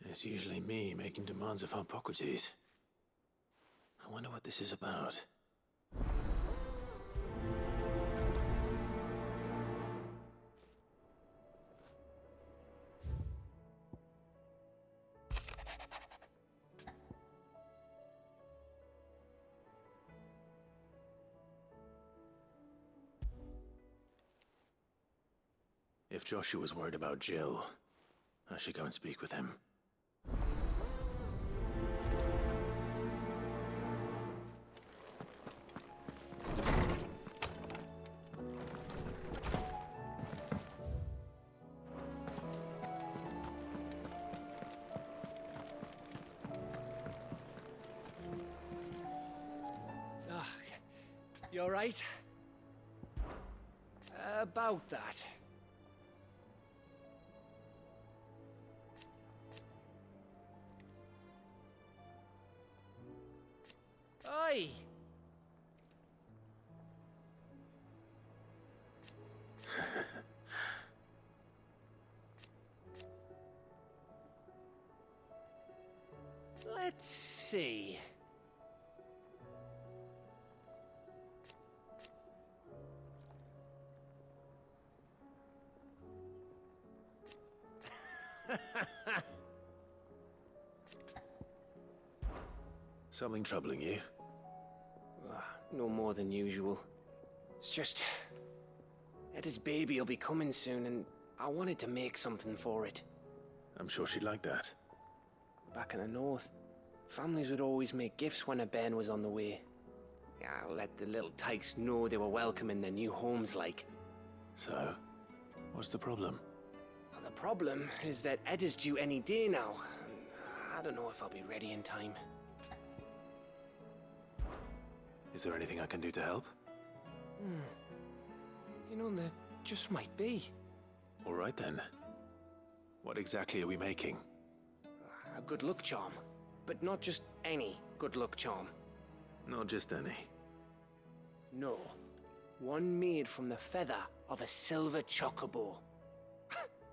It's usually me making demands of Harpocrates. I wonder what this is about. If Joshua's worried about Jill, I should go and speak with him. You all right? About that. Oi! Let's see. Something troubling you? No more than usual. It's just... Eda's baby will be coming soon, and I wanted to make something for it. I'm sure she'd like that. Back in the north, families would always make gifts when a bairn was on the way. Yeah, let the little tykes know they were welcome in their new homes, like. So, what's the problem? Well, the problem is that Eda's due any day now. And I don't know if I'll be ready in time. Is there anything I can do to help? You know, there just might be. All right then. What exactly are we making? A good luck charm. But not just any good luck charm. Not just any. No. One made from the feather of a silver chocobo.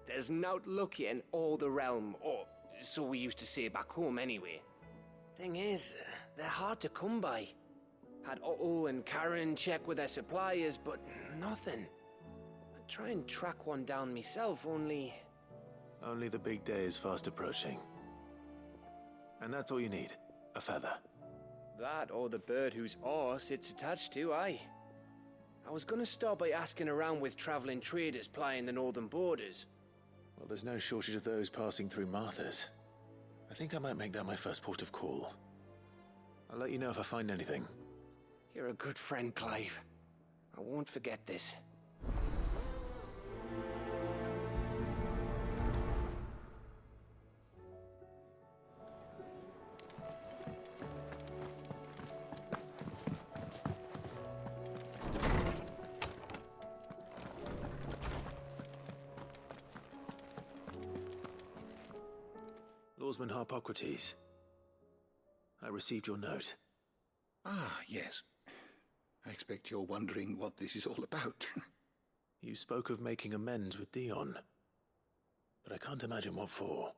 There's naught luckier in all the realm, or so we used to say back home anyway. Thing is, they're hard to come by. Had Otto and Karen check with their suppliers, but nothing. I'd try and track one down myself, only... Only the big day is fast approaching. And that's all you need, a feather. That or the bird whose horse it's attached to, aye. I was gonna start by asking around with traveling traders plying the northern borders. Well, there's no shortage of those passing through Martha's. I think I might make that my first port of call. I'll let you know if I find anything. You're a good friend, Clive. I won't forget this. Lawsman Harpocrates. I received your note. Ah, yes. I expect you're wondering what this is all about. You spoke of making amends with Dion. But I can't imagine what for.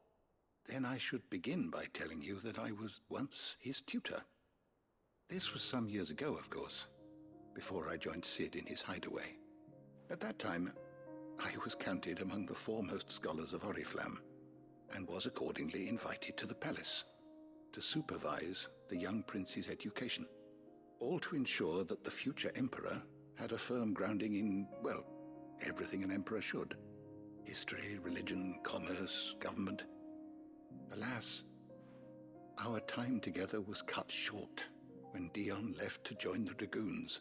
Then I should begin by telling you that I was once his tutor. This was some years ago, of course, before I joined Sid in his hideaway. At that time, I was counted among the foremost scholars of Oriflamme, and was accordingly invited to the palace to supervise the young prince's education, all to ensure that the future emperor had a firm grounding in, well, everything an emperor should. History, religion, commerce, government. Alas, our time together was cut short when Dion left to join the Dragoons,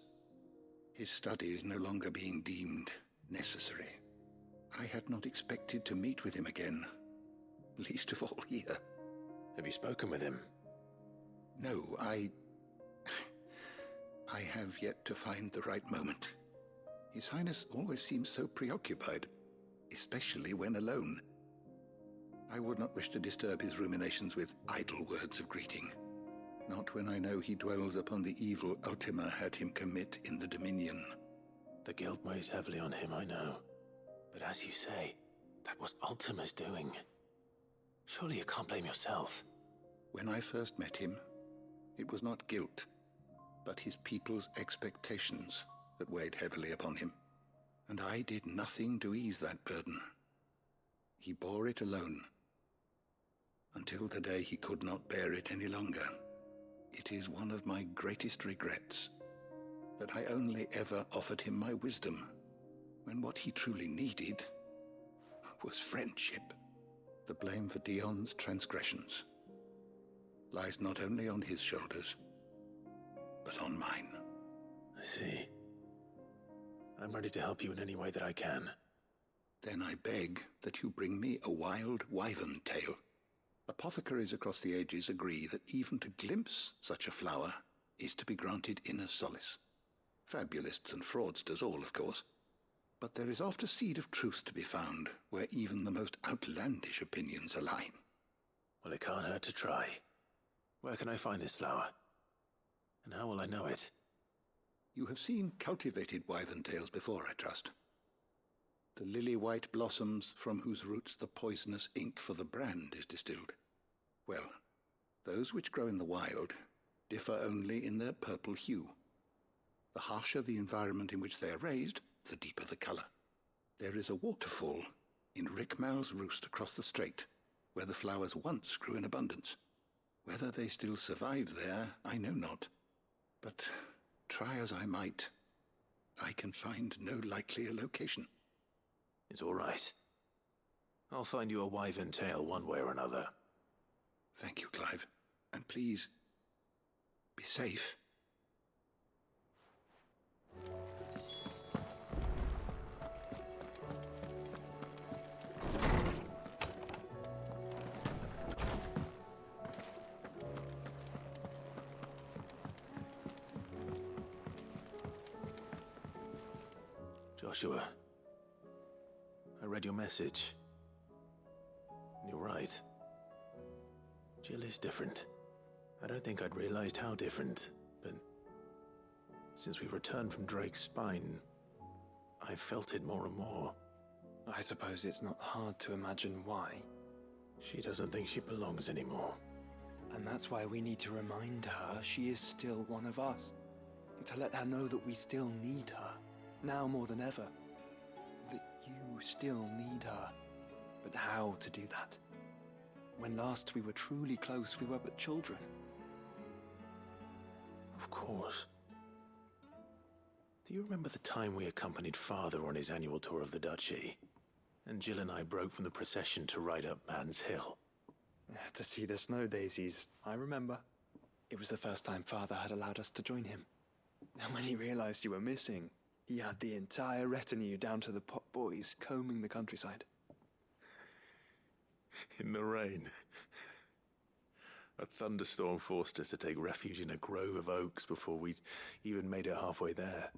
his studies no longer being deemed necessary. I had not expected to meet with him again, least of all here. Have you spoken with him? No, I have yet to find the right moment. His Highness always seems so preoccupied, especially when alone. I would not wish to disturb his ruminations with idle words of greeting. Not when I know he dwells upon the evil Ultima had him commit in the Dominion. The guilt weighs heavily on him, I know. But as you say, that was Ultima's doing. Surely you can't blame yourself. When I first met him, it was not guilt, but his people's expectations that weighed heavily upon him. And I did nothing to ease that burden. He bore it alone, until the day he could not bear it any longer. It is one of my greatest regrets that I only ever offered him my wisdom, when what he truly needed was friendship. The blame for Dion's transgressions lies not only on his shoulders, but on mine. I see. I'm ready to help you in any way that I can. Then I beg that you bring me a wild wyvern tail. Apothecaries across the ages agree that even to glimpse such a flower is to be granted inner solace. Fabulists and fraudsters all, of course. But there is oft a seed of truth to be found where even the most outlandish opinions align. Well, it can't hurt to try. Where can I find this flower? And how will I know it? You have seen cultivated wyvern tails before, I trust. The lily-white blossoms from whose roots the poisonous ink for the brand is distilled. Well, those which grow in the wild differ only in their purple hue. The harsher the environment in which they are raised, the deeper the color. There is a waterfall in Rickmal's roost across the strait, where the flowers once grew in abundance. Whether they still survive there, I know not. But try as I might, I can find no likelier location. It's all right. I'll find you a wyvern tail one way or another. Thank you, Clive. And please, be safe. Joshua, I read your message. You're right. Jill is different. I don't think I'd realized how different, but since we returned from Drake's spine, I've felt it more and more. I suppose it's not hard to imagine why. She doesn't think she belongs anymore. And that's why we need to remind her she is still one of us. To let her know that we still need her, now more than ever. That you still need her. But how to do that? When last we were truly close, we were but children. Of course. Do you remember the time we accompanied Father on his annual tour of the Duchy? And Jill and I broke from the procession to ride up Man's Hill. To see the snow daisies, I remember. It was the first time Father had allowed us to join him. And when he realized you were missing, he had the entire retinue down to the pot boys combing the countryside. In the rain. A thunderstorm forced us to take refuge in a grove of oaks before we'd even made it halfway there.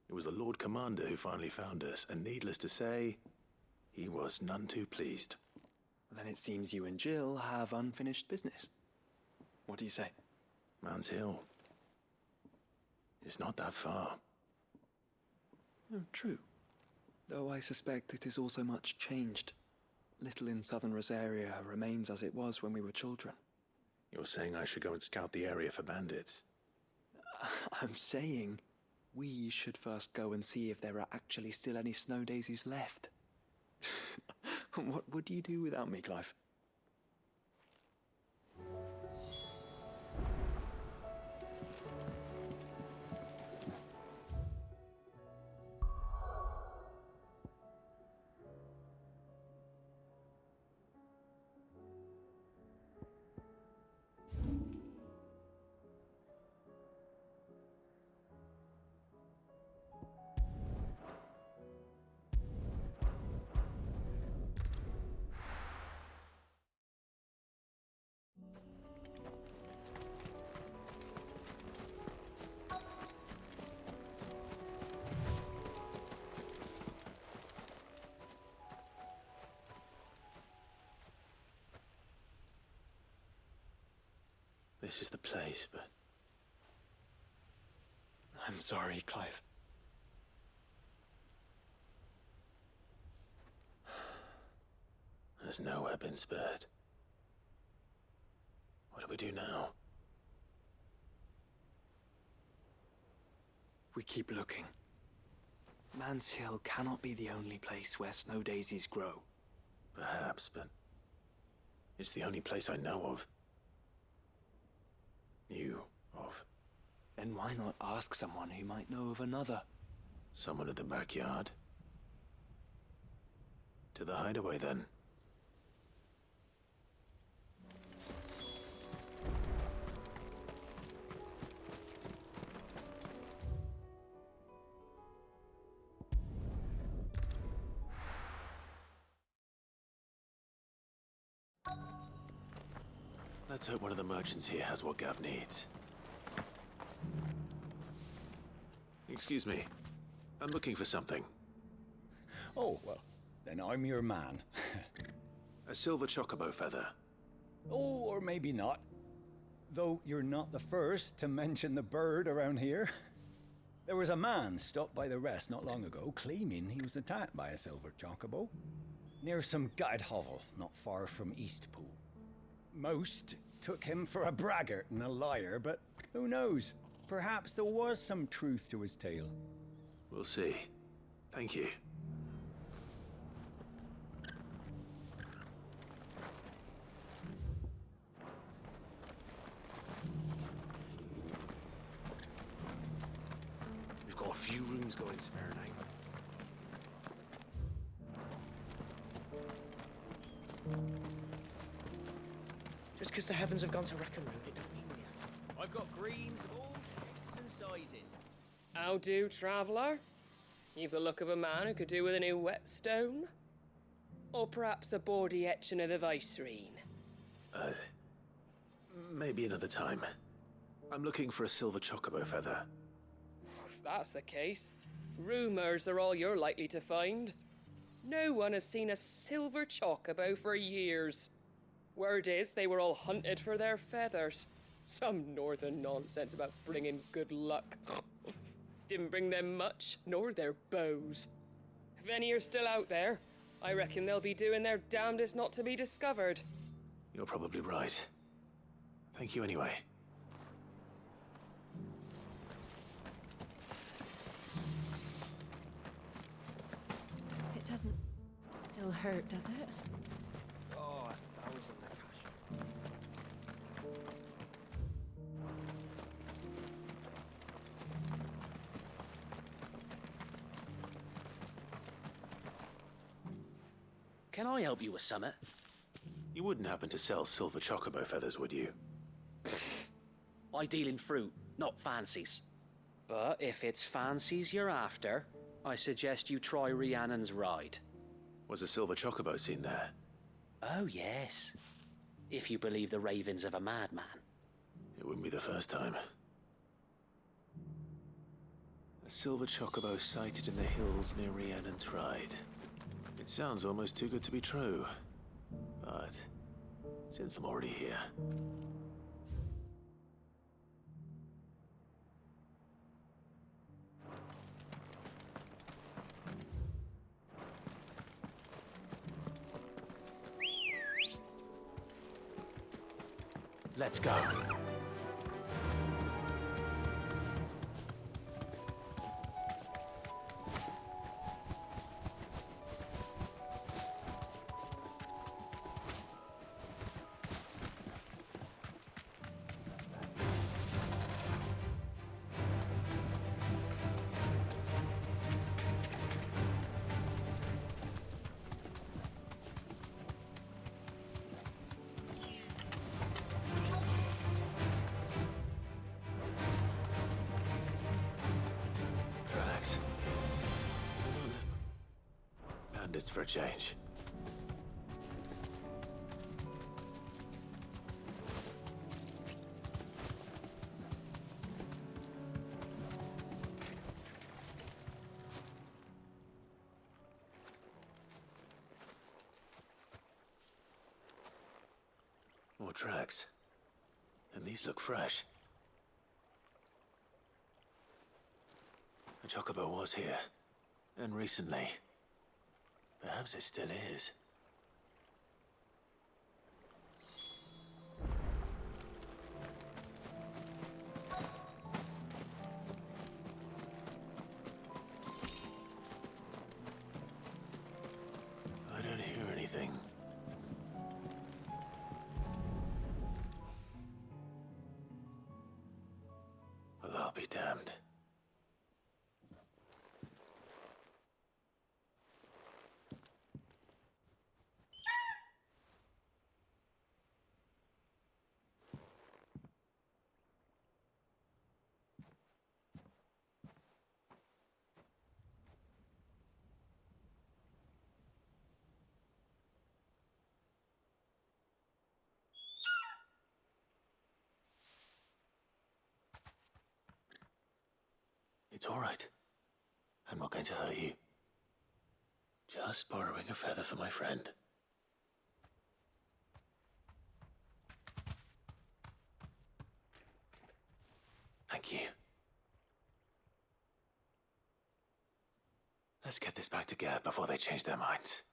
It was the Lord Commander who finally found us, and needless to say, he was none too pleased. Then it seems you and Jill have unfinished business. What do you say? Man's Hill. It's not that far. Oh, true. Though I suspect it is also much changed. Little in southern Rosaria remains as it was when we were children. You're saying I should go and scout the area for bandits? I'm saying we should first go and see if there are actually still any snow daisies left. What would you do without me, Clive? This is the place, but I'm sorry, Clive. has nowhere been spared. What do we do now? We keep looking. Man's Hill cannot be the only place where snow daisies grow. Perhaps, but it's the only place I know of. Knew of. Then why not ask someone who might know of another? Someone in the backyard? To the hideaway, then. Let's hope one of the merchants here has what Gav needs. Excuse me. I'm looking for something. Oh, well, then I'm your man. A silver chocobo feather. Oh, or maybe not. Though you're not the first to mention the bird around here. There was a man stopped by the rest not long ago claiming he was attacked by a silver chocobo near some gutted hovel not far from Eastpool. Most took him for a braggart and a liar, but who knows? Perhaps there was some truth to his tale. We'll see. Thank you. We've got a few rooms going spare now. Just because the heavens have gone to wreck and ruin, it don't mean we have to. I've got greens of all shapes and sizes. How do, traveller? You've the look of a man who could do with a new whetstone. Or perhaps a bawdy etching of the Vicerine. Maybe another time. I'm looking for a silver chocobo feather. If that's the case, rumours are all you're likely to find. No one has seen a silver chocobo for years. Word is they were all hunted for their feathers. Some northern nonsense about bringing good luck. Didn't bring them much, nor their bows. If any are still out there, I reckon they'll be doing their damnedest not to be discovered. You're probably right. Thank you anyway. It doesn't still hurt, does it? Oh, 1,000 the cash. Can I help you with something? You wouldn't happen to sell silver chocobo feathers, would you? I deal in fruit, not fancies. But if it's fancies you're after, I suggest you try Rhiannon's ride. Was a silver chocobo seen there? Oh, yes. If you believe the ravings of a madman. It wouldn't be the first time. A silver chocobo sighted in the hills near Rhiannon's Ride. It sounds almost too good to be true. But since I'm already here... Let's go. Bandits for a change. More tracks. And these look fresh. The chocobo was here. And recently. Perhaps it still is. I'll be damned. It's all right. I'm not going to hurt you. Just borrowing a feather for my friend. Thank you. Let's get this back to Gav before they change their minds.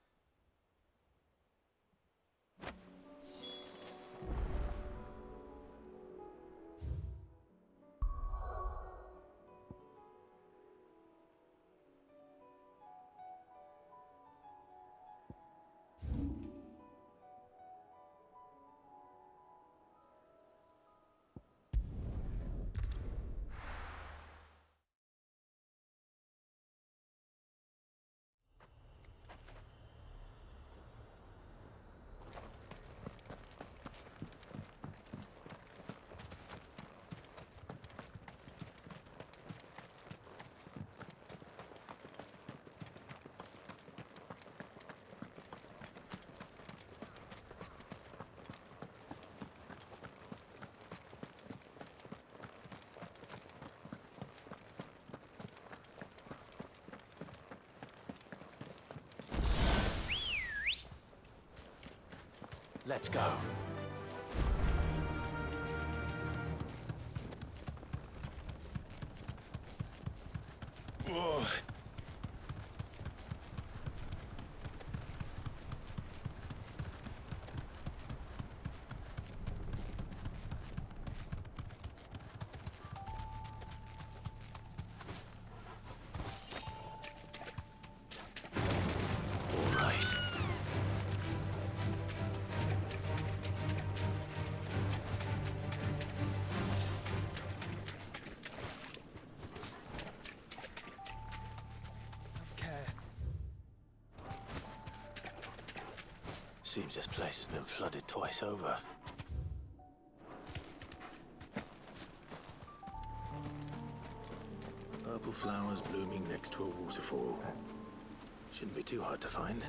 Let's go. Whoa. Seems this place has been flooded twice over. Purple flowers blooming next to a waterfall. Shouldn't be too hard to find.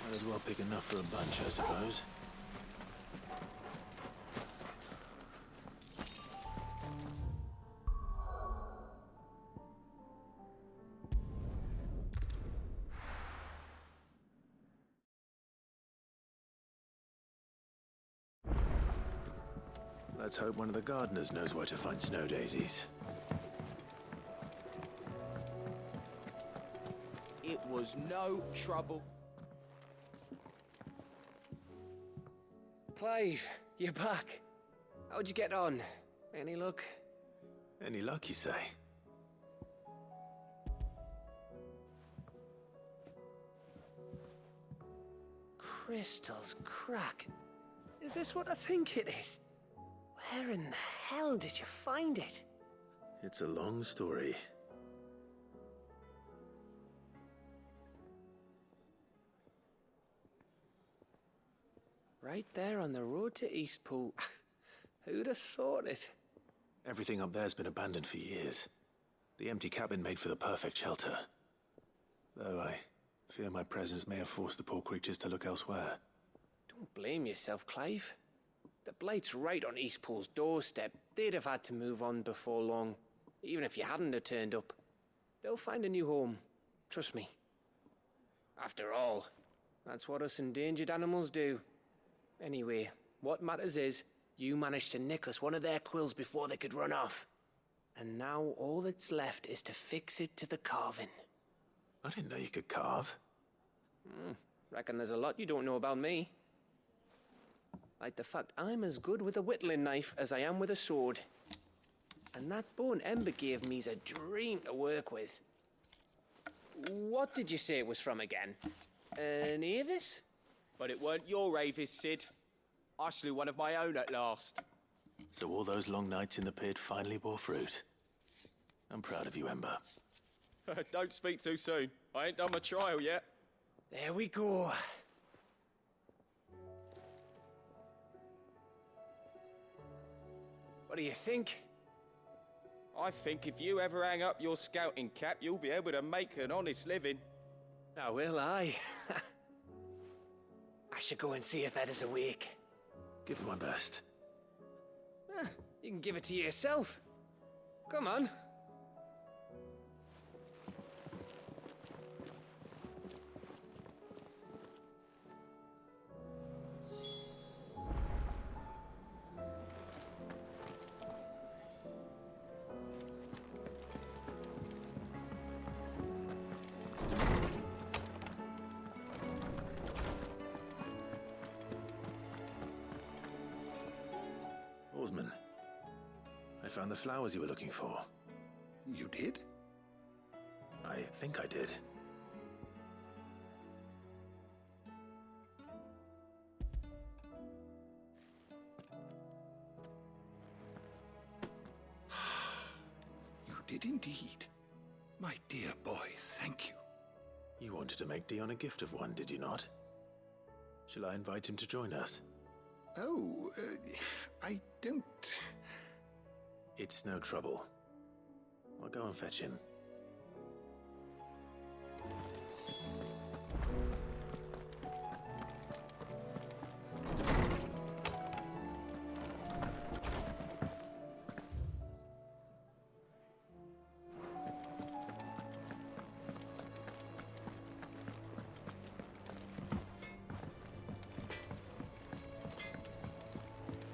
Might as well pick enough for a bunch, I suppose. Let's hope one of the gardeners knows where to find snow daisies. It was no trouble. Clive, you're back. How'd you get on? Any luck? Any luck, you say? Crystal's crack. Is this what I think it is? Where in the hell did you find it? It's a long story. Right there on the road to Eastpool. Who'd have thought it? Everything up there's been abandoned for years. The empty cabin made for the perfect shelter. Though I fear my presence may have forced the poor creatures to look elsewhere. Don't blame yourself, Clive. The Blight's right on Eastpool's doorstep. They'd have had to move on before long, even if you hadn't have turned up. They'll find a new home. Trust me. After all, that's what us endangered animals do. Anyway, what matters is, you managed to nick us one of their quills before they could run off. And now all that's left is to fix it to the carving. I didn't know you could carve. Reckon there's a lot you don't know about me. Like the fact I'm as good with a whittling knife as I am with a sword. And that bone Ember gave me's a dream to work with. What did you say it was from again? An Avis? But it weren't your Avis, Sid. I slew one of my own at last. So all those long nights in the pit finally bore fruit. I'm proud of you, Ember. Don't speak too soon. I ain't done my trial yet. There we go. What do you think? I think if you ever hang up your scouting cap, you'll be able to make an honest living. Now will I? I should go and see if Ed is awake. Give it my best. You can give it to yourself. Come on. Oarsman, I found the flowers you were looking for. You did? I think I did. You did indeed. My dear boy, thank you. You wanted to make Dion a gift of one, did you not? Shall I invite him to join us? Oh, I don't... It's no trouble. I'll go and fetch him.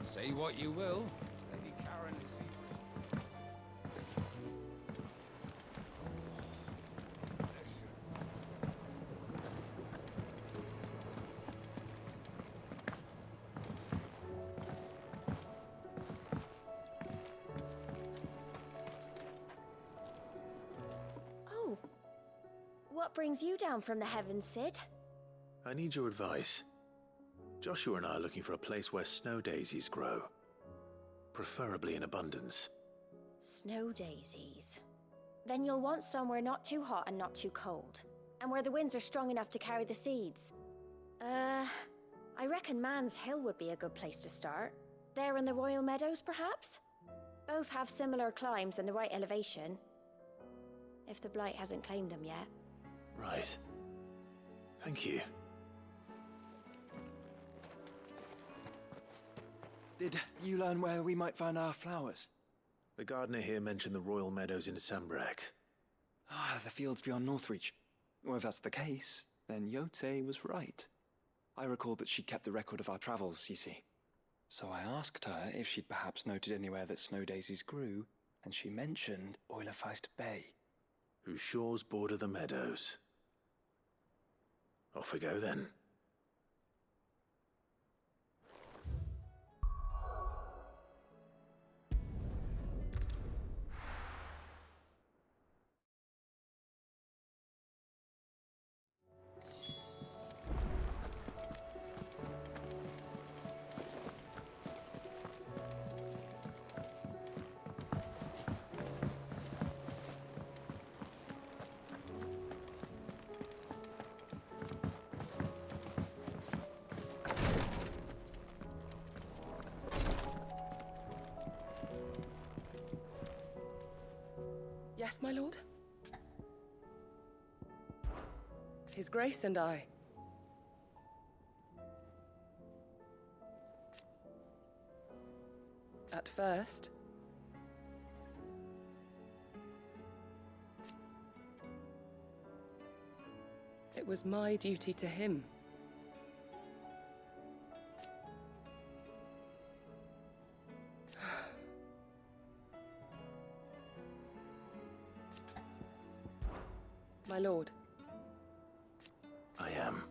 Say what you will, Lady Karen is... Oh. What brings you down from the heavens, Sid? I need your advice. Joshua and I are looking for a place where snow daisies grow. Preferably in abundance. Snow daisies. Then you'll want somewhere not too hot and not too cold. And where the winds are strong enough to carry the seeds. I reckon Man's Hill would be a good place to start. There in the Royal Meadows, perhaps? Both have similar climbs and the right elevation. If the Blight hasn't claimed them yet. Right. Thank you. Did you learn where we might find our flowers? The gardener here mentioned the Royal Meadows in Sambrek. Ah, the fields beyond Northreach. Well, if that's the case, then Yote was right. I recall that she kept a record of our travels, you see. So I asked her if she'd perhaps noted anywhere that snow daisies grew, and she mentioned Oilerfeist Bay. Whose shores border the meadows. Off we go then. Yes, my lord? His Grace and I. At first, it was my duty to him. My lord. I am.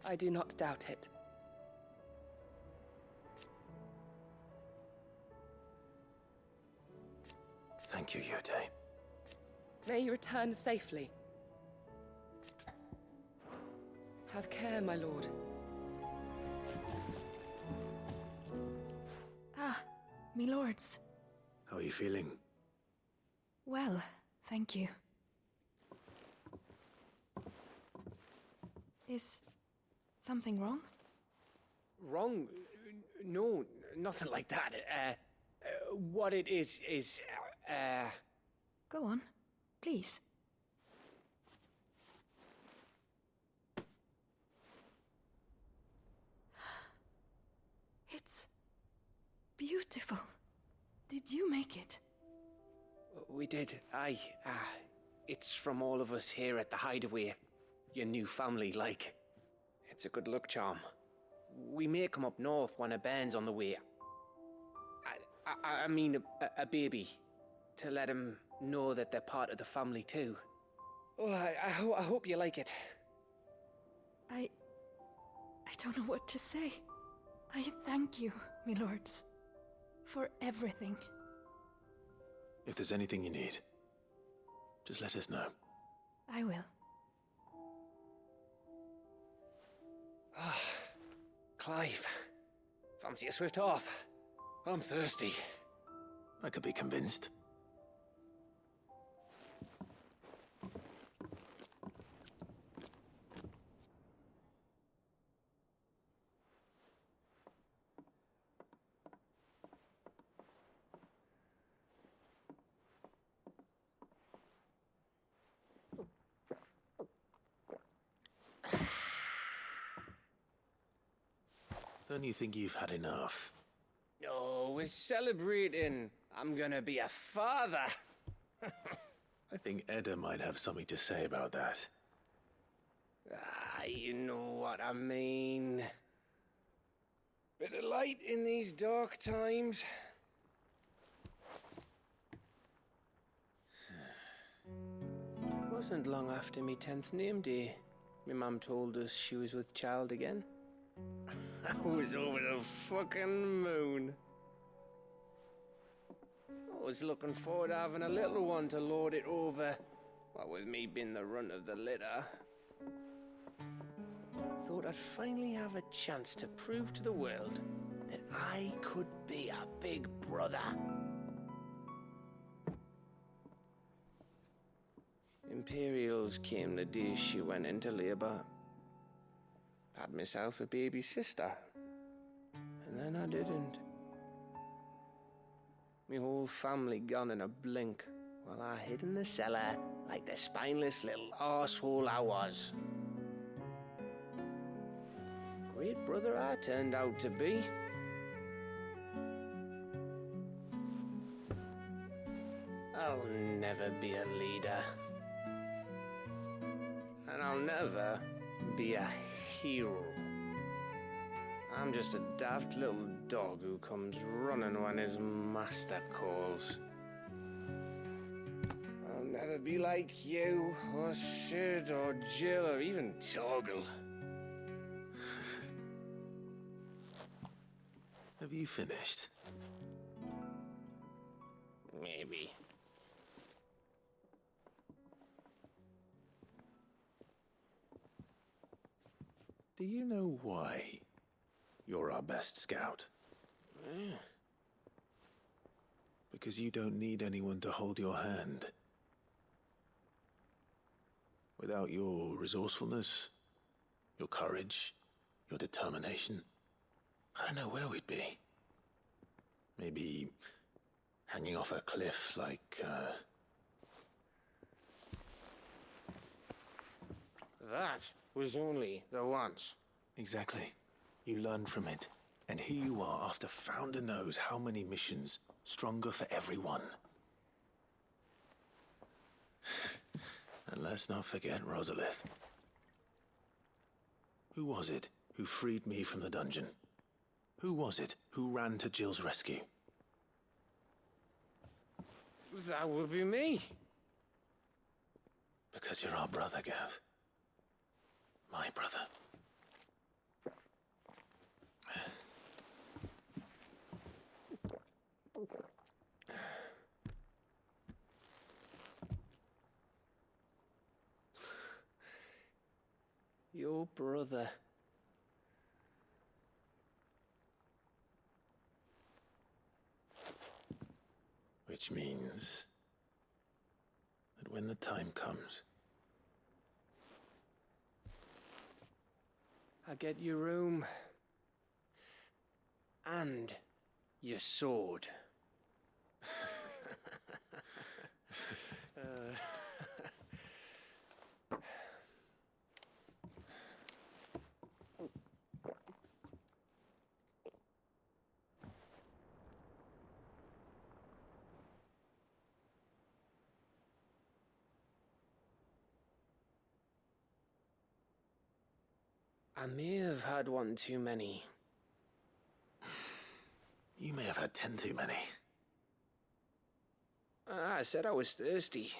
I do not doubt it. Thank you, Yute. May you return safely. Have care, my lord. Ah, me lords. How are you feeling? Well, thank you. Is something wrong? Wrong? No, nothing like that. What it is, Go on, please. It's beautiful. Did you make it? We did. Aye. It's from all of us here at the Hideaway. Your new family, like. It's a good luck charm. We may come up north when a band's on the way. I mean a baby. To let him know that they're part of the family too. Oh, I hope you like it. I don't know what to say. I thank you, my lords, for everything. If there's anything you need, just let us know. I will. Clive, fancy a swift off? I'm thirsty. I could be convinced. Don't you think you've had enough? Oh, we're celebrating. I'm gonna be a father. I think Edda might have something to say about that. You know what I mean. Bit of light in these dark times. Wasn't long after me 10th name day. My mum told us she was with child again. I was over the fucking moon. I was looking forward to having a little one to lord it over, what with me being the runt of the litter. Thought I'd finally have a chance to prove to the world that I could be a big brother. Imperials came the day she went into labour. Had myself a baby sister. And then I didn't. Me whole family gone in a blink, while I hid in the cellar like the spineless little arsehole I was. Great brother I turned out to be. I'll never be a leader. And I'll never be a hero. I'm just a daft little dog who comes running when his master calls. I'll never be like you, or Sid, or Jill, or even Torgal. Have you finished? Maybe. Do you know why you're our best scout? Because you don't need anyone to hold your hand. Without your resourcefulness, your courage, your determination, I don't know where we'd be. Maybe hanging off a cliff like, That was only the once. Exactly. You learned from it. And here you are after Founder knows how many missions, stronger for everyone. And let's not forget Rosalith. Who was it who freed me from the dungeon? Who was it who ran to Jill's rescue? That would be me. Because you're our brother, Gav. My brother. Your brother. Which means that when the time comes, I get your room. And your sword. I may have had one too many. you may have had 10 too many. I said I was thirsty.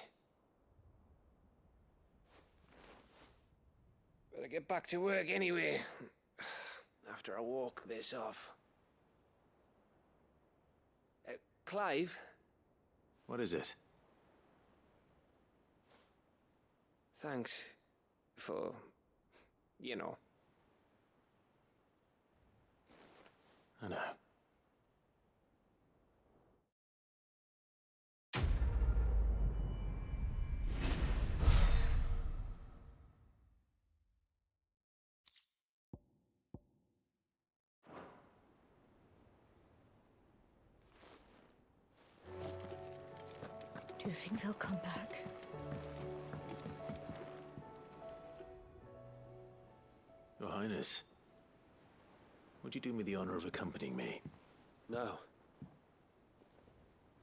Better get back to work anyway. After I walk this off. Clive? What is it? Thanks for, you know. I know. Do you think they'll come back? Your Highness, would you do me the honor of accompanying me? No.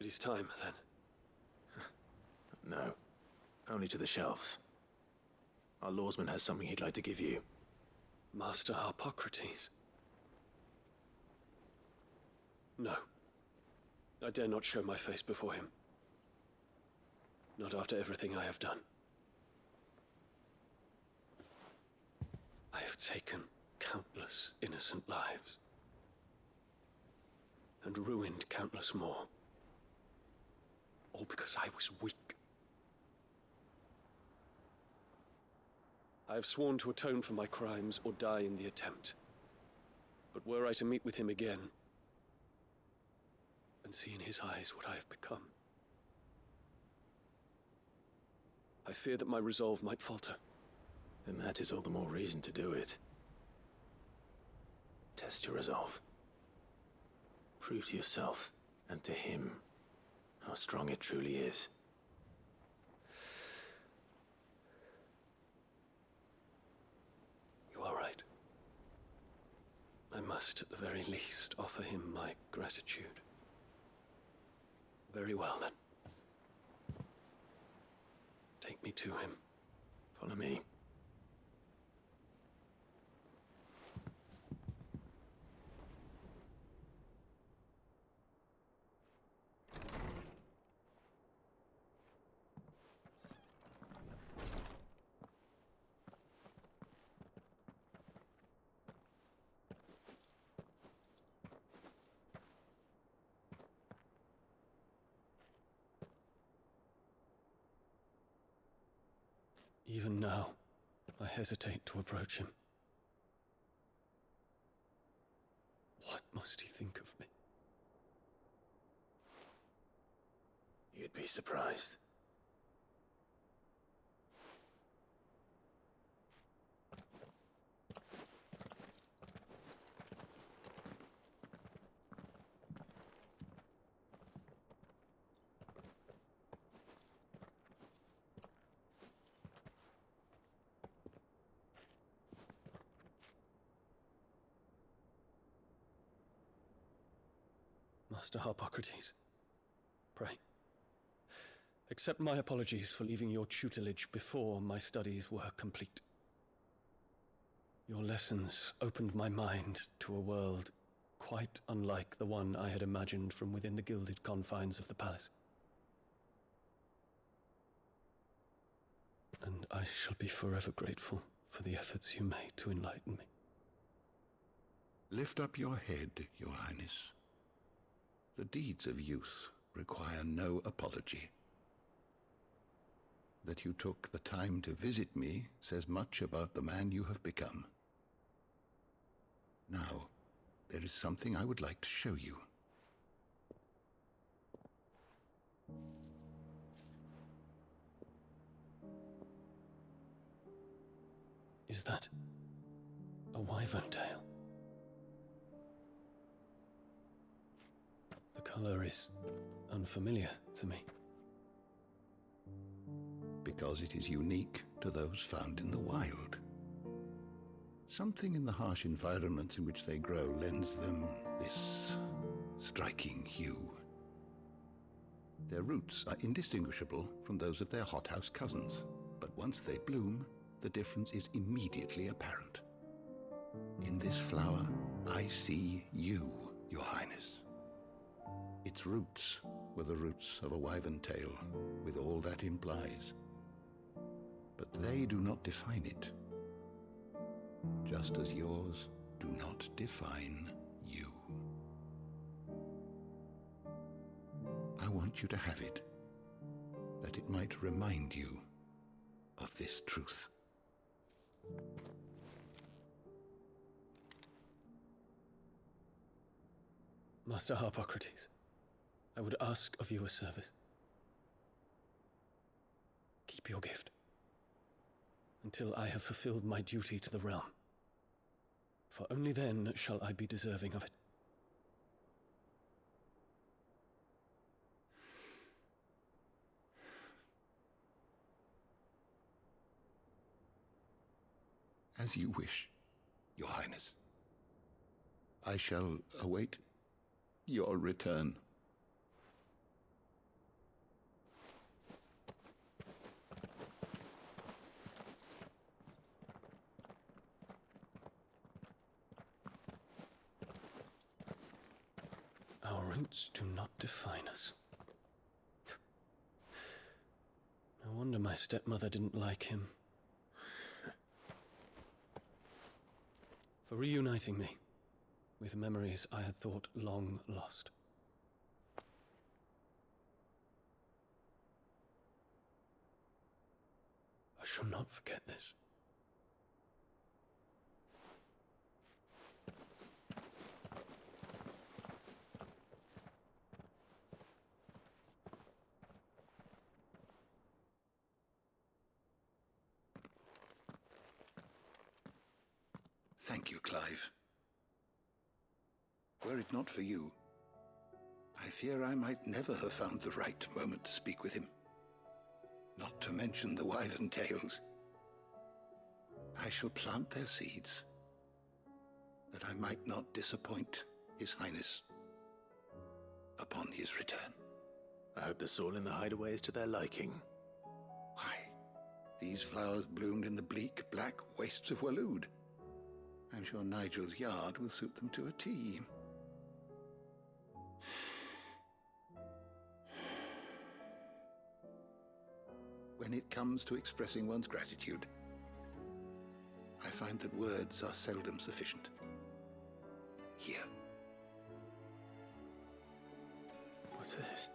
It is time, then. No. Only to the shelves. Our lawsman has something he'd like to give you. Master Harpocrates. No. I dare not show my face before him. Not after everything I have done. I have taken countless innocent lives. And ruined countless more. All because I was weak. I have sworn to atone for my crimes or die in the attempt. But were I to meet with him again, and see in his eyes what I have become, I fear that my resolve might falter. Then that is all the more reason to do it. Test your resolve. Prove to yourself and to him how strong it truly is. You are right. I must, at the very least, offer him my gratitude. Very well, then. Take me to him. Follow me. Even now, I hesitate to approach him. What must he think of me? You'd be surprised. Master Harpocrates, pray, accept my apologies for leaving your tutelage before my studies were complete. Your lessons opened my mind to a world quite unlike the one I had imagined from within the gilded confines of the palace. And I shall be forever grateful for the efforts you made to enlighten me. Lift up your head, Your Highness. The deeds of youth require no apology. That you took the time to visit me says much about the man you have become. Now, there is something I would like to show you. Is that a wyvern tail? The color is unfamiliar to me. Because it is unique to those found in the wild. Something in the harsh environment in which they grow lends them this striking hue. Their roots are indistinguishable from those of their hothouse cousins, but once they bloom, the difference is immediately apparent. In this flower, I see you, Your Highness. Its roots were the roots of a wyvern tail, with all that implies. But they do not define it, just as yours do not define you. I want you to have it, that it might remind you of this truth. Master Harpocrates, I would ask of you a service. Keep your gift until I have fulfilled my duty to the realm, for only then shall I be deserving of it. As you wish, Your Highness. I shall await your return. Our roots do not define us. No wonder my stepmother didn't like him. For reuniting me with memories I had thought long lost. I shall not forget this. Thank you, Clive. Were it not for you, I fear I might never have found the right moment to speak with him. Not to mention the wyvern tales. I shall plant their seeds, that I might not disappoint His Highness upon his return. I hope the soil in the hideaway is to their liking. Why, these flowers bloomed in the bleak, black wastes of Waloed. I'm sure Nigel's yard will suit them to a T. When it comes to expressing one's gratitude, I find that words are seldom sufficient. Here. What's this?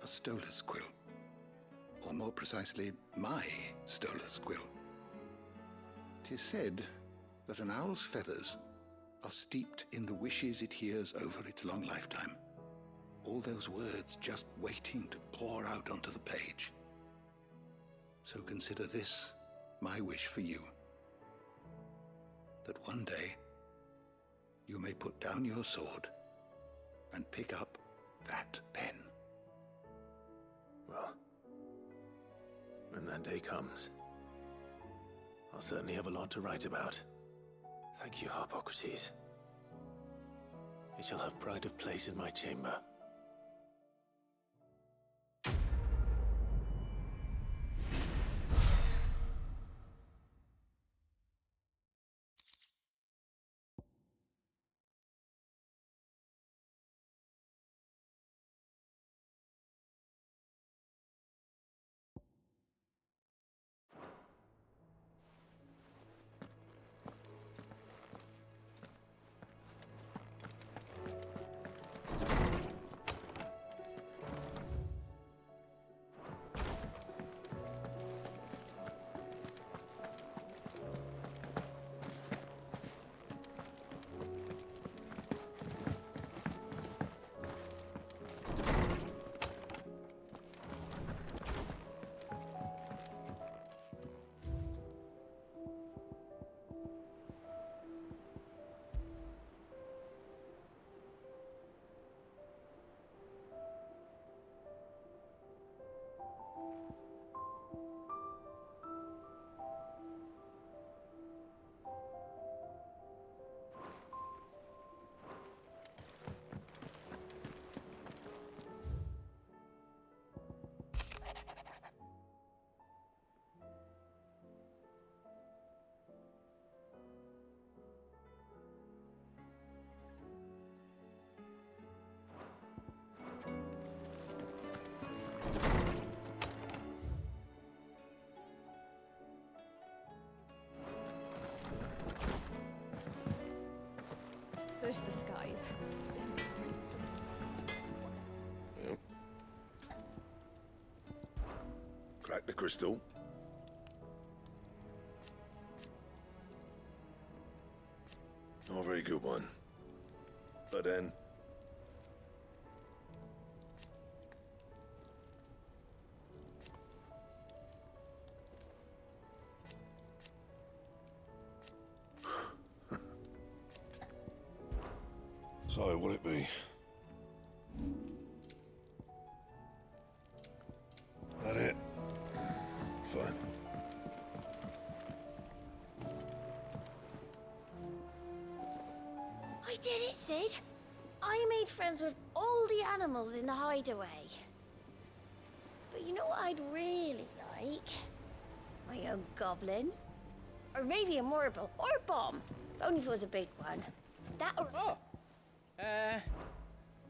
A stolas quill. or more precisely, my stolas quill. 'Tis said that an owl's feathers are steeped in the wishes it hears over its long lifetime. All those words just waiting to pour out onto the page. So consider this my wish for you. That one day you may put down your sword and pick up that pen. Well, when that day comes, I'll certainly have a lot to write about. Thank you, Harpocrates. It shall have pride of place in my chamber. First the skies. Yep. Crack the crystal. Not a very good one. But then... So, what'll it be? That it? Fine. I did it, Sid. I made friends with all the animals in the hideaway. But you know what I'd really like? My own goblin. Or maybe a marble or bomb. Only if it was a big one. That or... Oh!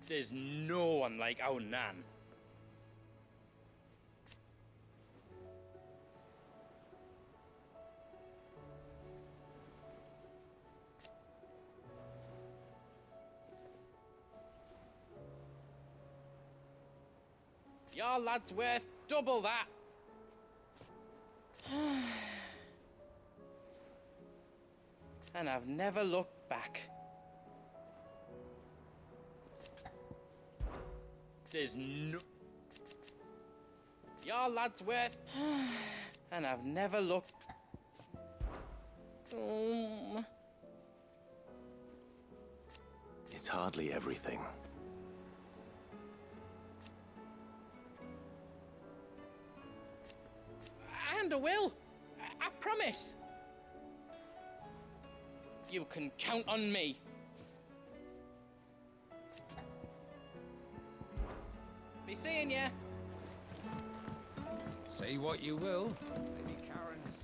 There's no one like our Nan. Your lad's worth double that. And I've never looked back. There's no... Your lad's worth... And I've never looked... It's hardly everything. And I will. I promise. You can count on me. Be seeing ya. Say what you will. Lady Karen's...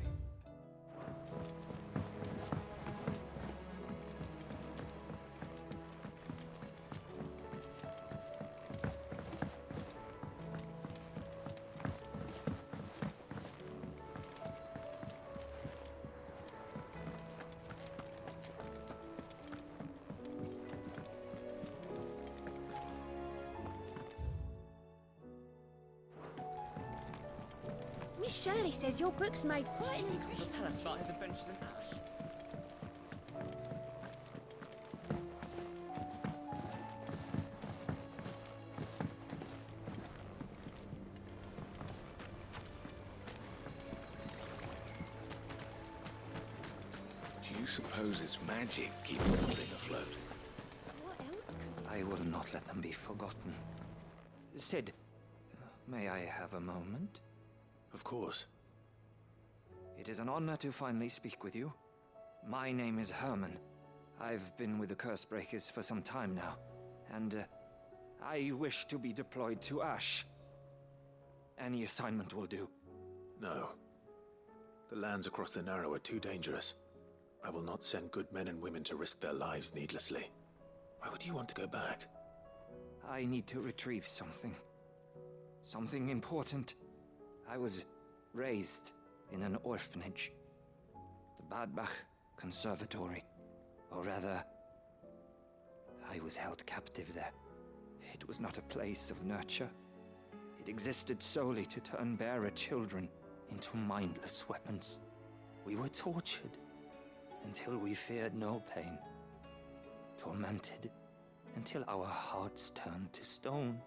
Miss Shirley says your book's made quite an impression. He'll tell us about his adventures in Ash. Do you suppose it's magic keeping the thing afloat? What else could I will not let them be forgotten. Sid, may I have a moment? Of course. It is an honor to finally speak with you. My name is Herman. I've been with the Cursebreakers for some time now, and I wish to be deployed to Ash. Any assignment will do. No. The lands across the Narrow are too dangerous. I will not send good men and women to risk their lives needlessly. Why would you want to go back? I need to retrieve something. Something important. I was raised in an orphanage. The Badbach Conservatory. Or rather, I was held captive there. It was not a place of nurture. It existed solely to turn bearer children into mindless weapons. We were tortured until we feared no pain. Tormented until our hearts turned to stone.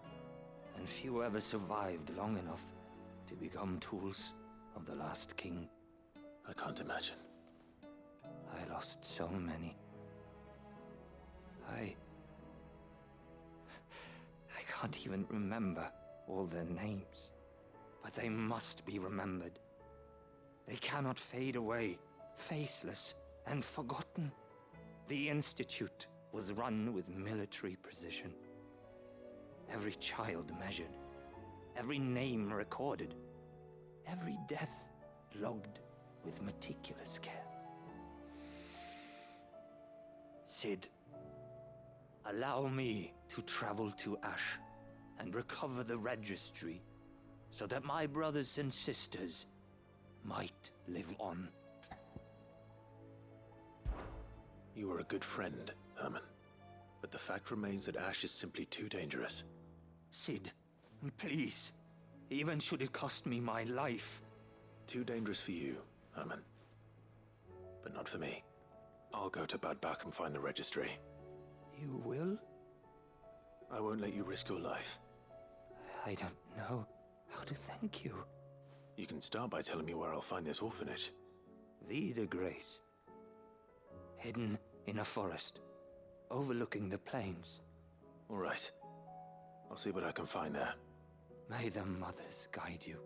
And few ever survived long enough to become tools of the last king. I can't imagine. I lost so many. I can't even remember all their names. But they must be remembered. They cannot fade away, faceless and forgotten. The Institute was run with military precision. Every child measured, every name recorded, every death logged with meticulous care. Sid, allow me to travel to Ash and recover the registry so that my brothers and sisters might live on. You are a good friend, Herman. But the fact remains that Ash is simply too dangerous. Sid, please. Even should it cost me my life. Too dangerous for you, Herman. But not for me. I'll go to Badbach and find the registry. You will? I won't let you risk your life. I don't know how to thank you. You can start by telling me where I'll find this orphanage. Vida Grace. Hidden in a forest, overlooking the plains. All right. I'll see what I can find there. May the mothers guide you.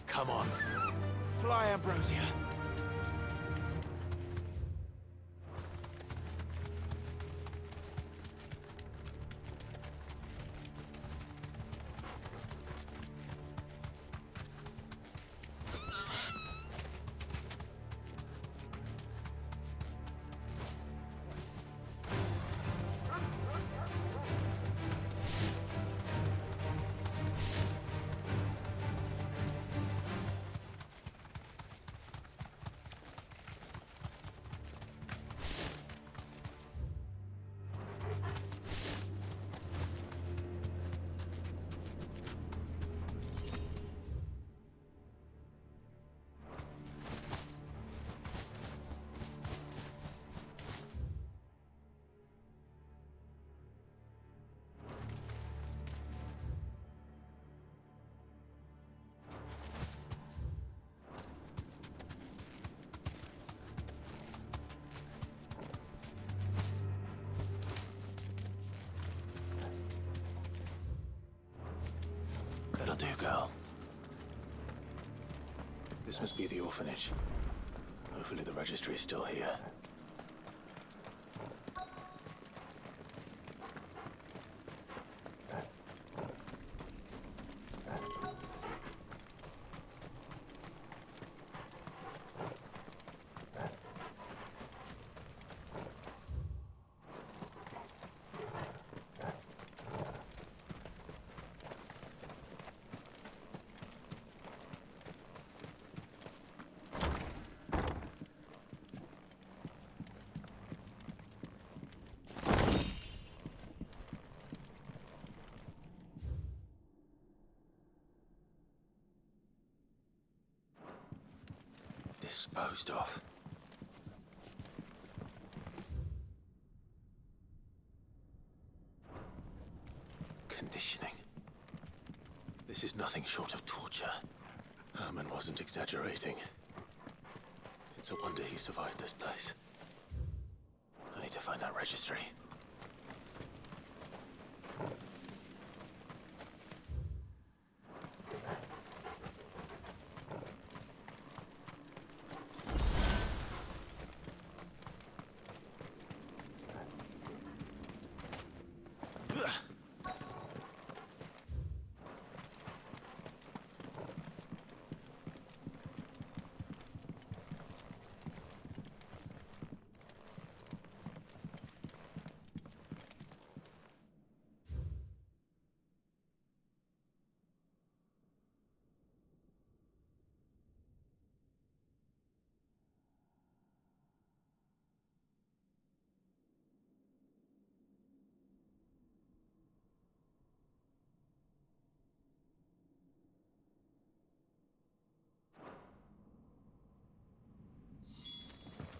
Come on. Fly, Ambrosia. That'll do, girl. This must be the orphanage. Hopefully the registry is still here. disposed of. Conditioning. This is nothing short of torture. Herman wasn't exaggerating. It's a wonder he survived this place. I need to find that registry.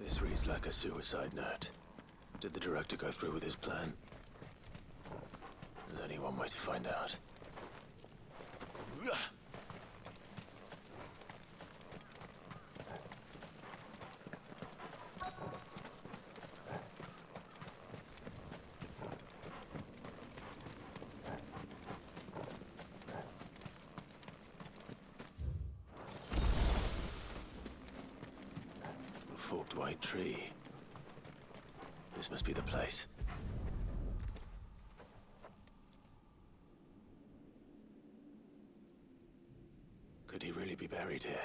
This reads like a suicide note. Did the director go through with his plan? There's only one way to find out. Forked white tree. This must be the place. Could he really be buried here?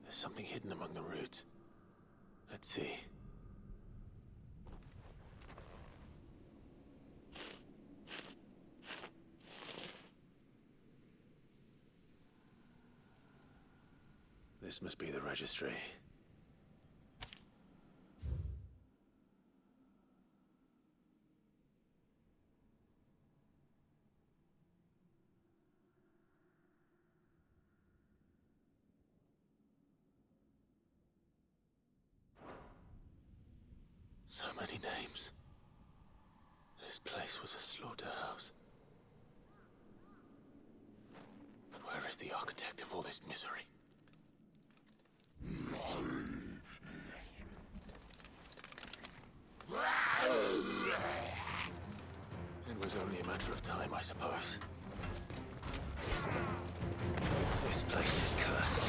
There's something hidden among the roots. Let's see. This must be the registry. So many names. This place was a slaughterhouse. But where is the architect of all this misery? It was only a matter of time, I suppose. This place is cursed.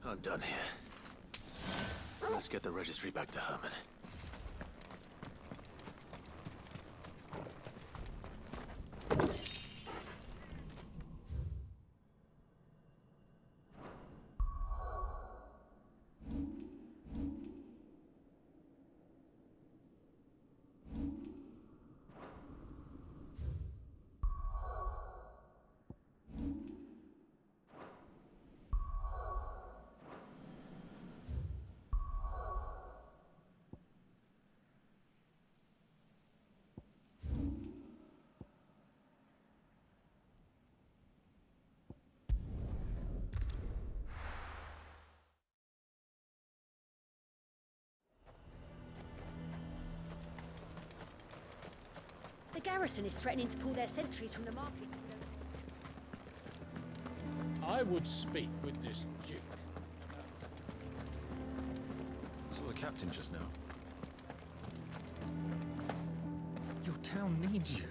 I'm done here. Let's get the registry back to Herman. garrison is threatening to pull their sentries from the markets. I would speak with this duke. Saw the captain just now. Your town needs you.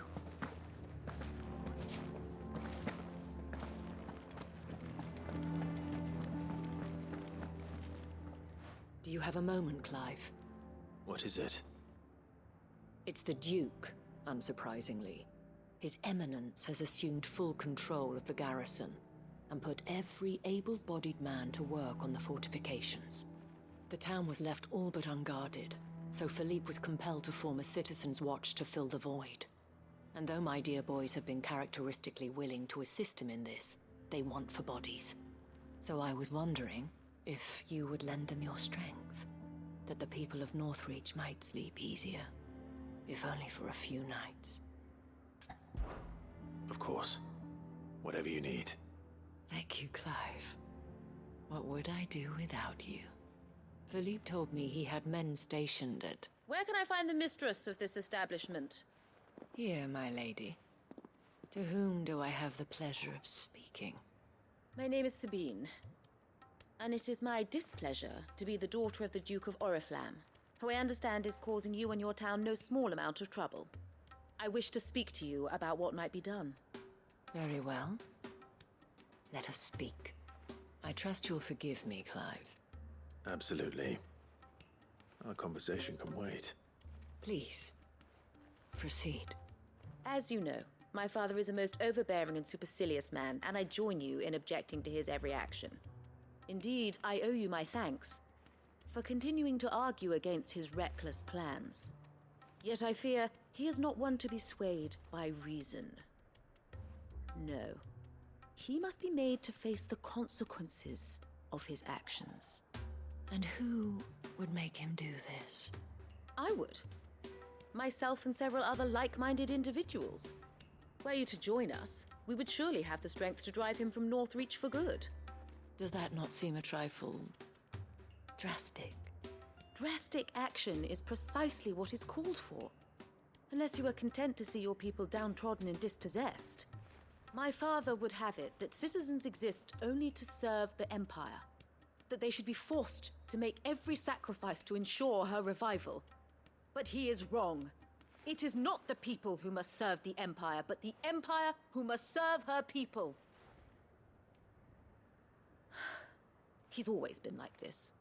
Do you have a moment, Clive? What is it? It's the Duke, unsurprisingly. His Eminence has assumed full control of the garrison and put every able-bodied man to work on the fortifications. The town was left all but unguarded, so Philippe was compelled to form a citizens' watch to fill the void. And though my dear boys have been characteristically willing to assist him in this, they want for bodies. So I was wondering if you would lend them your strength, that the people of Northreach might sleep easier, if only for a few nights. Of course. Whatever you need. Thank you, Clive. What would I do without you? Philippe told me he had men stationed at... Where can I find the mistress of this establishment? Here, my lady. To whom do I have the pleasure of speaking? My name is Sabine, and it is my displeasure to be the daughter of the Duke of Oriflamme, who I understand is causing you and your town no small amount of trouble. I wish to speak to you about what might be done. Very well. Let us speak. I trust you'll forgive me, Clive. Absolutely. Our conversation can wait. Please, proceed. As you know, my father is a most overbearing and supercilious man, and I join you in objecting to his every action. Indeed, I owe you my thanks for continuing to argue against his reckless plans. Yet I fear he is not one to be swayed by reason. No. He must be made to face the consequences of his actions. And who would make him do this? I would. Myself and several other like-minded individuals. Were you to join us, we would surely have the strength to drive him from Northreach for good. Does that not seem a trifle... drastic? Drastic action is precisely what is called for. Unless you are content to see your people downtrodden and dispossessed. My father would have it that citizens exist only to serve the Empire. That they should be forced to make every sacrifice to ensure her revival. But he is wrong. It is not the people who must serve the Empire, but the Empire who must serve her people. He's always been like this.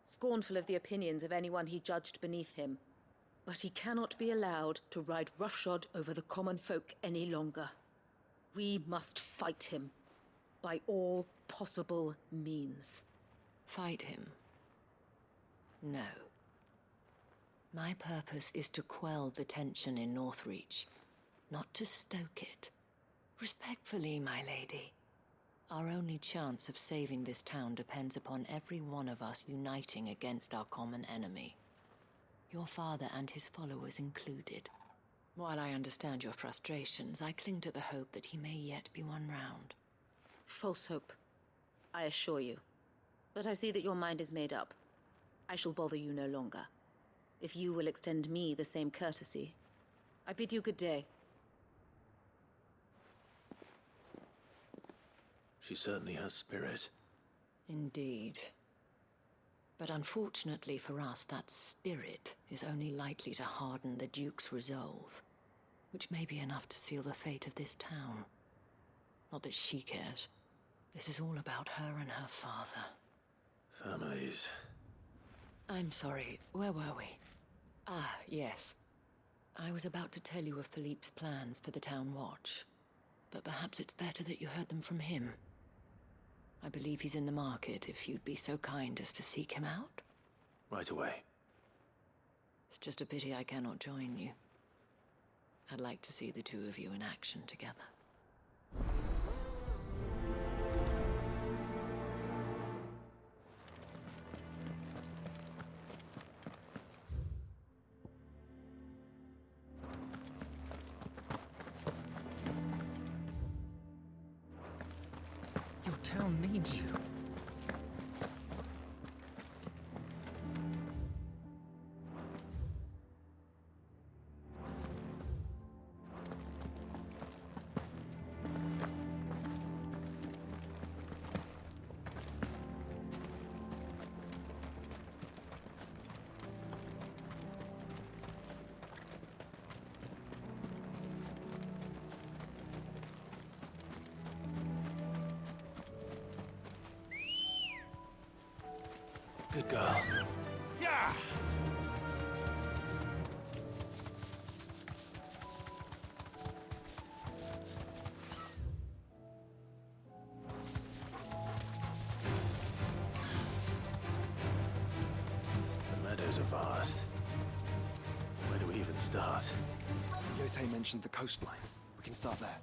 Scornful of the opinions of anyone he judged beneath him. But he cannot be allowed to ride roughshod over the common folk any longer. We must fight him. By all possible means. Fight him? No. My purpose is to quell the tension in Northreach, not to stoke it. Respectfully, my lady. Our only chance of saving this town depends upon every one of us uniting against our common enemy. Your father and his followers included. While I understand your frustrations, I cling to the hope that he may yet be won round. False hope, I assure you. But I see that your mind is made up. I shall bother you no longer. If you will extend me the same courtesy, I bid you good day. She certainly has spirit. Indeed. But unfortunately for us, that spirit is only likely to harden the Duke's resolve, which may be enough to seal the fate of this town. Not that she cares. This is all about her and her father. Families. I'm sorry, where were we? Ah, yes. I was about to tell you of Philippe's plans for the town watch, but perhaps it's better that you heard them from him. I believe he's in the market, if you'd be so kind as to seek him out. Right away. It's just a pity I cannot join you. I'd like to see the two of you in action together. Your town needs you. Good girl. Yeah! The meadows are vast. Where do we even start? Yote mentioned the coastline. We can start there.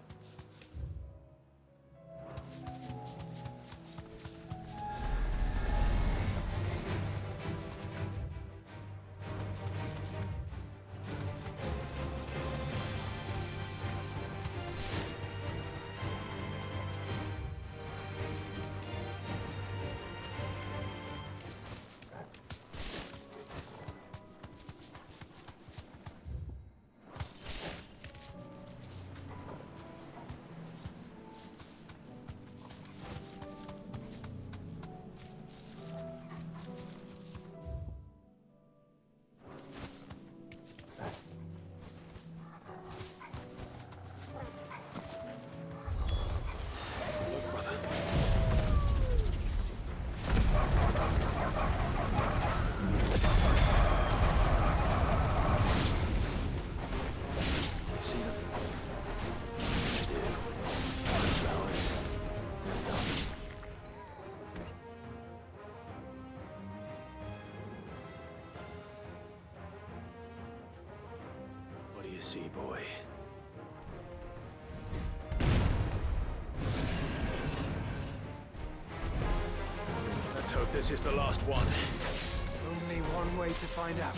What do you see, boy? Let's hope this is the last one. Only one way to find out.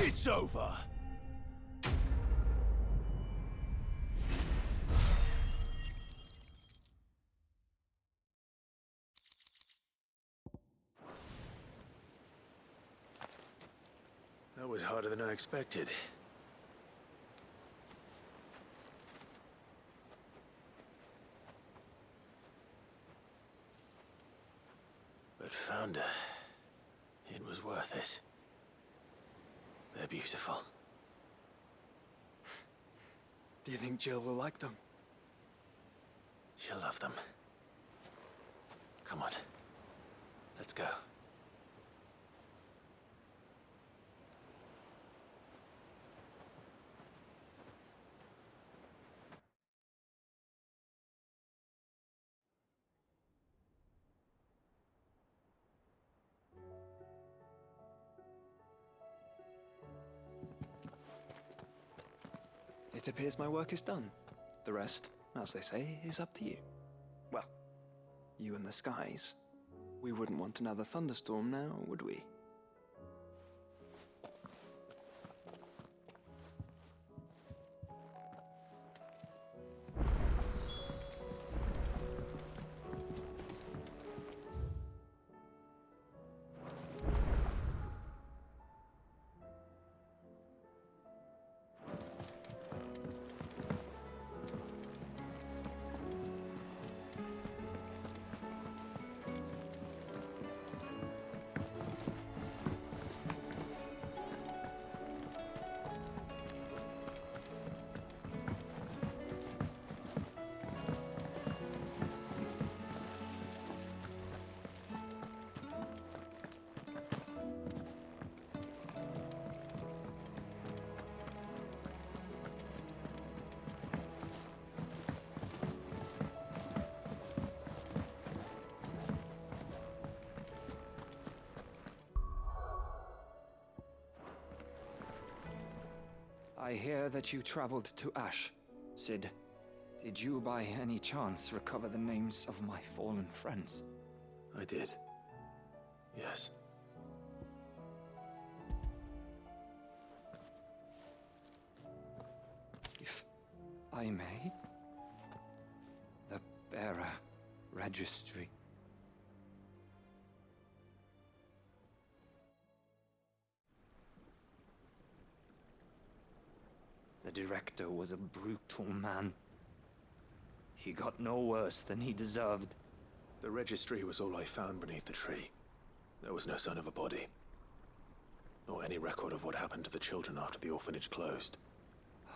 It's over. That was harder than I expected. But found her. It was worth it. They're beautiful. Do you think Jill will like them? She'll love them. Come on. Let's go. It appears my work is done. The rest, as they say, is up to you. Well, you and the skies. We wouldn't want another thunderstorm now, would we? I hear that you traveled to Ash. Sid, did you by any chance recover the names of my fallen friends? I did. Yes. If I may, the bearer registry. The director was a brutal man. He got no worse than he deserved. The registry was all I found beneath the tree. There was no sign of a body, or any record of what happened to the children after the orphanage closed.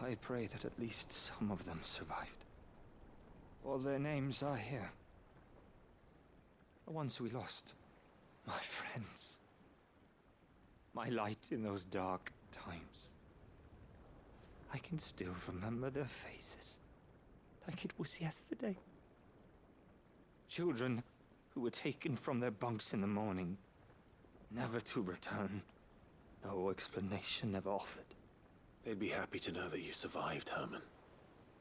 I pray that at least some of them survived. All their names are here. The ones we lost. My friends. My light in those dark times. I can still remember their faces, like it was yesterday. Children who were taken from their bunks in the morning, never to return. No explanation ever offered. They'd be happy to know that you survived, Herman.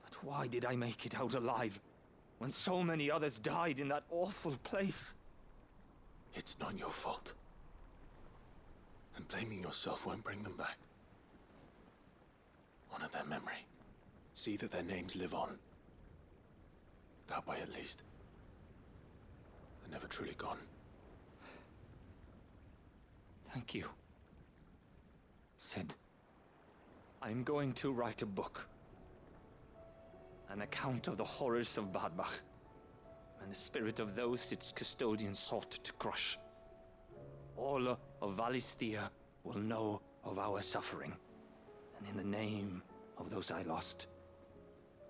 But why did I make it out alive, when so many others died in that awful place? It's not your fault. And blaming yourself won't bring them back. Honor their memory. See that their names live on. That way, at least. They're never truly gone. Thank you. Sid, I'm going to write a book. An account of the horrors of Bad Bach, and the spirit of those its custodians sought to crush. All of Valisthea will know of our suffering. And in the name of those I lost,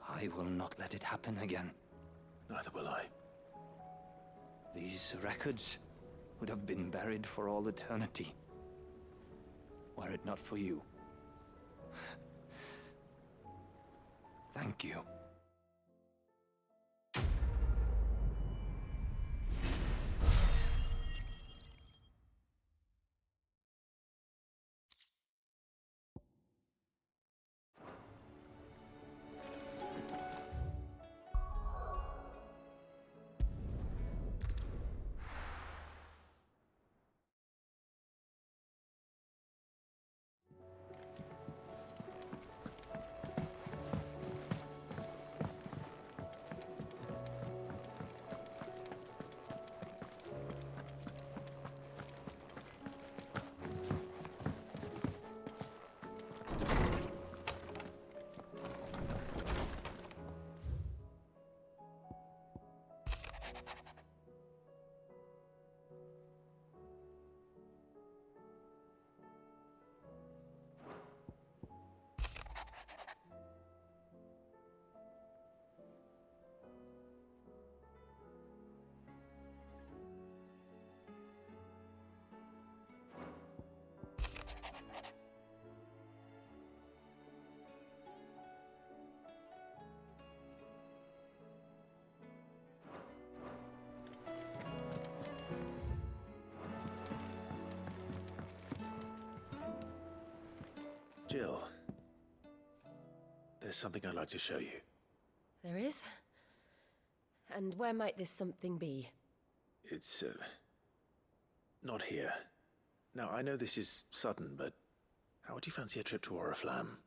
I will not let it happen again. Neither will I. These records would have been buried for all eternity, were it not for you. Thank you. Jill, there's something I'd like to show you. There is? And where might this something be? It's, not here. Now, I know this is sudden, but how would you fancy a trip to Oriflamme?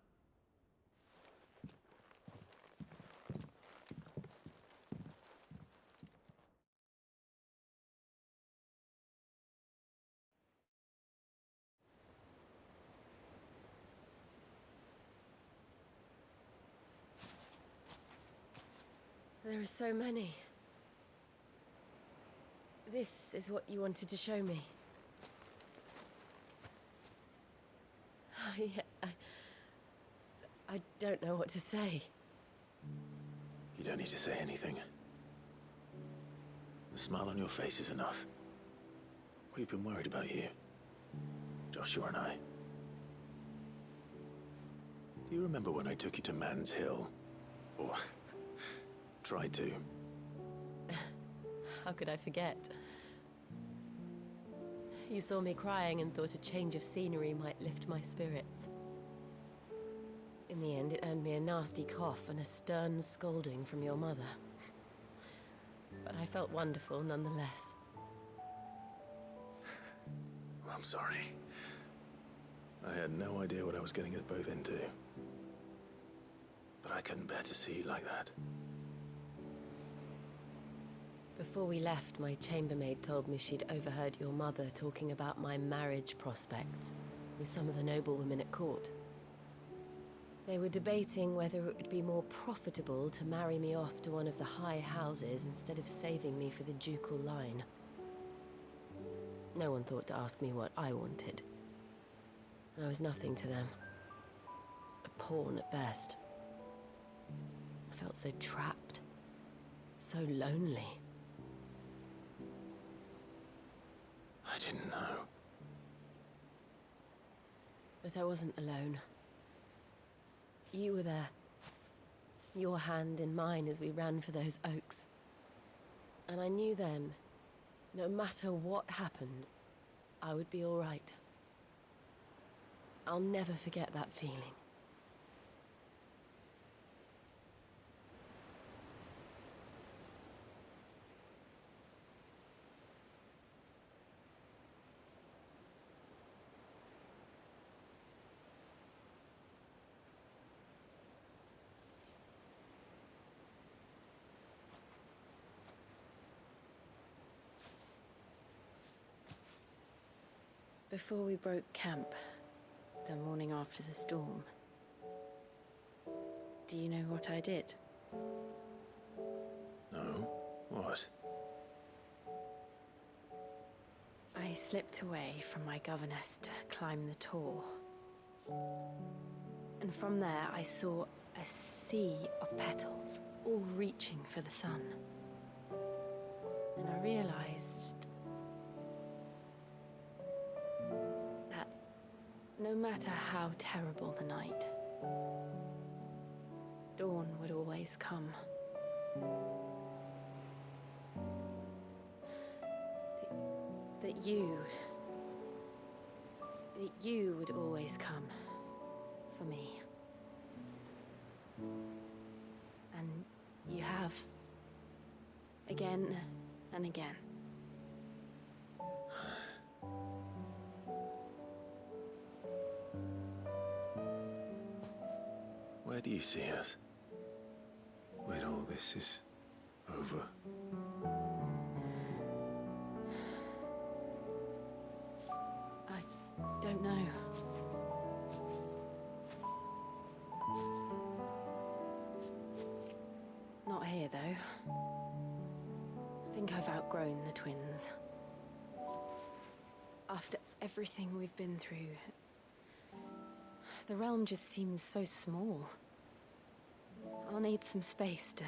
There are so many. This is what you wanted to show me. I don't know what to say. You don't need to say anything. The smile on your face is enough. We've been worried about you, Joshua and I. Do you remember when I took you to Man's Hill? Or tried to? How could I forget? You saw me crying and thought a change of scenery might lift my spirits. In the end, it earned me a nasty cough and a stern scolding from your mother. But I felt wonderful nonetheless. I'm sorry. I had no idea what I was getting us both into. But I couldn't bear to see you like that. Before we left, my chambermaid told me she'd overheard your mother talking about my marriage prospects with some of the noblewomen at court. They were debating whether it would be more profitable to marry me off to one of the high houses instead of saving me for the ducal line. No one thought to ask me what I wanted. I was nothing to them. A pawn at best. I felt so trapped. So lonely. I didn't know. But I wasn't alone. You were there. Your hand in mine as we ran for those oaks. And I knew then, no matter what happened, I would be all right. I'll never forget that feeling. Before we broke camp, the morning after the storm, do you know what I did? No? What? I slipped away from my governess to climb the tor. And from there I saw a sea of petals, all reaching for the sun. And I realized that no matter how terrible the night, dawn would always come. That you would always come for me. And you have. Again and again. Where do you see us? When all this is over? I don't know. Not here, though. I think I've outgrown the twins. After everything we've been through, the realm just seems so small. I'll need some space to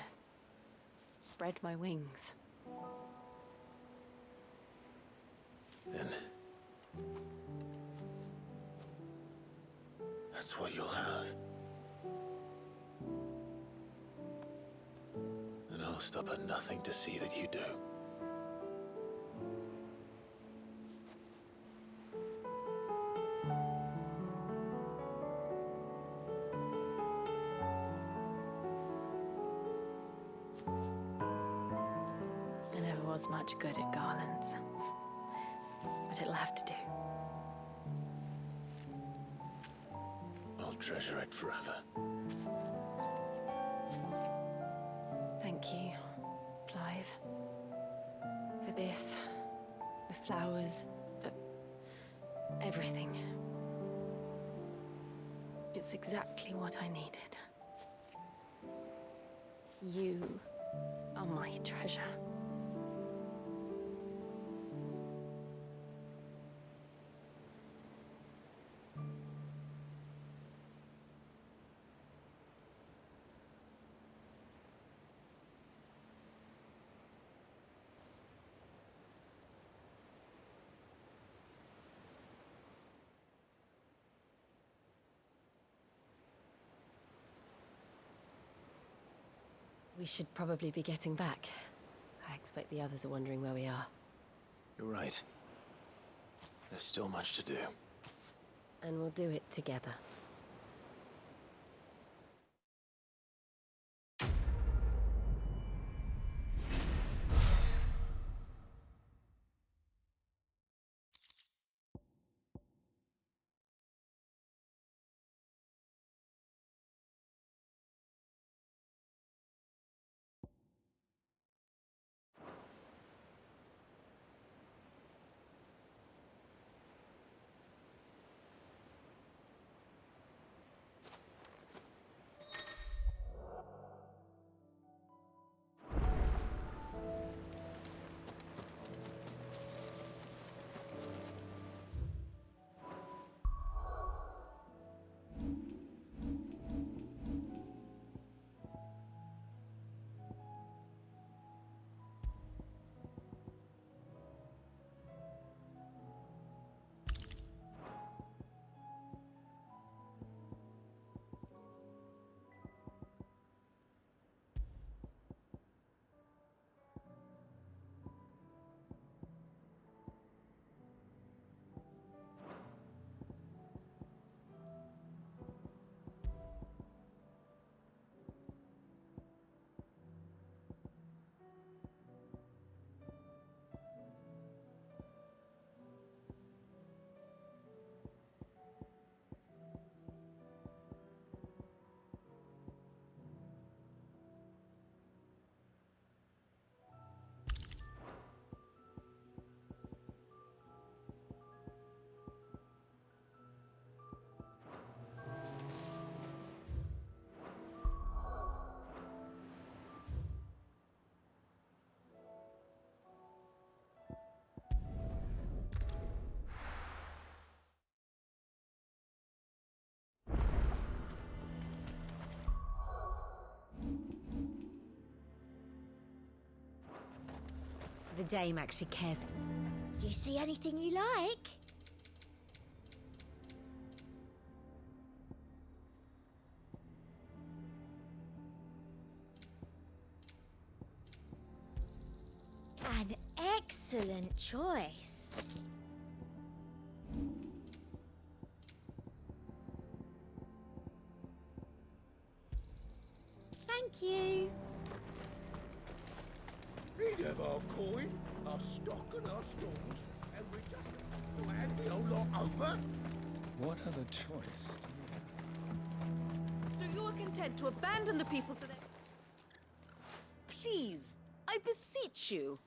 spread my wings. Then that's what you'll have. And I'll stop at nothing to see that you do. I never was much good at garlands, but it'll have to do. I'll treasure it forever. Thank you, Clive. For this, the flowers, for everything. It's exactly what I needed. You are my treasure. We should probably be getting back. I expect the others are wondering where we are. You're right. There's still much to do. And we'll do it together. the dame actually cares. Do you see anything you like? An excellent choice. Thank you. We'd have our coin, our stock and our stores, and we're just supposed to hand the whole lot over? What other choice? So you are content to abandon the people to their... Please, I beseech you.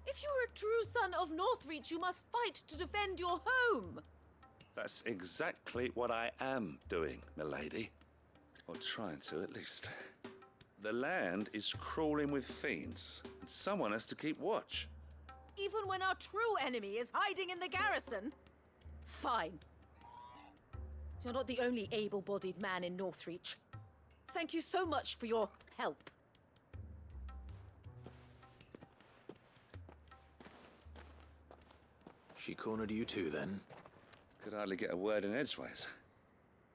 If you are a true son of Northreach, you must fight to defend your home. That's exactly what I am doing, milady. Or trying to, at least. The land is crawling with fiends, and someone has to keep watch. Even when our true enemy is hiding in the garrison? Fine. You're not the only able-bodied man in Northreach. Thank you so much for your help. She cornered you too, then? Could hardly get a word in edgeways.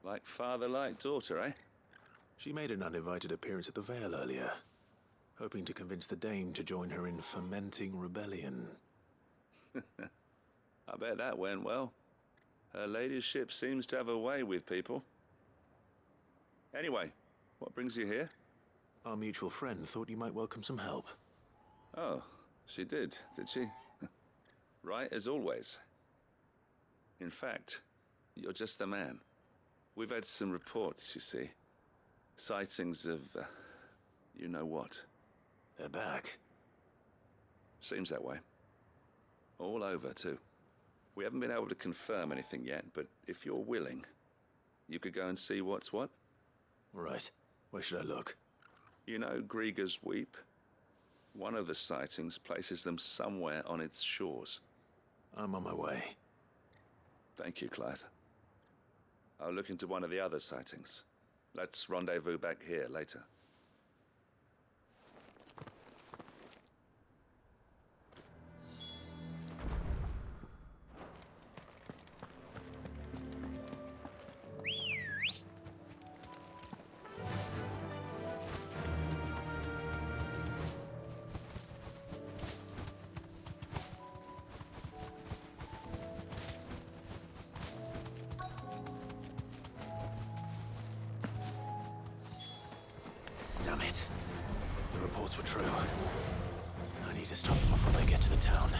Like father, like daughter, eh? She made an uninvited appearance at the Vale earlier, hoping to convince the Dame to join her in fomenting rebellion. I bet that went well. Her ladyship seems to have a way with people. Anyway, what brings you here? Our mutual friend thought you might welcome some help. Oh, she did she? Right as always. In fact, you're just the man. We've had some reports, you see. Sightings of, you know what. They're back. Seems that way. All over, too. We haven't been able to confirm anything yet, but if you're willing, you could go and see what's what. Right. Where should I look? You know Grieger's Weep? One of the sightings places them somewhere on its shores. I'm on my way. Thank you, Clive. I'll look into one of the other sightings. Let's rendezvous back here later. Damn it. The reports were true. I need to stop them before they get to the town.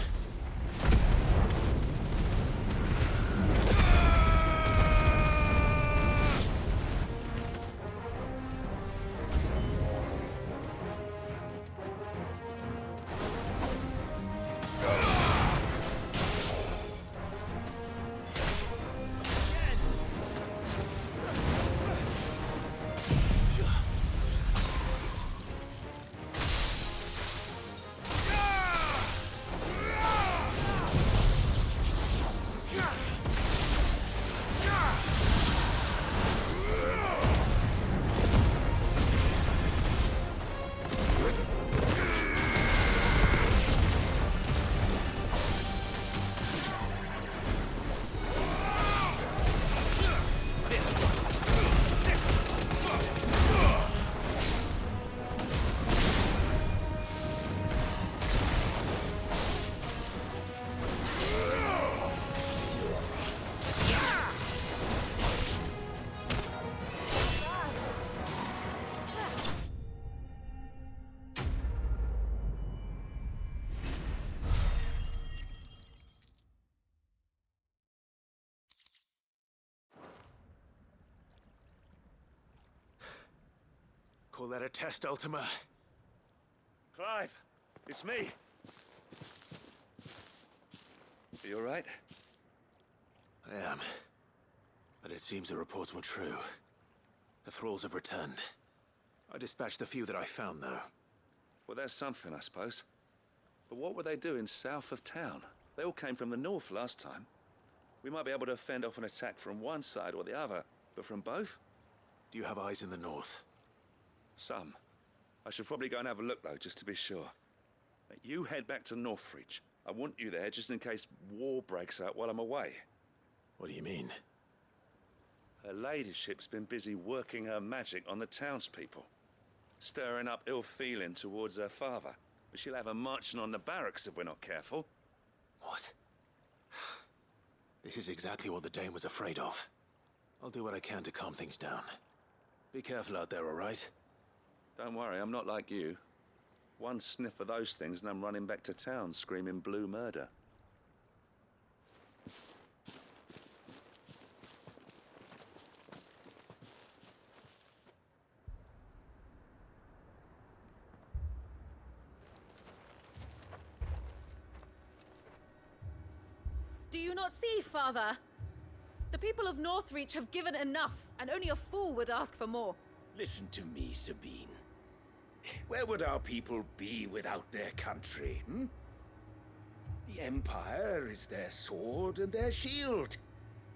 Call that a test, Ultima? Clive, it's me. Are you all right? I am. But it seems the reports were true. The thralls have returned. I dispatched the few that I found, though. Well, that's something, I suppose. But what were they doing south of town? They all came from the north last time. We might be able to fend off an attack from one side or the other, but from both? Do you have eyes in the north? Some. I should probably go and have a look, though, just to be sure. You head back to Northreach. I want you there just in case war breaks out while I'm away. What do you mean? Her ladyship's been busy working her magic on the townspeople, stirring up ill feeling towards her father. But she'll have her marching on the barracks if we're not careful. What? This is exactly what the Dane was afraid of. I'll do what I can to calm things down. Be careful out there, all right? Don't worry, I'm not like you. One sniff of those things and I'm running back to town screaming blue murder. Do you not see, Father? The people of Northreach have given enough, and only a fool would ask for more. Listen to me, Sabine. Where would our people be without their country, hmm? The Empire is their sword and their shield.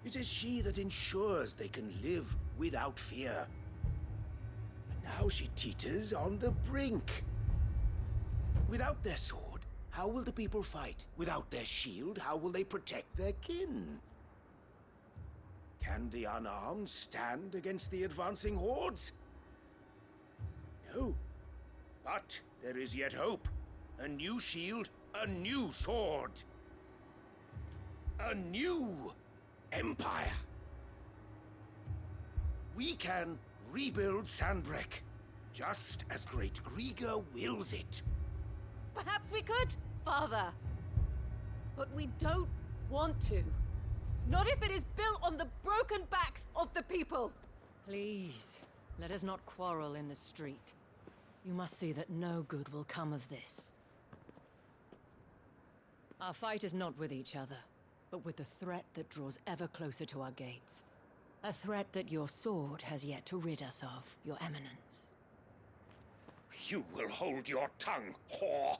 It is she that ensures they can live without fear. But now she teeters on the brink. Without their sword, how will the people fight? Without their shield, how will they protect their kin? Can the unarmed stand against the advancing hordes? No. But there is yet hope. A new shield, a new sword. A new empire. We can rebuild Sandbreck, just as Great Grieger wills it. Perhaps we could, Father. But we don't want to. Not if it is built on the broken backs of the people. Please, let us not quarrel in the street. You must see that no good will come of this. Our fight is not with each other, but with the threat that draws ever closer to our gates. A threat that your sword has yet to rid us of, Your Eminence. You will hold your tongue, whore!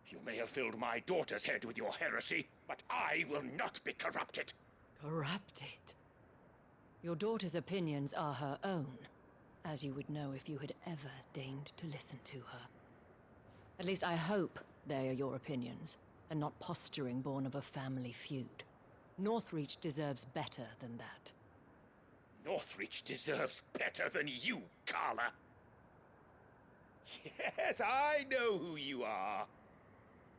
You may have filled my daughter's head with your heresy, but I will not be corrupted. Corrupted? Your daughter's opinions are her own, as you would know if you had ever deigned to listen to her. At least I hope they are your opinions, and not posturing born of a family feud. Northreach deserves better than that. Northreach deserves better than you, Carla. Yes, I know who you are.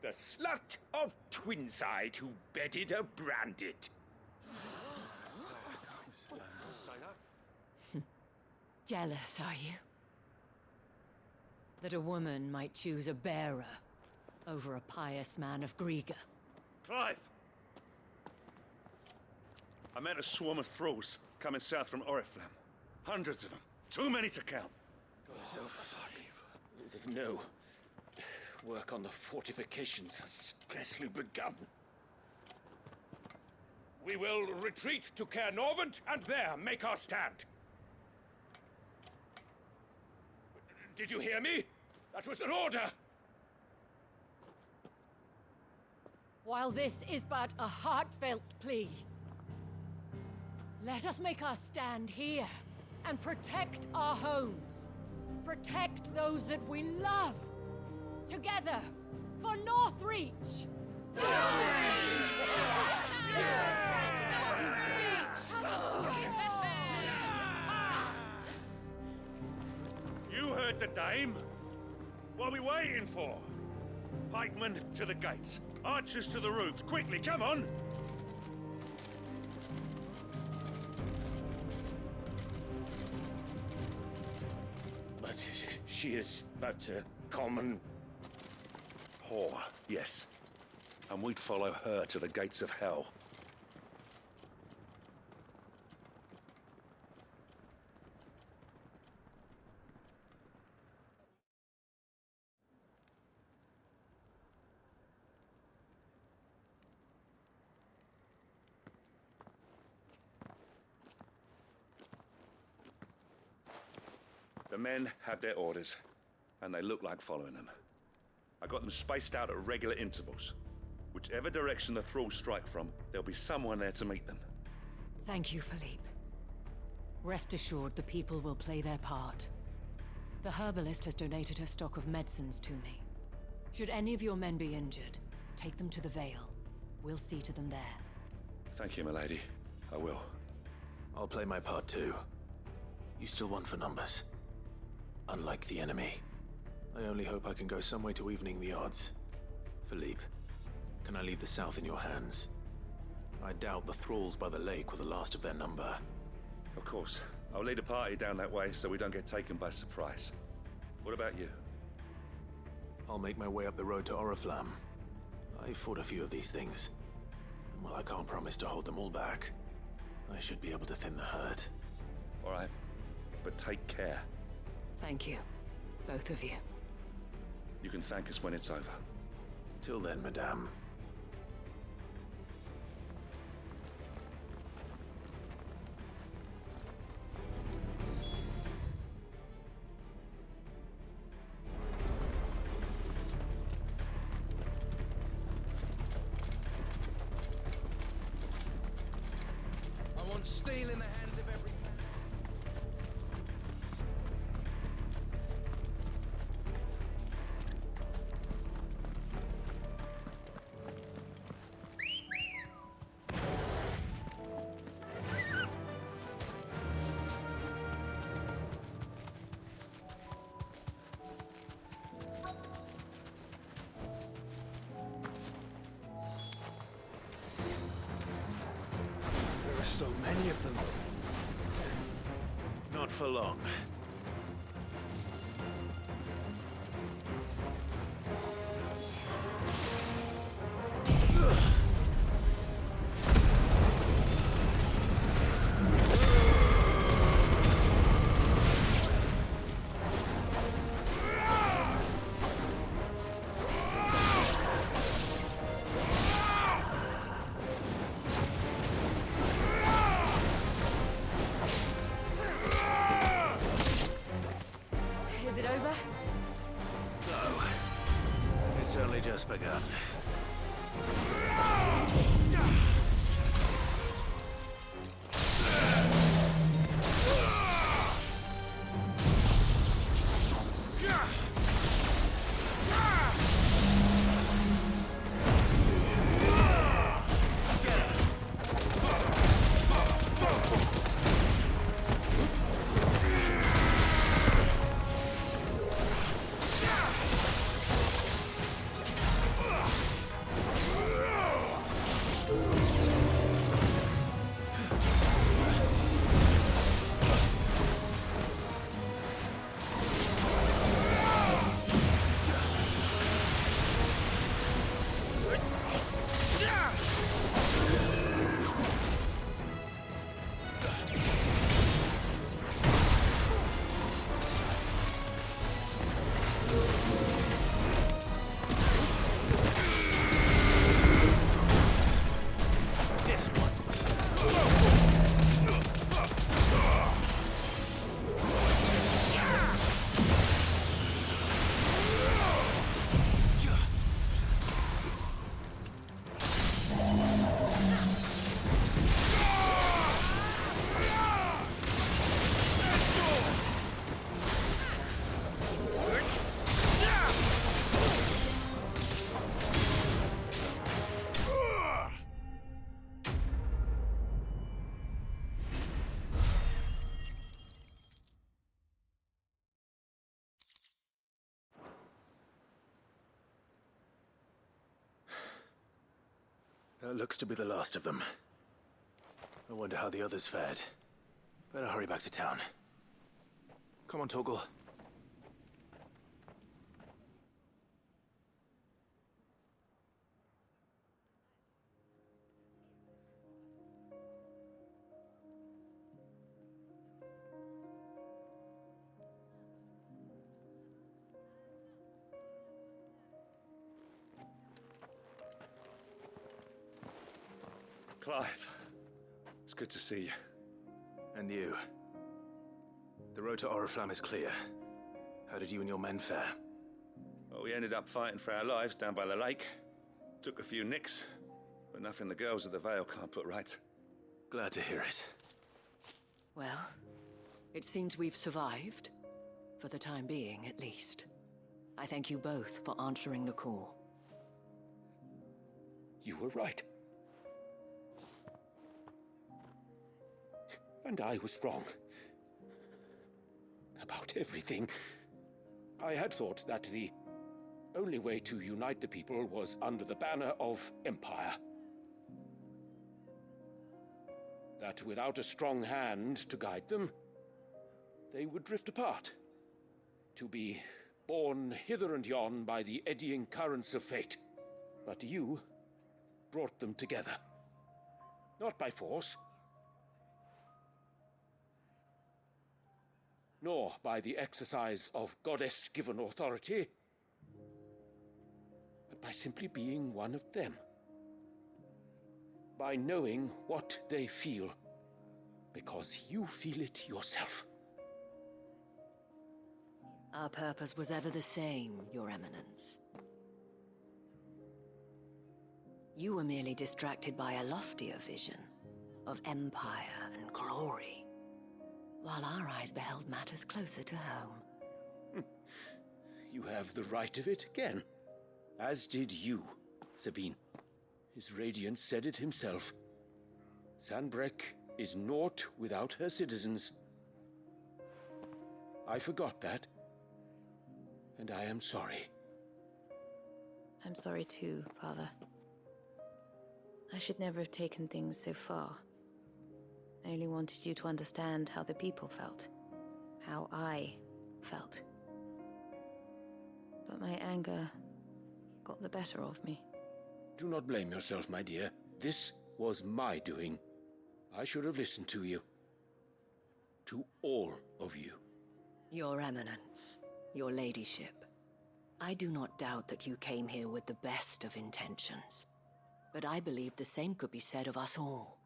The slut of Twinside who bedded a Branded. Jealous, are you? That a woman might choose a bearer over a pious man of Grieger. Clive! I met a swarm of thralls coming south from Oriflamme. Hundreds of them. Too many to count. No. Work on the fortifications has scarcely begun. We will retreat to Caer Norvent and there make our stand. Did you hear me? That was an order! While this is but a heartfelt plea, let us make our stand here and protect our homes. Protect those that we love. Together, for Northreach! You heard the dame. What are we waiting for? Pikemen to the gates. Archers to the roofs. Quickly, come on! But she is but a common... whore, yes. And we'd follow her to the gates of hell. The men have their orders, and they look like following them. I got them spaced out at regular intervals. Whichever direction the thralls strike from, there'll be someone there to meet them. Thank you, Philippe. Rest assured the people will play their part. The herbalist has donated her stock of medicines to me. Should any of your men be injured, take them to the Vale. We'll see to them there. Thank you, milady. I will. I'll play my part too. You still want for numbers. Unlike the enemy. I only hope I can go some way to evening the odds. Philippe, can I leave the south in your hands? I doubt the thralls by the lake were the last of their number. Of course. I'll lead a party down that way so we don't get taken by surprise. What about you? I'll make my way up the road to Oriflamme. I fought a few of these things. And while I can't promise to hold them all back, I should be able to thin the herd. All right. But take care. Thank you. Both of you. You can thank us when it's over. Till then, madame. I want steel in the hands of every man. There are so many of them. Not for long. Is it over? No. It's only just begun. That looks to be the last of them. I wonder how the others fared. Better hurry back to town. Come on, Torgal. Clive, it's good to see you. And you. The road to Oriflamme is clear. How did you and your men fare? Well, we ended up fighting for our lives down by the lake. Took a few nicks, but nothing the girls of the Vale can't put right. Glad to hear it. Well, it seems we've survived. For the time being, at least. I thank you both for answering the call. You were right. And I was wrong. About everything. I had thought that the only way to unite the people was under the banner of Empire. That without a strong hand to guide them, they would drift apart, to be borne hither and yon by the eddying currents of fate. But you brought them together. Not by force, nor by the exercise of goddess-given authority, but by simply being one of them. By knowing what they feel, because you feel it yourself. Our purpose was ever the same, Your Eminence. You were merely distracted by a loftier vision of empire and glory, while our eyes beheld matters closer to home. You have the right of it again, as did you, Sabine. His radiance said it himself. Sanbreque is naught without her citizens. I forgot that, and I am sorry. I'm sorry too, Father. I should never have taken things so far. I only wanted you to understand how the people felt. How I felt. But my anger got the better of me. Do not blame yourself, my dear. This was my doing. I should have listened to you. To all of you. Your Eminence, your ladyship, I do not doubt that you came here with the best of intentions. But I believe the same could be said of us all.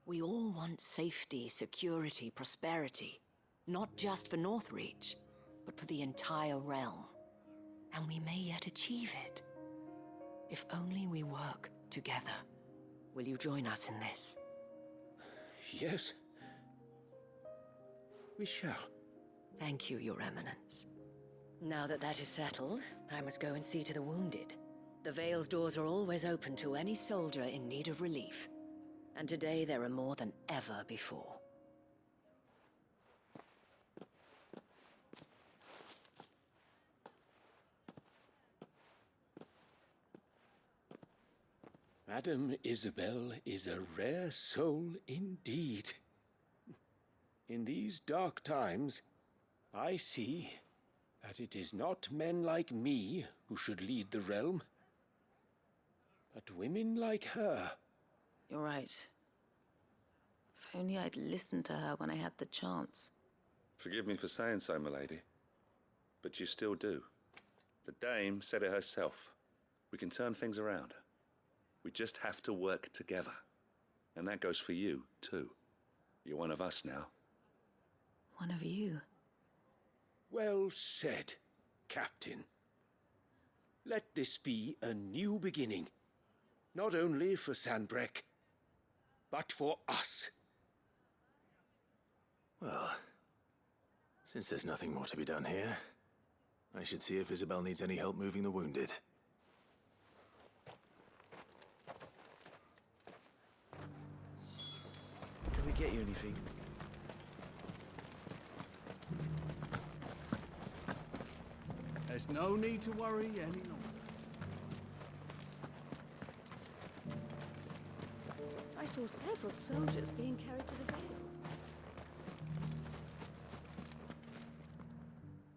We all want safety, security, prosperity. Not just for Northreach, but for the entire realm. And we may yet achieve it. If only we work together. Will you join us in this? Yes. We shall. Thank you, Your Eminence. Now that that is settled, I must go and see to the wounded. The Vale's doors are always open to any soldier in need of relief. And today there are more than ever before. Madame Isabel is a rare soul indeed. In these dark times, I see that it is not men like me who should lead the realm, but women like her. You're right. If only I'd listened to her when I had the chance. Forgive me for saying so, milady, but you still do. The dame said it herself. We can turn things around. We just have to work together. And that goes for you, too. You're one of us now. One of you? Well said, Captain. Let this be a new beginning. Not only for Sanbreque, but for us. Well, since there's nothing more to be done here, I should see if Isabel needs any help moving the wounded. Can we get you anything? There's no need to worry any longer. I saw several soldiers being carried to the Vale.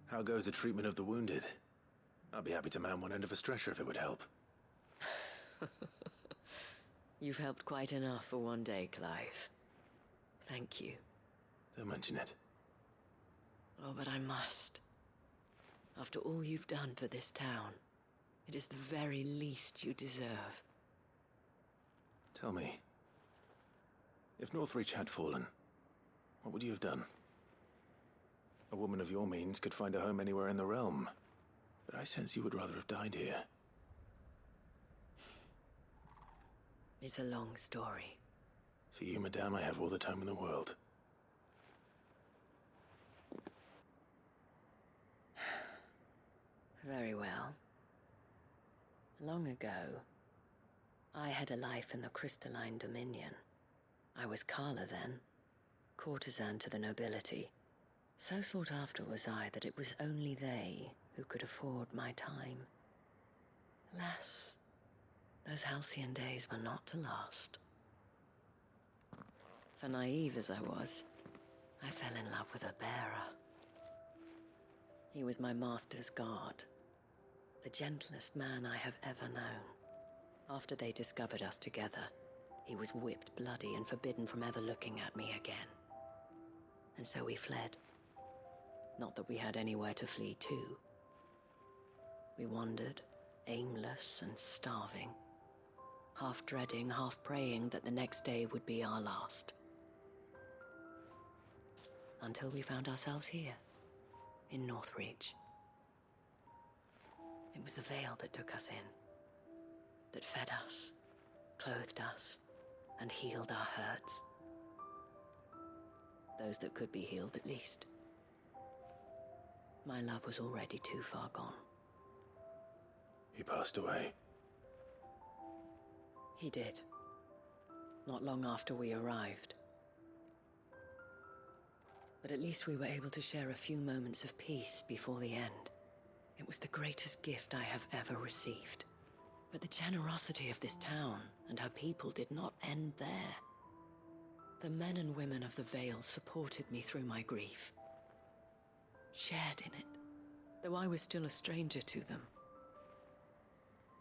How goes the treatment of the wounded? I'd be happy to man one end of a stretcher if it would help. You've helped quite enough for one day, Clive. Thank you. Don't mention it. Oh, but I must. After all you've done for this town, it is the very least you deserve. Tell me, if Northreach had fallen, what would you have done? A woman of your means could find a home anywhere in the realm, but I sense you would rather have died here. It's a long story. For you, madame, I have all the time in the world. Very well. Long ago, I had a life in the Crystalline Dominion. I was Carla then, courtesan to the nobility. So sought after was I that it was only they who could afford my time. Alas, those halcyon days were not to last. For naive as I was, I fell in love with a bearer. He was my master's guard, the gentlest man I have ever known. After they discovered us together, he was whipped bloody and forbidden from ever looking at me again. And so we fled. Not that we had anywhere to flee to. We wandered, aimless and starving, half dreading, half praying that the next day would be our last. Until we found ourselves here, in Northreach. It was the veil that took us in, that fed us, clothed us, and healed our hurts. Those that could be healed, at least. My love was already too far gone. He passed away. He did. Not long after we arrived. But at least we were able to share a few moments of peace before the end. It was the greatest gift I have ever received. But the generosity of this town and her people did not end there. The men and women of the Vale supported me through my grief. Shared in it, though I was still a stranger to them.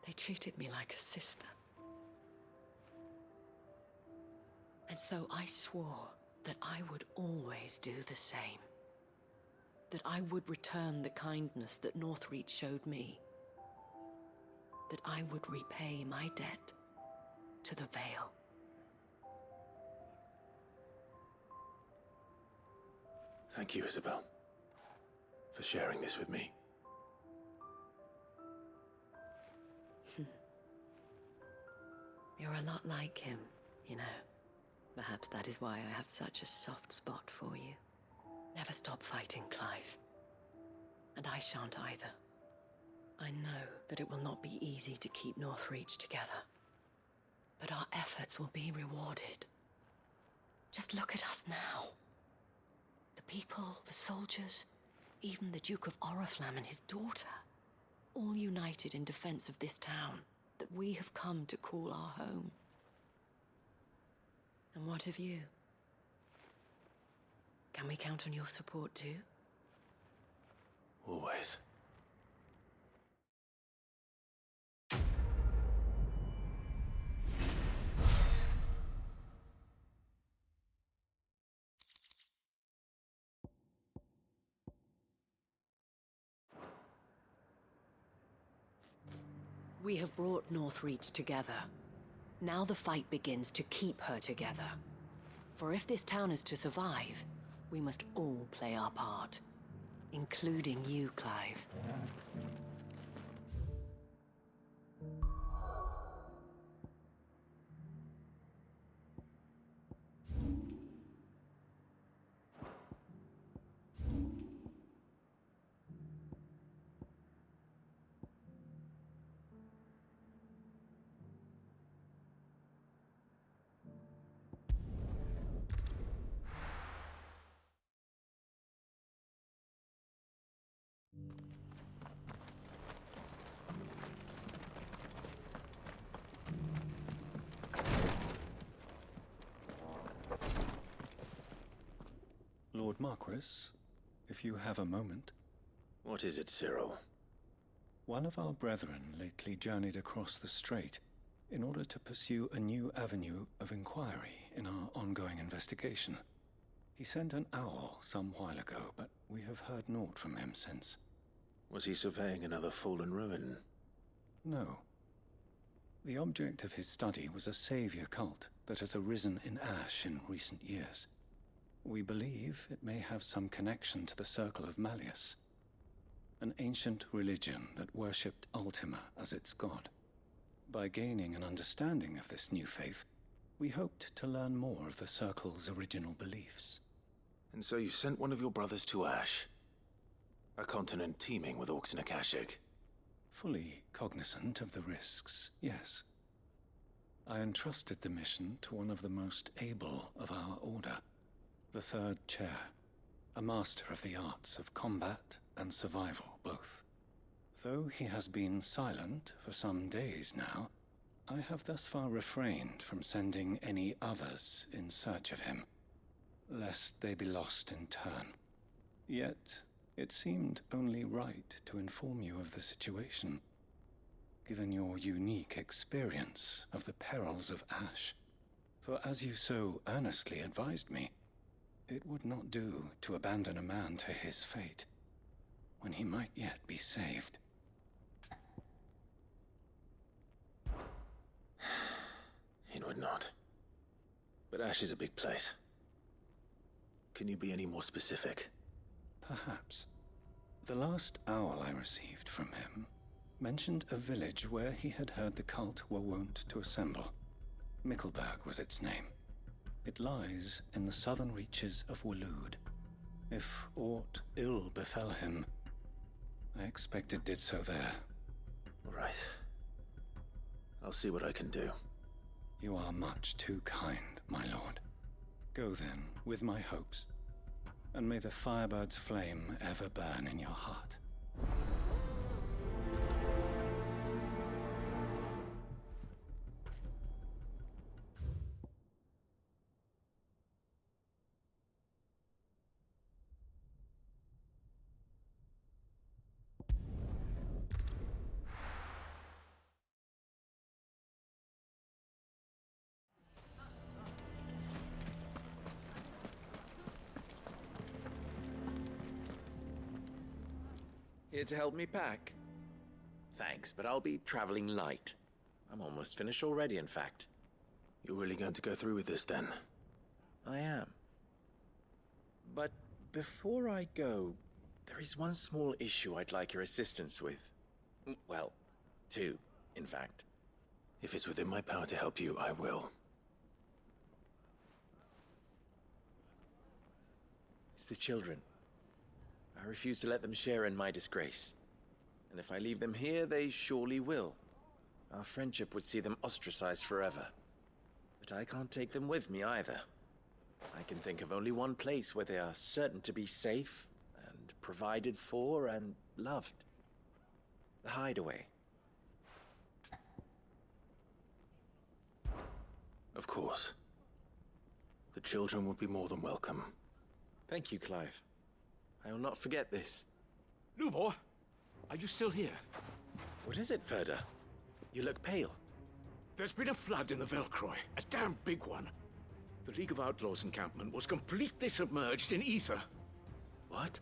They treated me like a sister. And so I swore that I would always do the same. That I would return the kindness that Northreach showed me. That I would repay my debt to the Vale. Thank you, Isabel, for sharing this with me. You're a lot like him, you know. Perhaps that is why I have such a soft spot for you. Never stop fighting, Clive. And I shan't either. I know that it will not be easy to keep Northreach together. But our efforts will be rewarded. Just look at us now. The people, the soldiers, even the Duke of Oriflamme and his daughter, all united in defense of this town that we have come to call our home. And what of you? Can we count on your support too? Always. We have brought Northreach together. Now the fight begins to keep her together. For if this town is to survive, we must all play our part. Including you, Clive. Lord Marquis, if you have a moment. What is it, Cyril? One of our brethren lately journeyed across the strait in order to pursue a new avenue of inquiry in our ongoing investigation. He sent an owl some while ago, but we have heard naught from him since. Was he surveying another fallen ruin? No. The object of his study was a savior cult that has arisen in Ash in recent years. We believe it may have some connection to the Circle of Malleus, an ancient religion that worshipped Ultima as its god. By gaining an understanding of this new faith, we hoped to learn more of the Circle's original beliefs. And so you sent one of your brothers to Ash, a continent teeming with orcs and Akashic. Fully cognizant of the risks, yes. I entrusted the mission to one of the most able of our order, the Third Chair, a master of the arts of combat and survival both. Though he has been silent for some days now, I have thus far refrained from sending any others in search of him, lest they be lost in turn. Yet, it seemed only right to inform you of the situation, given your unique experience of the perils of Ash. For as you so earnestly advised me, it would not do to abandon a man to his fate, when he might yet be saved. It would not. But Ash is a big place. Can you be any more specific? Perhaps. The last owl I received from him mentioned a village where he had heard the cult were wont to assemble. Mickleburg was its name. It lies in the southern reaches of Waloed. If aught ill befell him, I expect it did so there. Right. I'll see what I can do. You are much too kind, my lord. Go then, with my hopes, and may the Firebird's flame ever burn in your heart. Here to help me pack? Thanks, but I'll be traveling light. I'm almost finished already, in fact. You're really going to go through with this, then? I am. But before I go, there is one small issue I'd like your assistance with. Well, two, in fact. If it's within my power to help you, I will. It's the children. I refuse to let them share in my disgrace. And if I leave them here, they surely will. Our friendship would see them ostracized forever. But I can't take them with me either. I can think of only one place where they are certain to be safe and provided for and loved. The Hideaway. Of course. The children would be more than welcome. Thank you, Clive. I will not forget this. Lubor, are you still here? What is it, Ferda? You look pale. There's been a flood in the Velcroy, a damn big one. The League of Outlaws encampment was completely submerged in ether. What?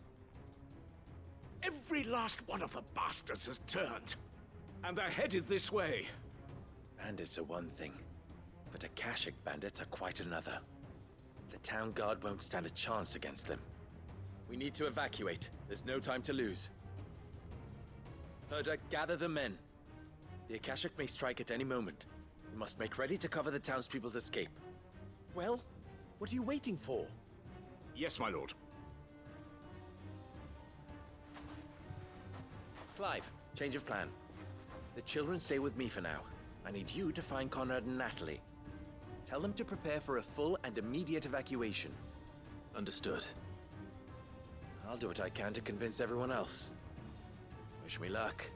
Every last one of the bastards has turned, and they're headed this way. Bandits are one thing, but Akashic bandits are quite another. The town guard won't stand a chance against them. We need to evacuate. There's no time to lose. Ferda, gather the men. The Akashic may strike at any moment. We must make ready to cover the townspeople's escape. Well, what are you waiting for? Yes, my lord. Clive, change of plan. The children stay with me for now. I need you to find Conrad and Natalie. Tell them to prepare for a full and immediate evacuation. Understood. I'll do what I can to convince everyone else. Wish me luck.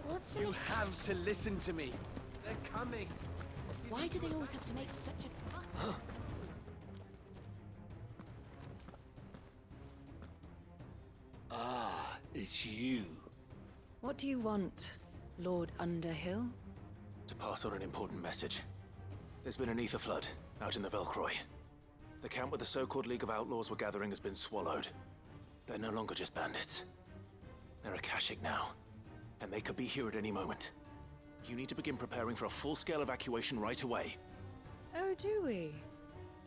What's You have to listen to me. They're coming. Why do they always have to make such a fuss? Ah, it's you. What do you want, Lord Underhill? To pass on an important message. There's been an ether flood out in the Velcroy. The camp where the so-called League of Outlaws were gathering has been swallowed. They're no longer just bandits. They're Akashic now, and they could be here at any moment. You need to begin preparing for a full-scale evacuation right away. Oh, do we?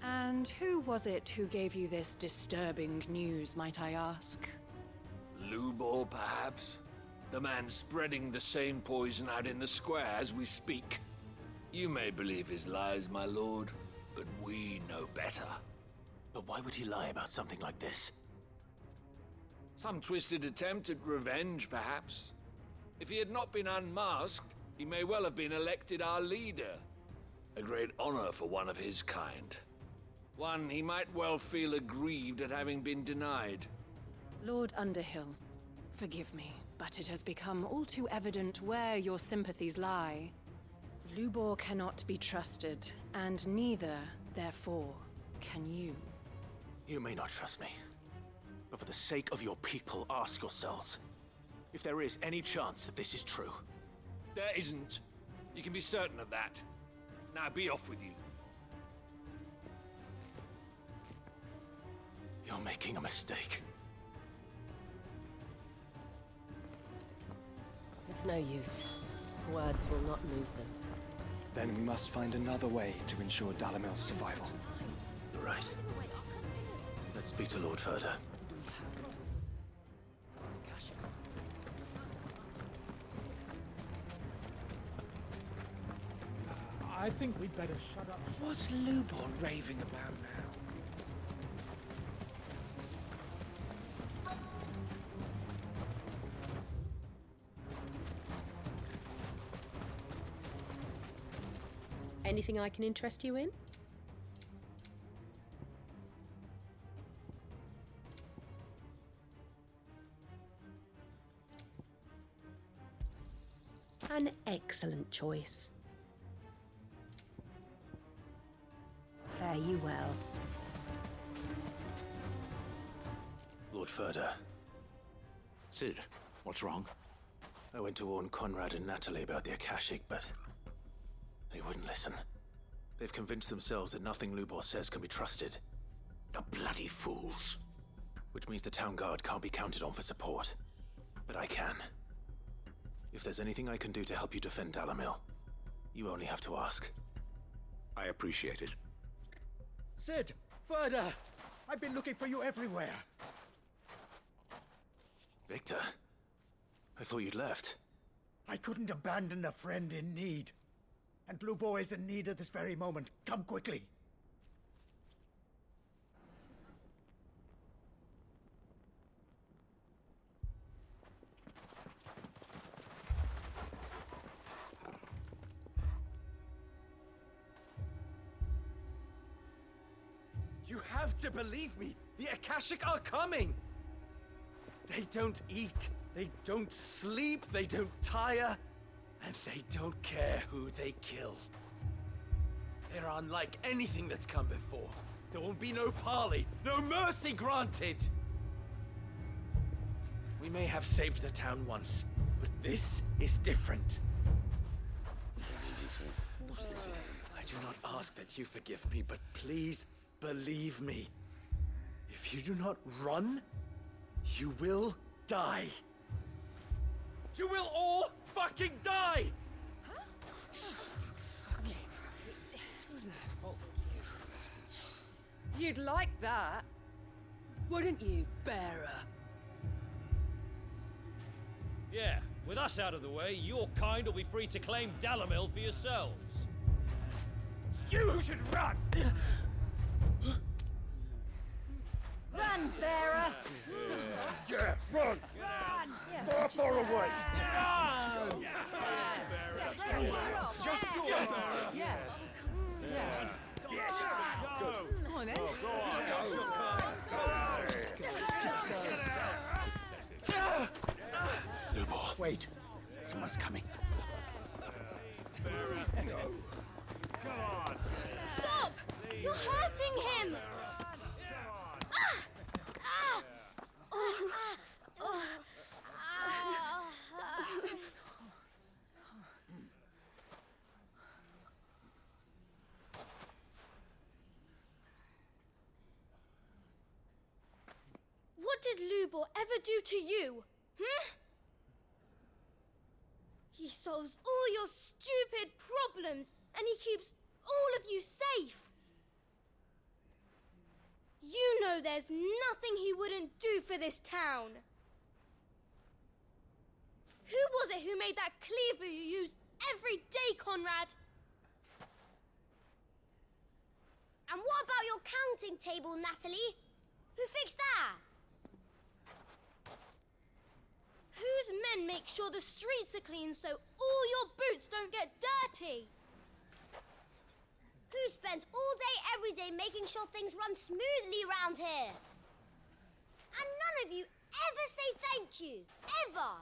And who was it who gave you this disturbing news, might I ask? Lubor, perhaps? The man spreading the same poison out in the square as we speak. You may believe his lies, my lord, but we know better. But why would he lie about something like this? Some twisted attempt at revenge, perhaps. If he had not been unmasked, he may well have been elected our leader. A great honor for one of his kind. One he might well feel aggrieved at having been denied. Lord Underhill, forgive me, but it has become all too evident where your sympathies lie. Lubor cannot be trusted, and neither, therefore, can you. You may not trust me, but for the sake of your people, ask yourselves if there is any chance that this is true. There isn't. You can be certain of that. Now be off with you. You're making a mistake. It's no use. Words will not move them. Then we must find another way to ensure Dalamil's survival. You're right. Let's speak to Lord Furder. I think we'd better shut up. What's Lubor raving about now? Anything I can interest you in? An excellent choice. Fare you well. Lord Furder. Sid, what's wrong? I went to warn Conrad and Natalie about the Akashic, but they wouldn't listen. They've convinced themselves that nothing Lubor says can be trusted. The bloody fools. Which means the town guard can't be counted on for support. But I can. If there's anything I can do to help you defend Dalamil, you only have to ask. I appreciate it. Sid! Further! I've been looking for you everywhere. Victor? I thought you'd left. I couldn't abandon a friend in need. And Lubor is in need at this very moment. Come quickly. You have to believe me! The Akashic are coming! They don't eat, they don't sleep, they don't tire, and they don't care who they kill. They're unlike anything that's come before. There won't be no parley, no mercy granted! We may have saved the town once, but this is different. I do not ask that you forgive me, but please believe me. If you do not run, you will die. You will all fucking die! You'd like that, wouldn't you, bearer? Yeah, with us out of the way, your kind will be free to claim Dalamil for yourselves. You should run! Run, bearer! Yeah, run! Far, far away! Run! Just go! Yeah. Yes! Go! Come on, then. Go on! Just go. Lubor. Wait. Someone's coming. Go. Come on! Stop! You're hurting him! What did Lubor ever do to you? He solves all your stupid problems, and he keeps all of you safe. You know there's nothing he wouldn't do for this town. Who was it who made that cleaver you use every day, Conrad? And what about your counting table, Natalie? Who fixed that? Whose men make sure the streets are clean so all your boots don't get dirty? Who spends all day every day making sure things run smoothly round here? And none of you ever say thank you. Ever.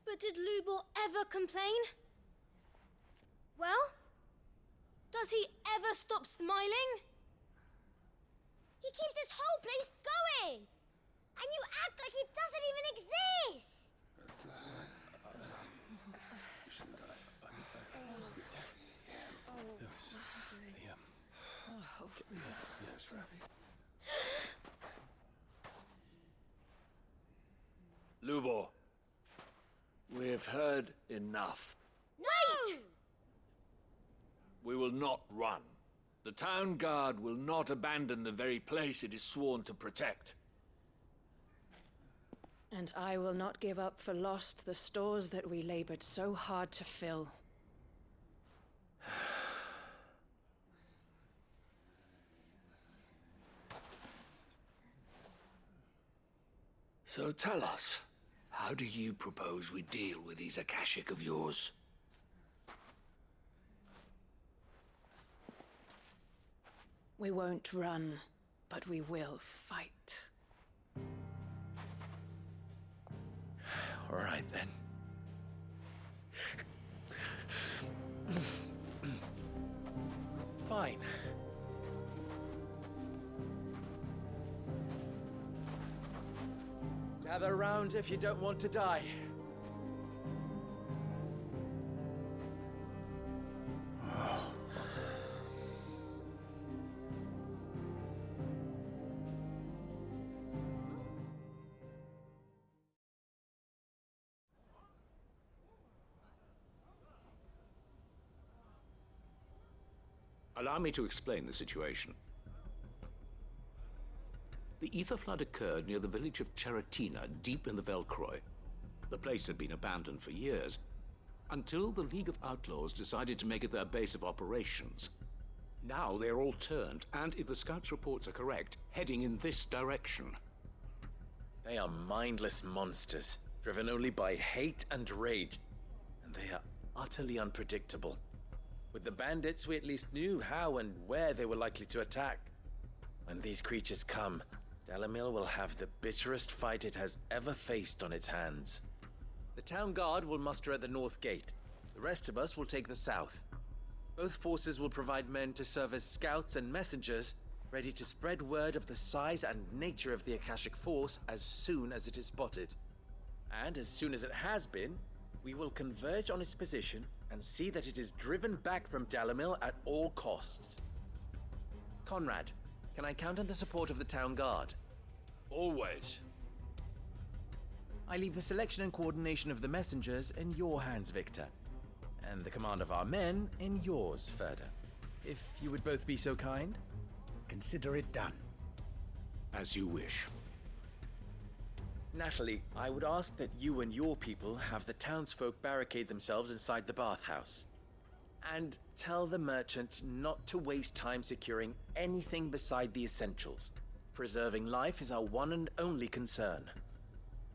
But did Lubor ever complain? Well, does he ever stop smiling? He keeps this whole place going. And you act like it doesn't even exist. Lubor, we have heard enough. Wait! We will not run. The town guard will not abandon the very place it is sworn to protect. And I will not give up for lost the stores that we labored so hard to fill. So tell us, how do you propose we deal with these Akashic of yours? We won't run, but we will fight. All right, then. Fine. Gather round if you don't want to die. Allow me to explain the situation. The ether flood occurred near the village of Cheratina, deep in the Velcroy. The place had been abandoned for years, until the League of Outlaws decided to make it their base of operations. Now they're all turned, and if the scouts' reports are correct, heading in this direction. They are mindless monsters, driven only by hate and rage, and they are utterly unpredictable. With the bandits, we at least knew how and where they were likely to attack. When these creatures come, Dalamil will have the bitterest fight it has ever faced on its hands. The town guard will muster at the north gate. The rest of us will take the south. Both forces will provide men to serve as scouts and messengers, ready to spread word of the size and nature of the Akashic force as soon as it is spotted. And as soon as it has been, we will converge on its position and see that it is driven back from Dalamil at all costs. Conrad, can I count on the support of the town guard? Always. I leave the selection and coordination of the messengers in your hands, Victor. And the command of our men in yours, Ferda. If you would both be so kind. Consider it done. As you wish. Natalie, I would ask that you and your people have the townsfolk barricade themselves inside the bathhouse. And tell the merchant not to waste time securing anything beside the essentials. Preserving life is our one and only concern.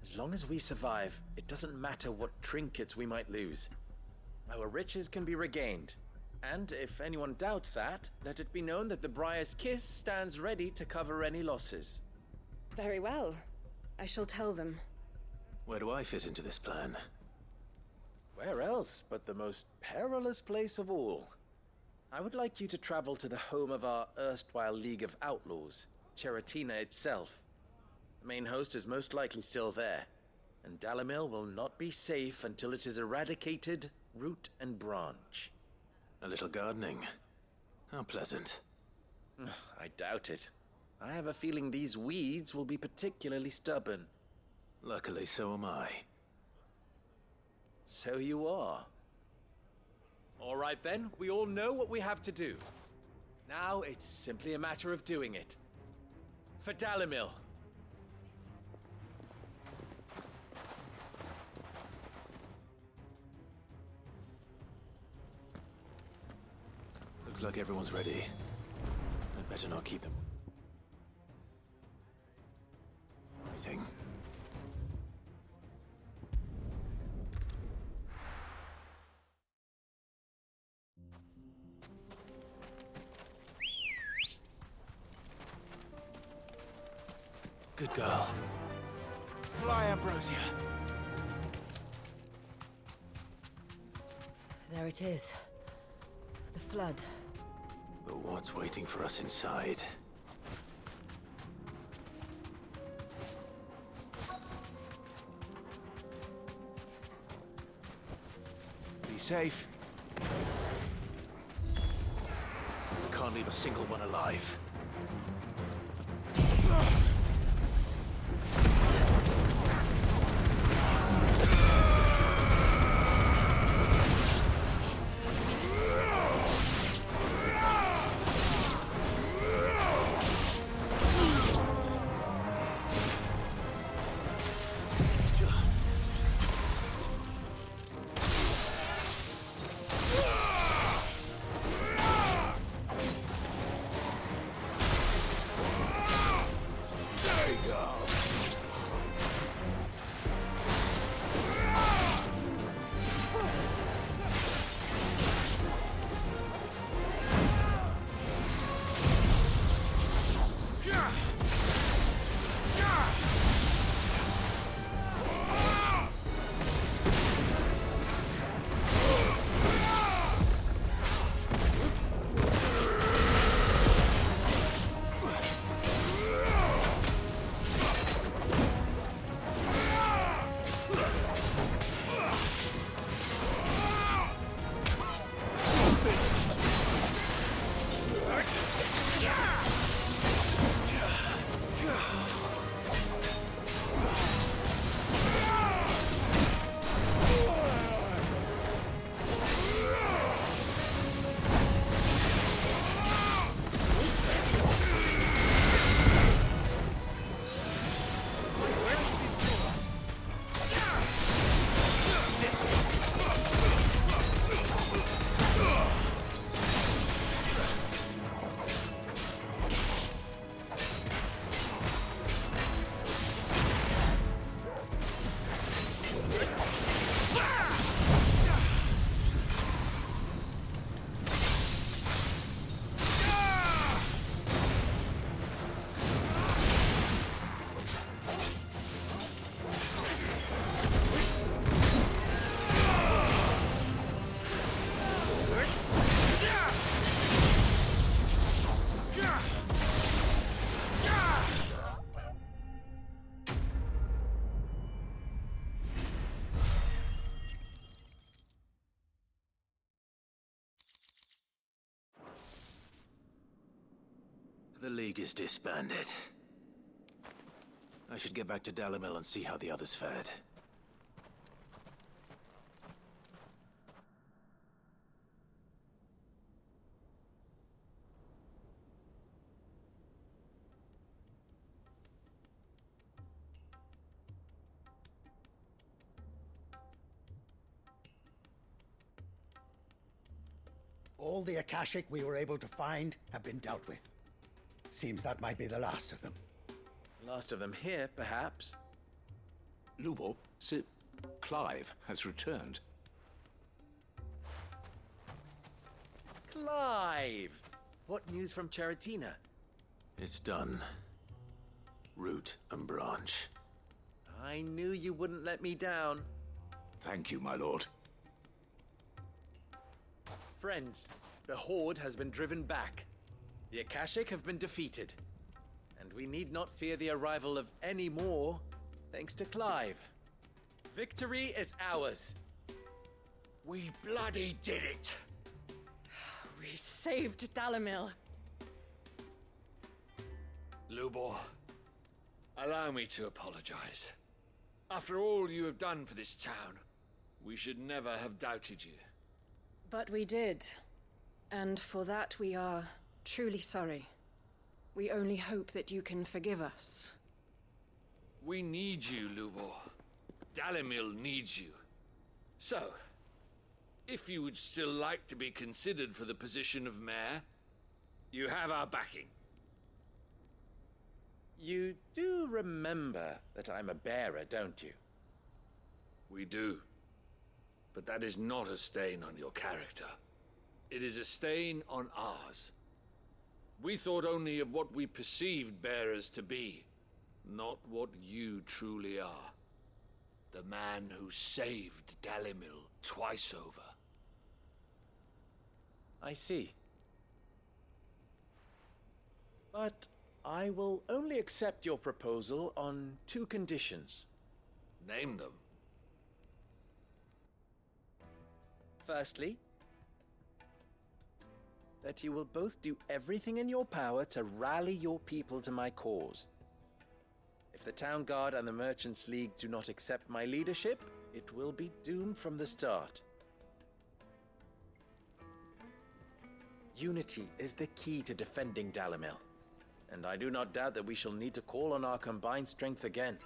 As long as we survive, it doesn't matter what trinkets we might lose. Our riches can be regained. And if anyone doubts that, let it be known that the Briar's Kiss stands ready to cover any losses. Very well. I shall tell them. Where do I fit into this plan? Where else but the most perilous place of all? I would like you to travel to the home of our erstwhile League of Outlaws, Cheratina itself. The main host is most likely still there, and Dalamil will not be safe until it is eradicated, root and branch. A little gardening. How pleasant. I doubt it. I have a feeling these weeds will be particularly stubborn. Luckily, so am I. So you are. All right then, we all know what we have to do. Now it's simply a matter of doing it. For Dalamil. Looks like everyone's ready. I'd better not keep them. Anything? Good girl. Fly, Ambrosia. There it is. The flood. But what's waiting for us inside? Be safe. We can't leave a single one alive. The League is disbanded. I should get back to Dalimil and see how the others fared. All the Akashic we were able to find have been dealt with. Seems that might be the last of them. Last of them here, perhaps. Lubo, Sir Clive has returned. Clive! What news from Charatina? It's done. Root and branch. I knew you wouldn't let me down. Thank you, my lord. Friends, the Horde has been driven back. The Akashic have been defeated. And we need not fear the arrival of any more, thanks to Clive. Victory is ours. We bloody did it! We saved Dalimil. Lubor, allow me to apologize. After all you have done for this town, we should never have doubted you. But we did. And for that we are truly sorry. We only hope that you can forgive us. We need you, Lubor. Dalimil needs you. So, If you would still like to be considered for the position of mayor, you have our backing. You do remember that I'm a bearer, don't you? We do. But that is not a stain on your character. It is a stain on ours. We thought only of what we perceived bearers to be, not what you truly are. The man who saved Dalimil twice over. I see. But I will only accept your proposal on 2 conditions. Name them. Firstly, that you will both do everything in your power to rally your people to my cause. If the Town Guard and the Merchants League do not accept my leadership, it will be doomed from the start. Unity is the key to defending Dalimil, and I do not doubt that we shall need to call on our combined strength again.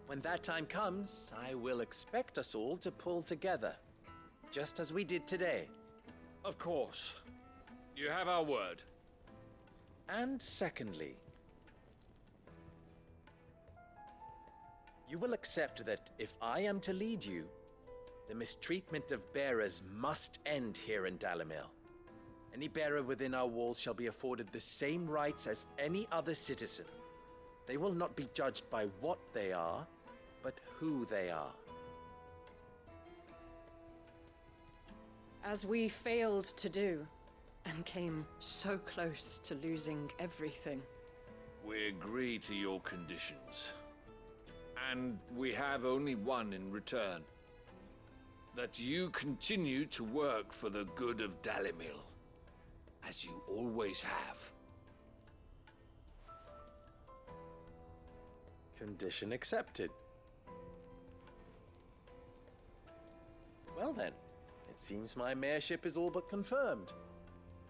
When that time comes, I will expect us all to pull together, just as we did today. Of course. You have our word. And secondly, you will accept that if I am to lead you, the mistreatment of bearers must end here in Dalimil. Any bearer within our walls shall be afforded the same rights as any other citizen. They will not be judged by what they are, but who they are. As we failed to do, and came so close to losing everything. We agree to your conditions. And we have only one in return. That you continue to work for the good of Dalimil, as you always have. Condition accepted. Well then, it seems my mayorship is all but confirmed.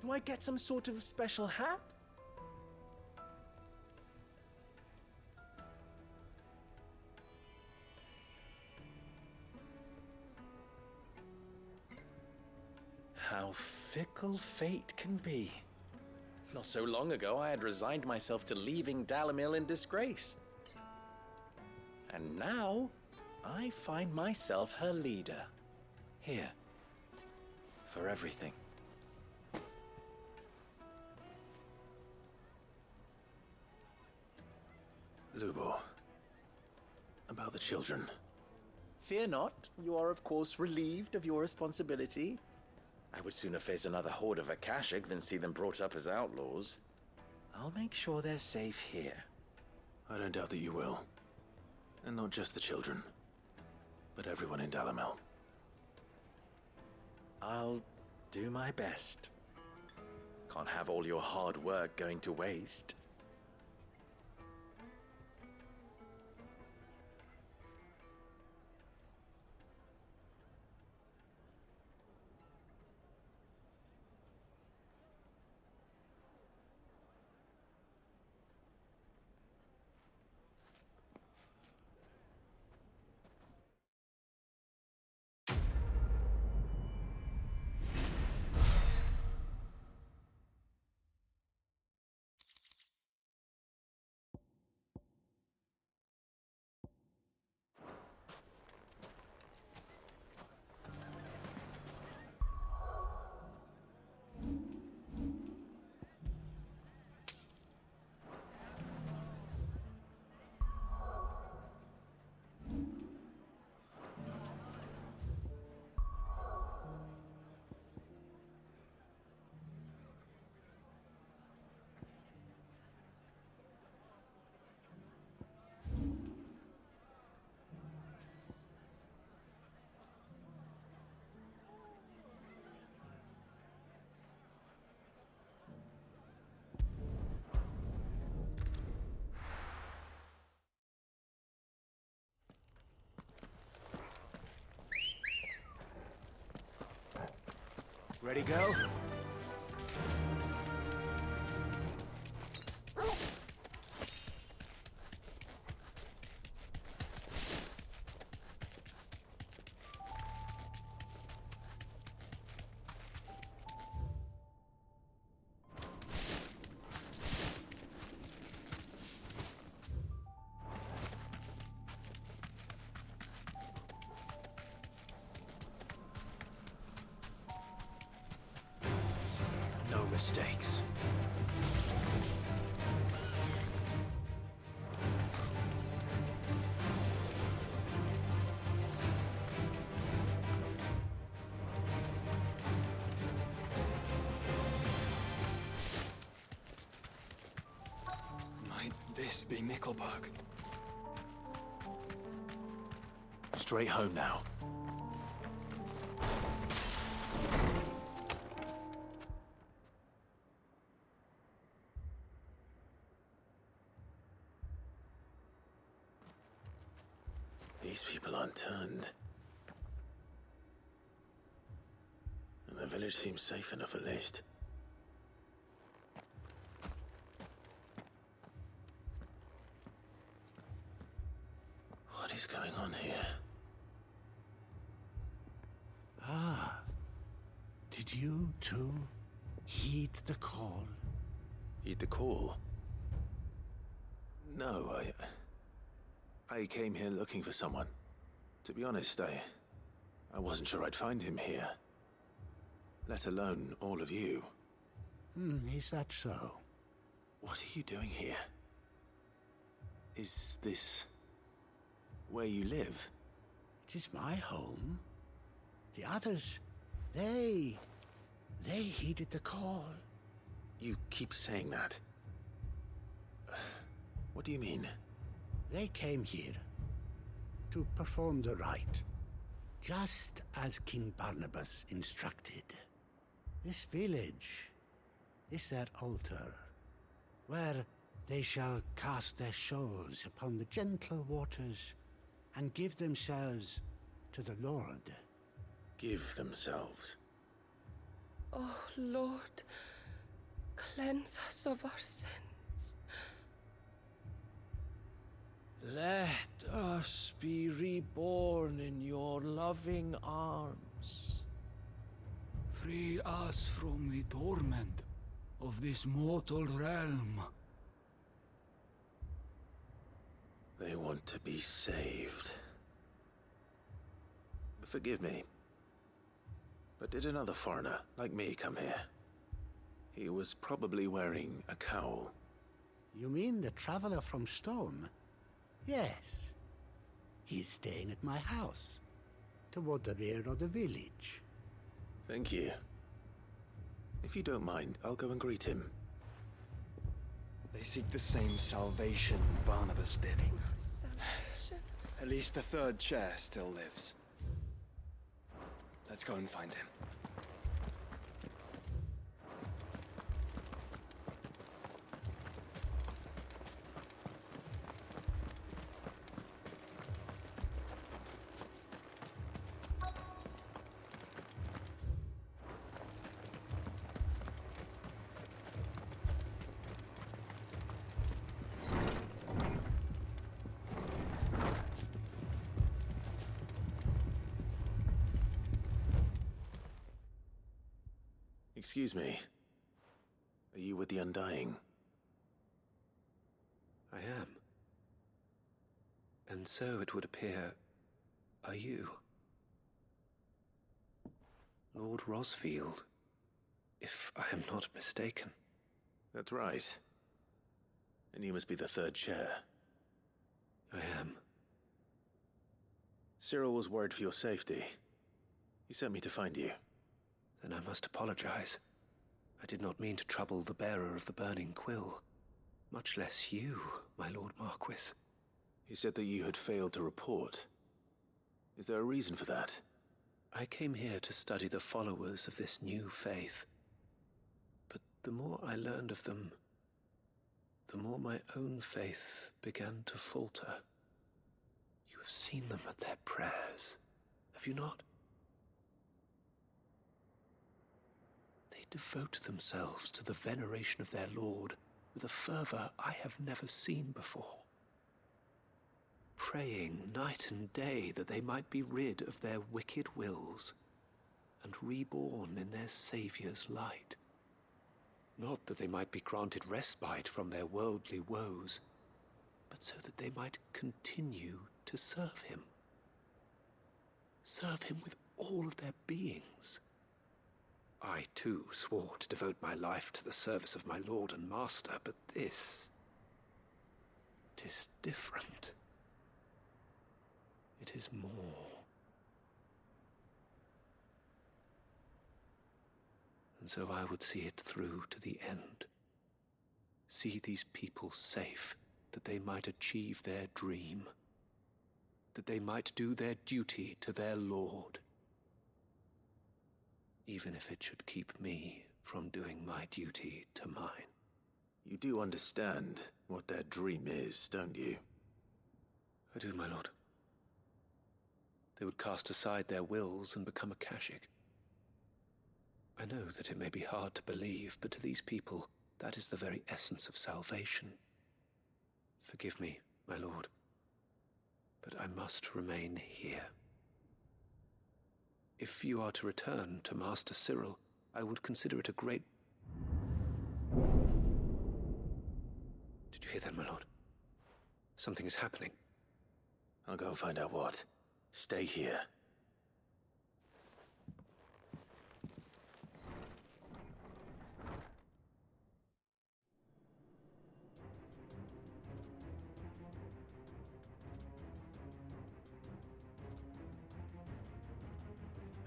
Do I get some sort of special hat? How fickle fate can be. Not so long ago, I had resigned myself to leaving Dalimil in disgrace. And now, I find myself her leader. Here. For everything. Lubo. About the children. Fear not. You are, of course, relieved of your responsibility. I would sooner face another horde of Akashic than see them brought up as outlaws. I'll make sure they're safe here. I don't doubt that you will. And not just the children, but everyone in Dalimil. I'll do my best. Can't have all your hard work going to waste. Ready, go? mistakes. Might this be Mickelberg? Straight home now. These people aren't turned. And the village seems safe enough at least. What is going on here? Ah. Did you too heed the call? Heed the call? No, I came here looking for someone. To be honest, I wasn't sure I'd find him here. Let alone all of you. Is that so? What are you doing here? Is this where you live? It is my home. The others, they heeded the call. You keep saying that. What do you mean? They came here to perform the rite, just as King Barnabas instructed. This village is their altar, where they shall cast their shoals upon the gentle waters and give themselves to the Lord. Give themselves? Oh, Lord, cleanse us of our sins. Let us be reborn in your loving arms. Free us from the torment of this mortal realm. They want to be saved. Forgive me, but did another foreigner like me come here? He was probably wearing a cowl. You mean the traveler from Stone? Yes. He's staying at my house, toward the rear of the village. Thank you. If you don't mind, I'll go and greet him. They seek the same salvation Barnabas did. Salvation? At least the third chair still lives. Let's go and find him. Excuse me. Are you with the Undying? I am. And so it would appear, are you? Lord Rosfield, if I am not mistaken. That's right. And you must be the third chair. I am. Cyril was worried for your safety. He sent me to find you. Then I must apologize. I did not mean to trouble the bearer of the burning quill. Much less you, my Lord Marquis. He said that you had failed to report. Is there a reason for that? I came here to study the followers of this new faith. But the more I learned of them, the more my own faith began to falter. You have seen them at their prayers, have you not? They devote themselves to the veneration of their Lord with a fervor I have never seen before. Praying night and day that they might be rid of their wicked wills and reborn in their Saviour's light. Not that they might be granted respite from their worldly woes, but so that they might continue to serve him. Serve him with all of their beings. I too swore to devote my life to the service of my lord and master, but this... it is different. It is more. And so I would see it through to the end. See these people safe, that they might achieve their dream. That they might do their duty to their lord. Even if it should keep me from doing my duty to mine. You do understand what their dream is, don't you? I do, my lord. They would cast aside their wills and become a Kashik. I know that it may be hard to believe, but to these people, that is the very essence of salvation. Forgive me, my lord, but I must remain here. If you are to return to Master Cyril, I would consider it a great... Did you hear that, my lord? Something is happening. I'll go and find out what. Stay here.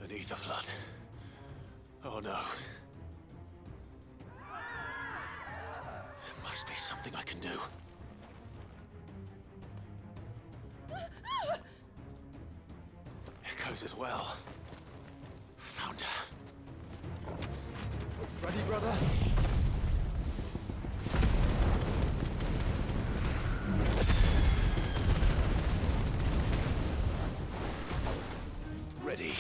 An ether flood. Oh no. There must be something I can do. Echoes as well. Found her. Ready, brother? Ready.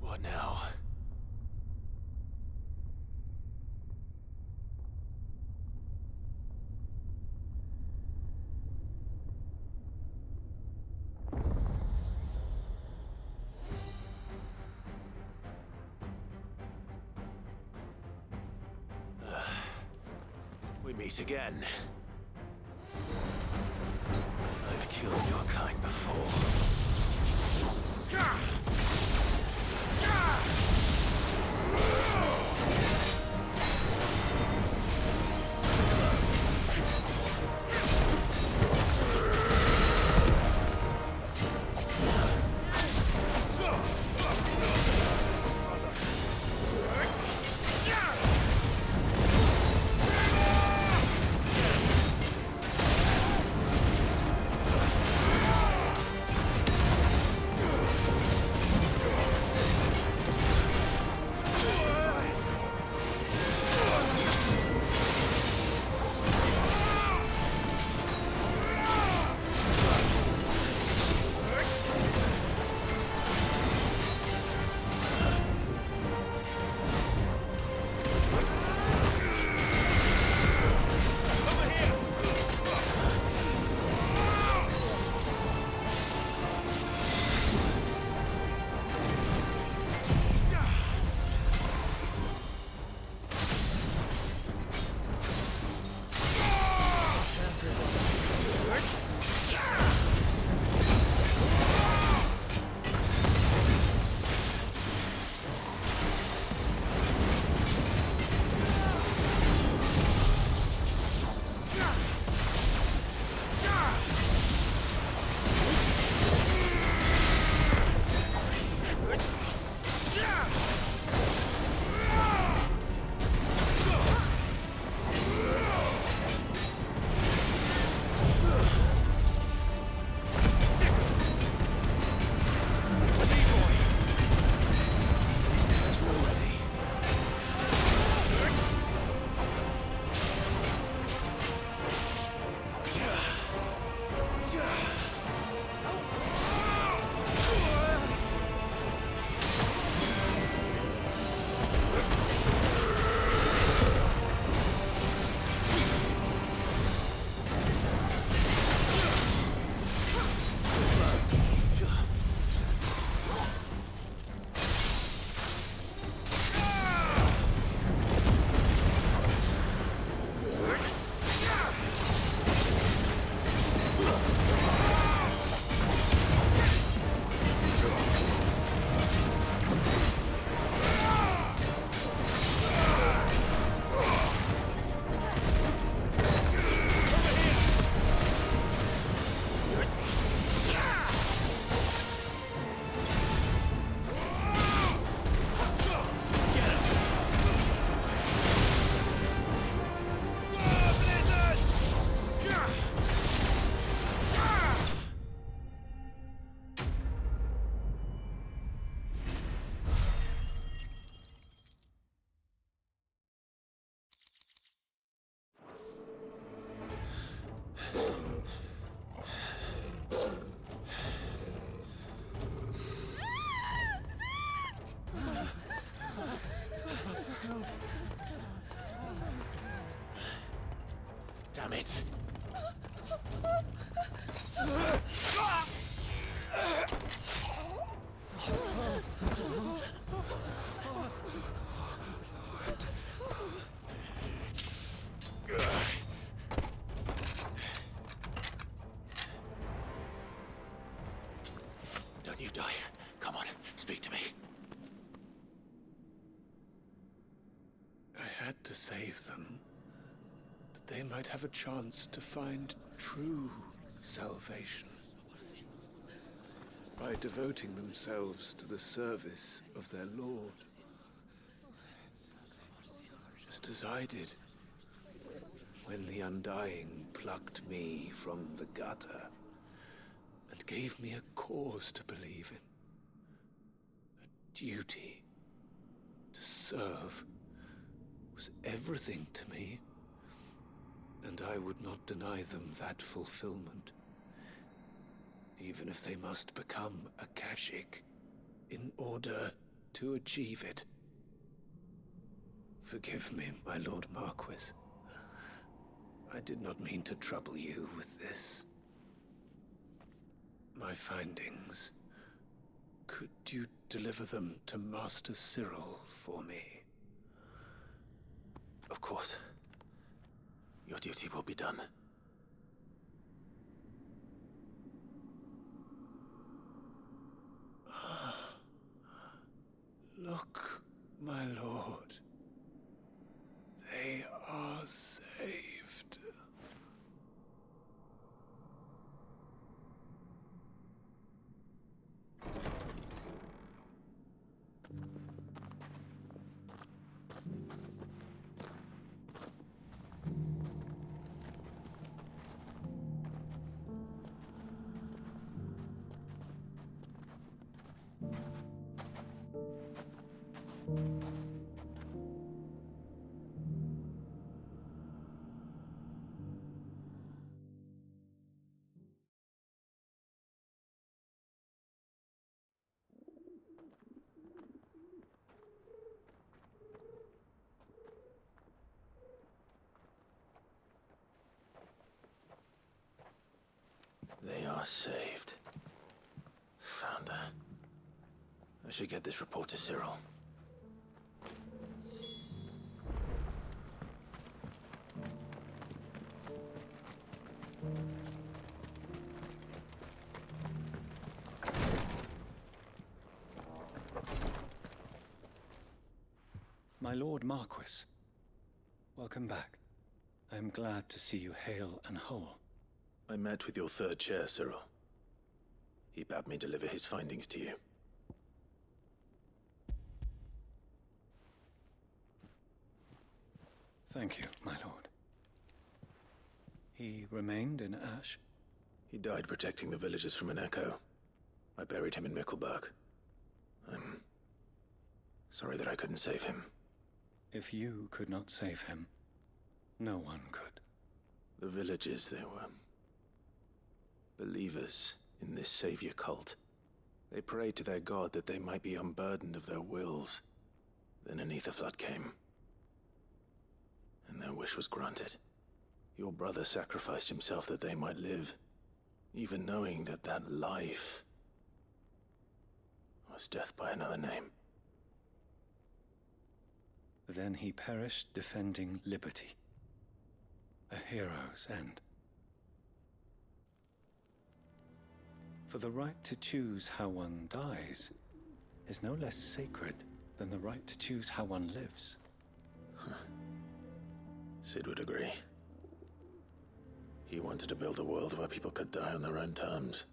What now? We meet again. I've killed your kind before. Damn it! Don't you die. Come on, speak to me. I had to save them, that they might have a chance to find true salvation by devoting themselves to the service of their Lord, just as I did when the Undying plucked me from the gutter and gave me a cause to believe in, a duty to serve was everything to me, and I would not deny them that fulfillment, even if they must become a Kashik in order to achieve it. Forgive me, my Lord Marquis. I did not mean to trouble you with this. My findings. Could you deliver them to Master Cyril for me? Of course. Your duty will be done. Look, my lord. They are saved. They are saved. Found her. I should get this report to Cyril. My Lord Marquis, welcome back. I am glad to see you hale and whole. I met with your third chair, Cyril. He bade me deliver his findings to you. Thank you, my lord. He remained in Ash? He died protecting the villagers from an echo. I buried him in Mickelberg. I'm sorry that I couldn't save him. If you could not save him, no one could. The villagers, they were believers in this savior cult. They prayed to their god that they might be unburdened of their wills. Then an ether flood came, and their wish was granted. Your brother sacrificed himself that they might live, even knowing that that life was death by another name. Then he perished defending liberty. A hero's end. For the right to choose how one dies is no less sacred than the right to choose how one lives. Sid would agree. He wanted to build a world where people could die on their own terms.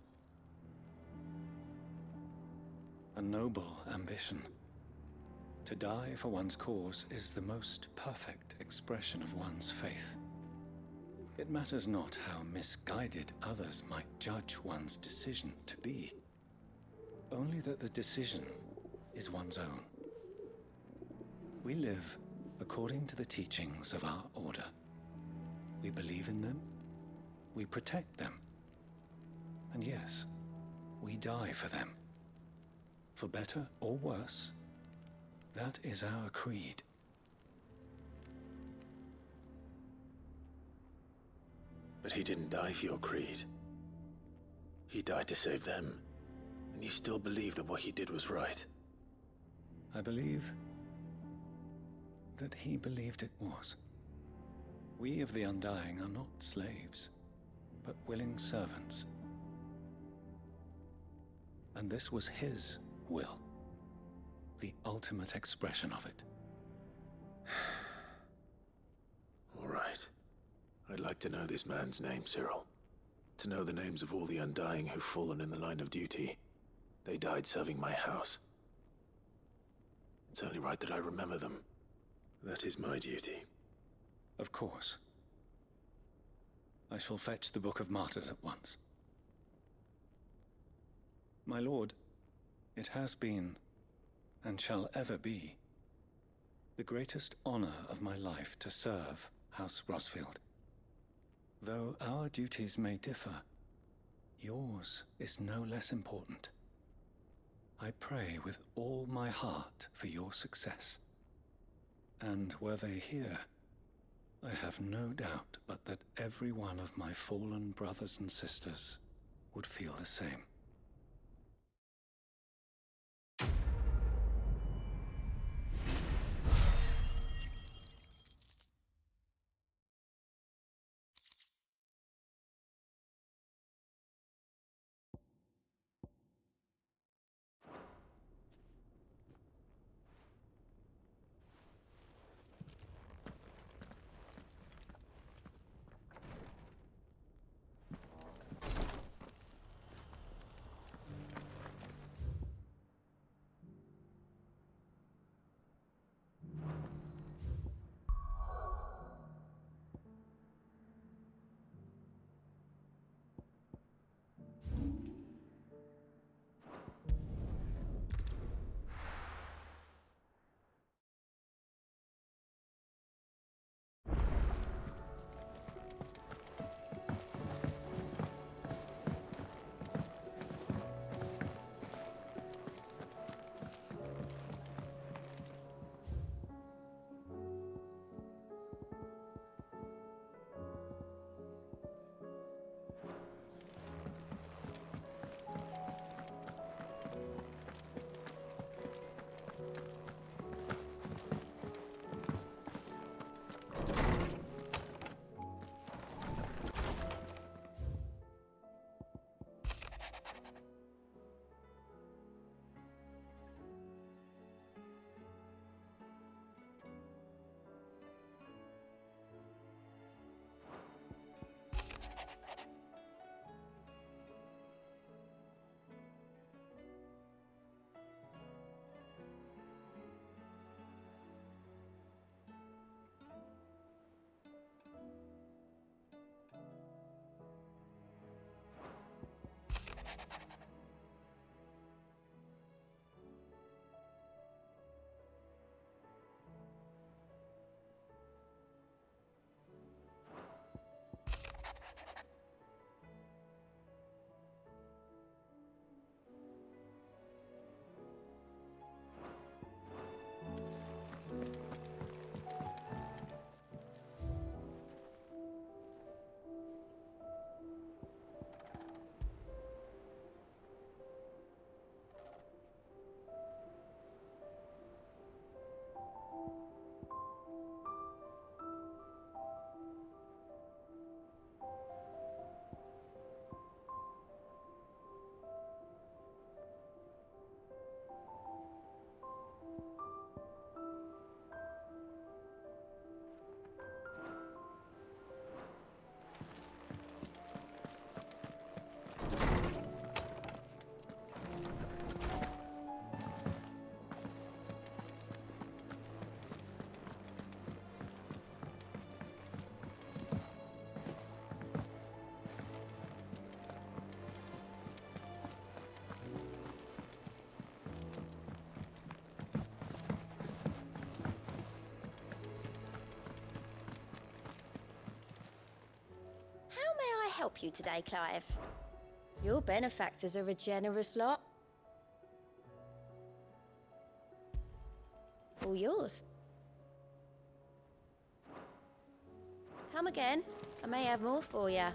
A noble ambition. To die for one's cause is the most perfect expression of one's faith. It matters not how misguided others might judge one's decision to be, only that the decision is one's own. We live according to the teachings of our order. We believe in them, we protect them, and yes, we die for them. For better or worse, that is our creed. But he didn't die for your creed. He died to save them. And you still believe that what he did was right? I believe that he believed it was. We of the Undying are not slaves, but willing servants. And this was his will, the ultimate expression of it. All right. I'd like to know this man's name, Cyril. To know the names of all the Undying who've fallen in the line of duty. They died serving my house. It's only right that I remember them. That is my duty. Of course. I shall fetch the Book of Martyrs at once. My lord, it has been, and shall ever be, the greatest honor of my life to serve House Rosfield. Though our duties may differ, yours is no less important. I pray with all my heart for your success. And were they here, I have no doubt but that every one of my fallen brothers and sisters would feel the same. Help you today, Clive? Your benefactors are a generous lot. All yours. Come again. I may have more for you.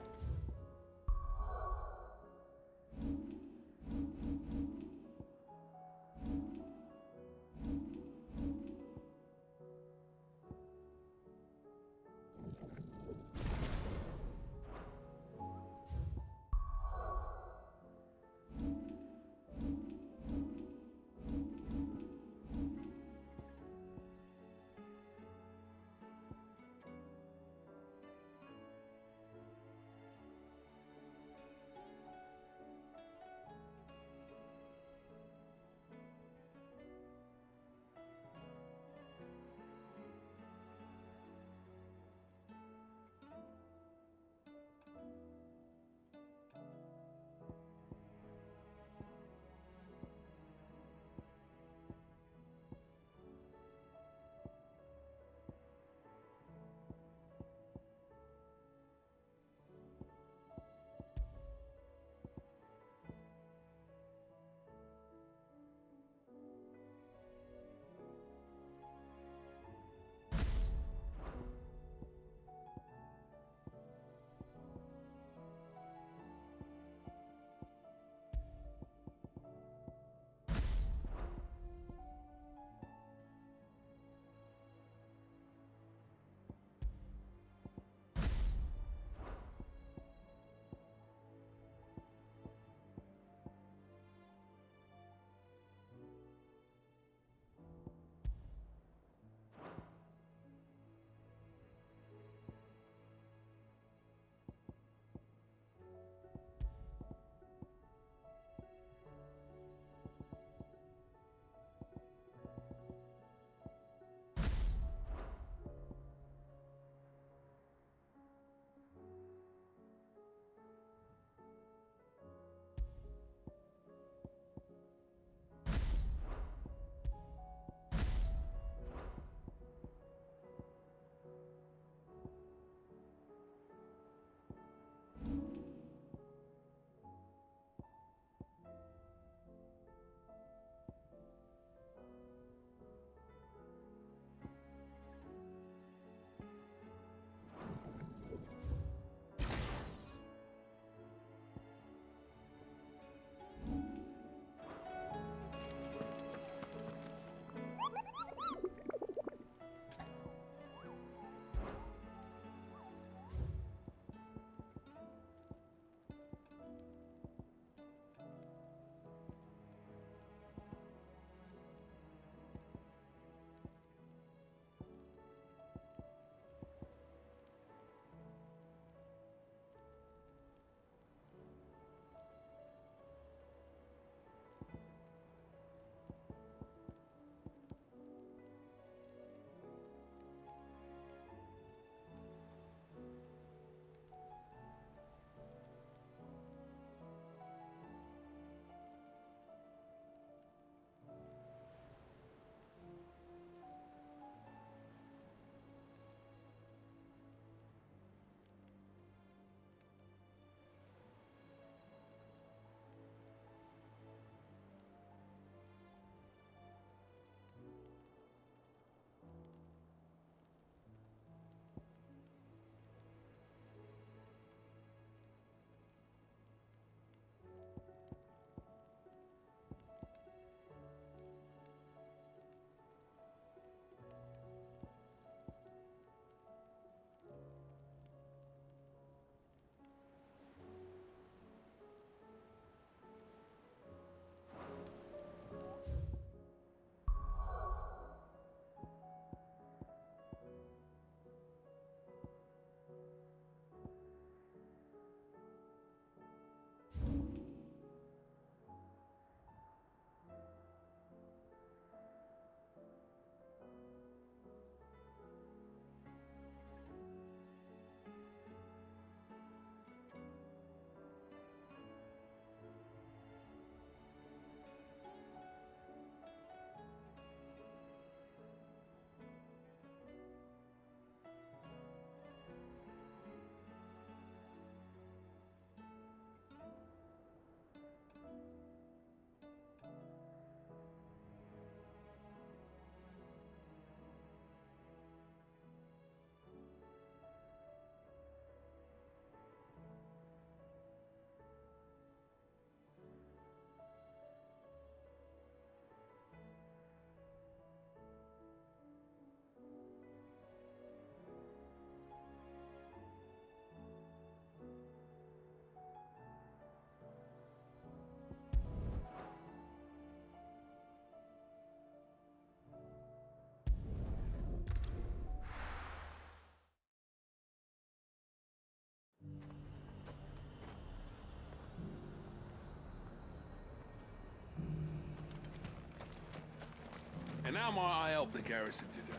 And how might I help the garrison today?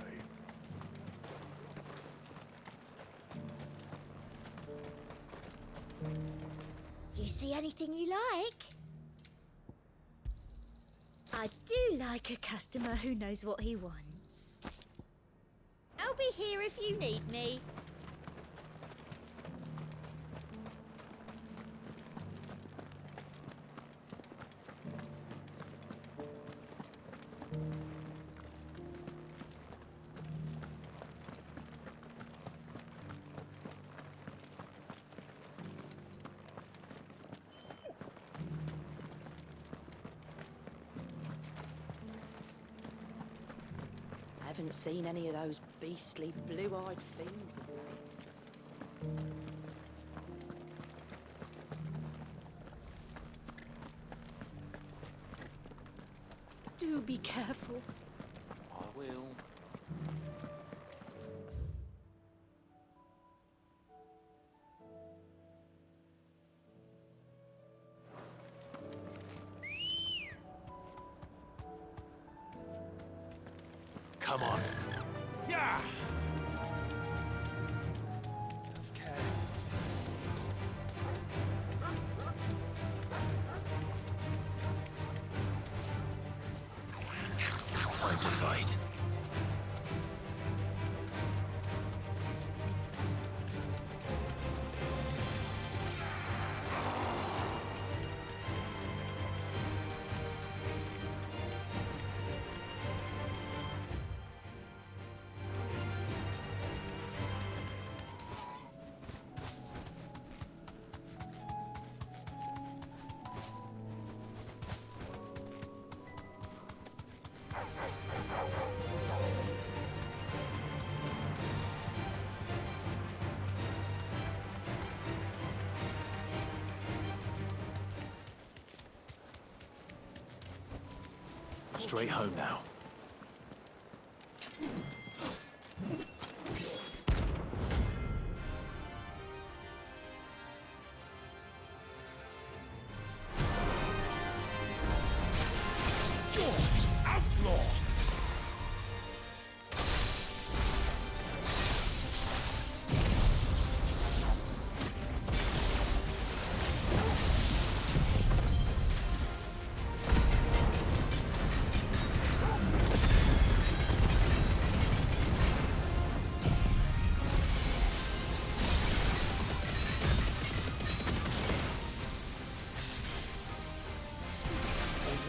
Do you see anything you like? I do like a customer who knows what he wants. I'll be here if you need me. I haven't seen any of those beastly blue-eyed fiends of late. Do be careful. I will. Come on. Yeah! Okay. Time to fight. Straight home now.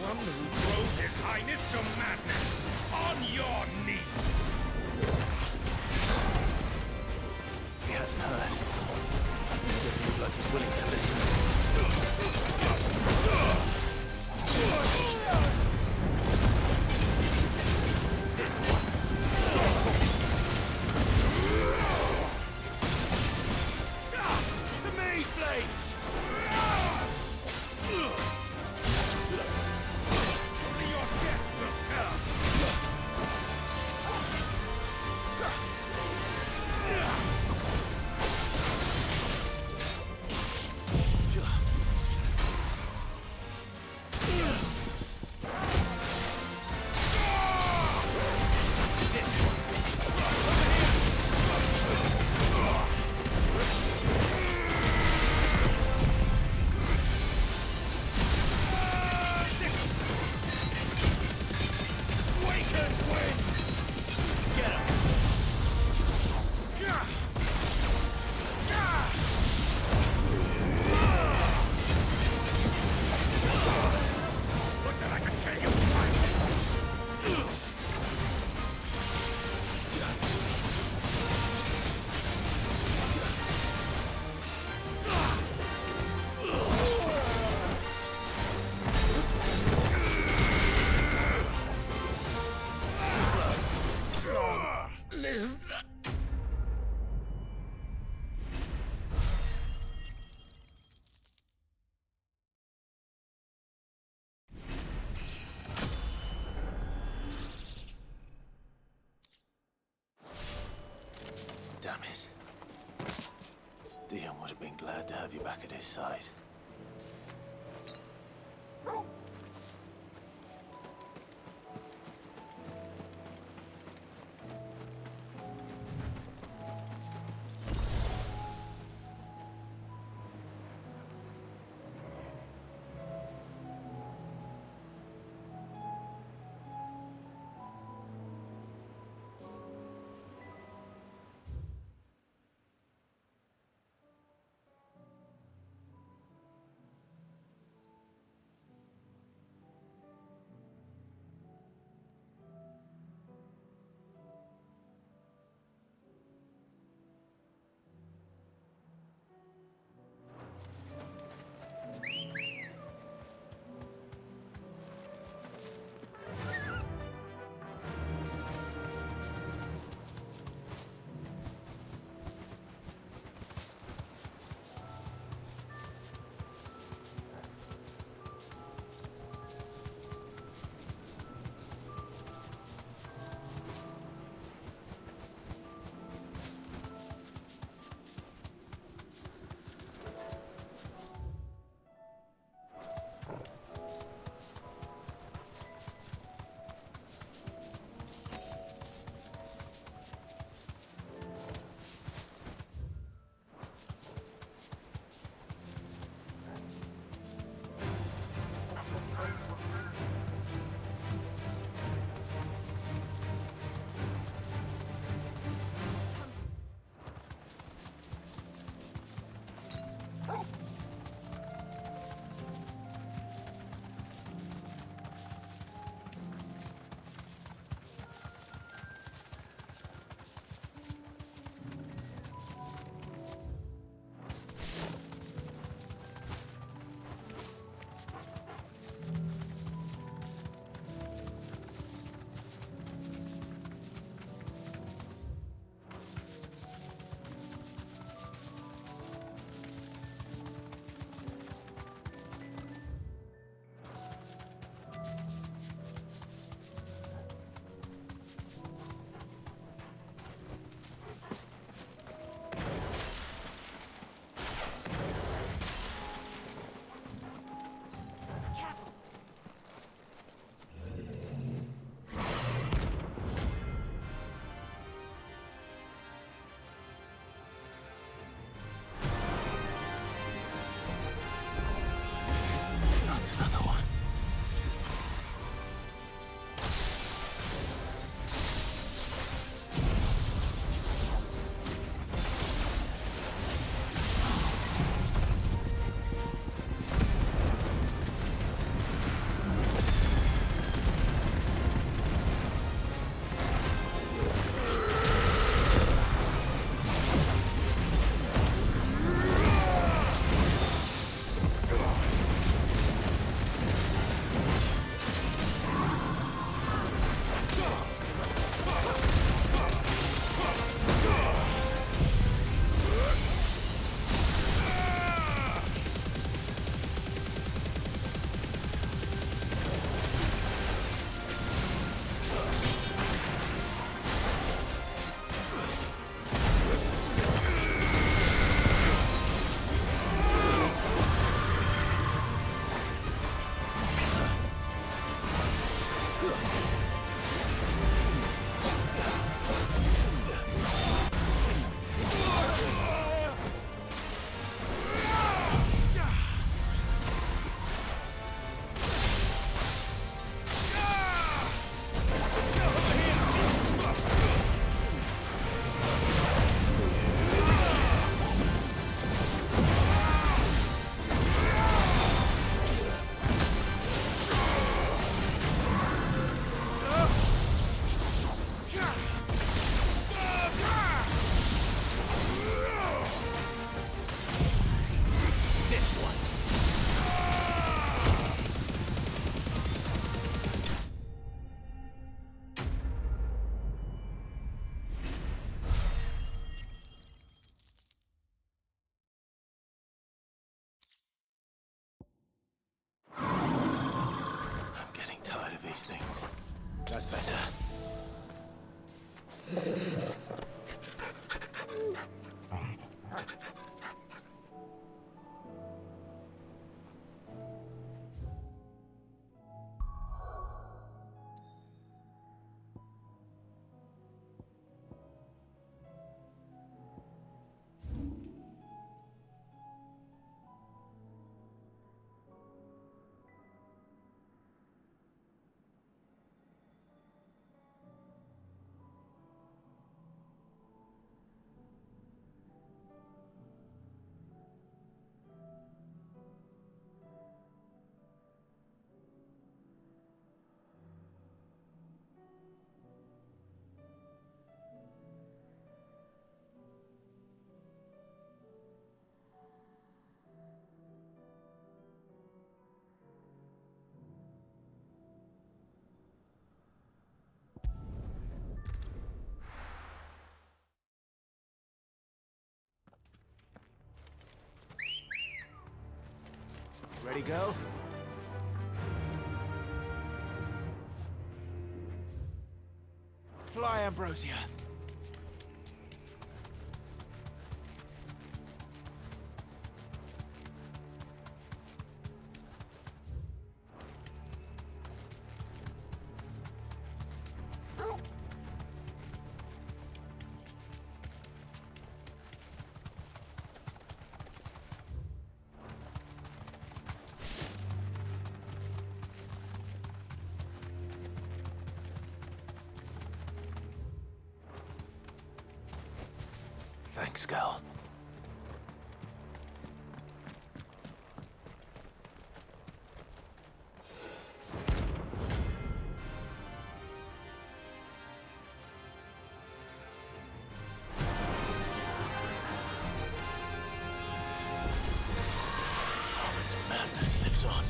One who drove His Highness to madness! On your knees! He hasn't heard. He doesn't look like he's willing to listen. This one. To me, Flames! Damn it. Dion would have been glad to have you back at his side. these things. That's better. Ready, go? Fly, Ambrosia. Thanks, Gal. Its madness lives on.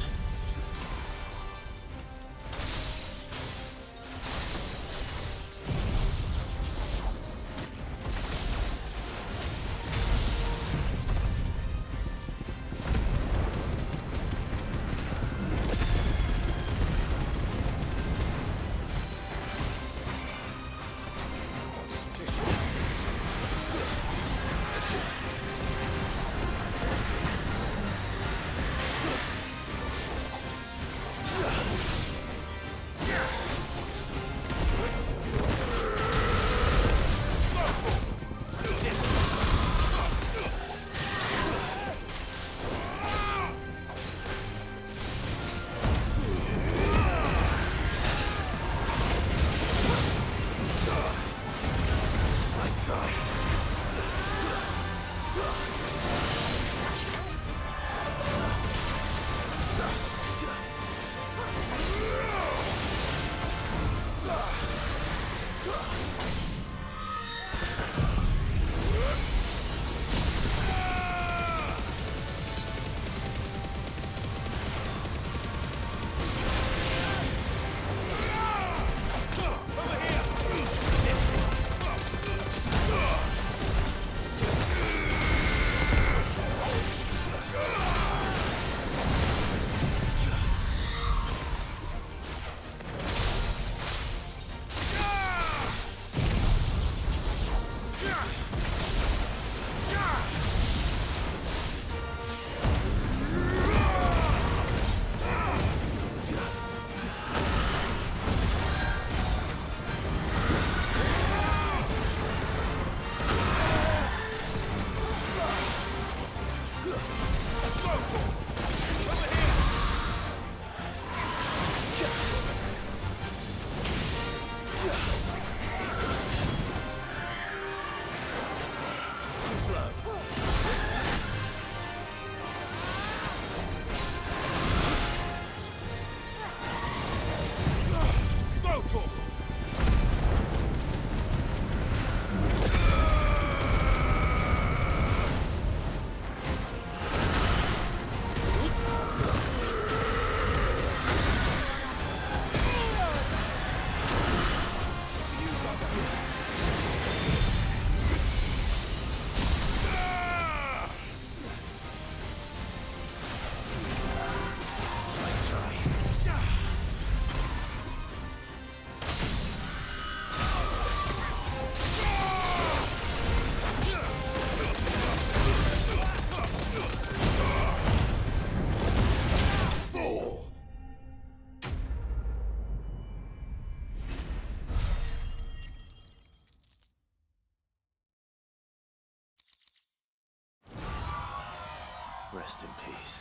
Rest in peace.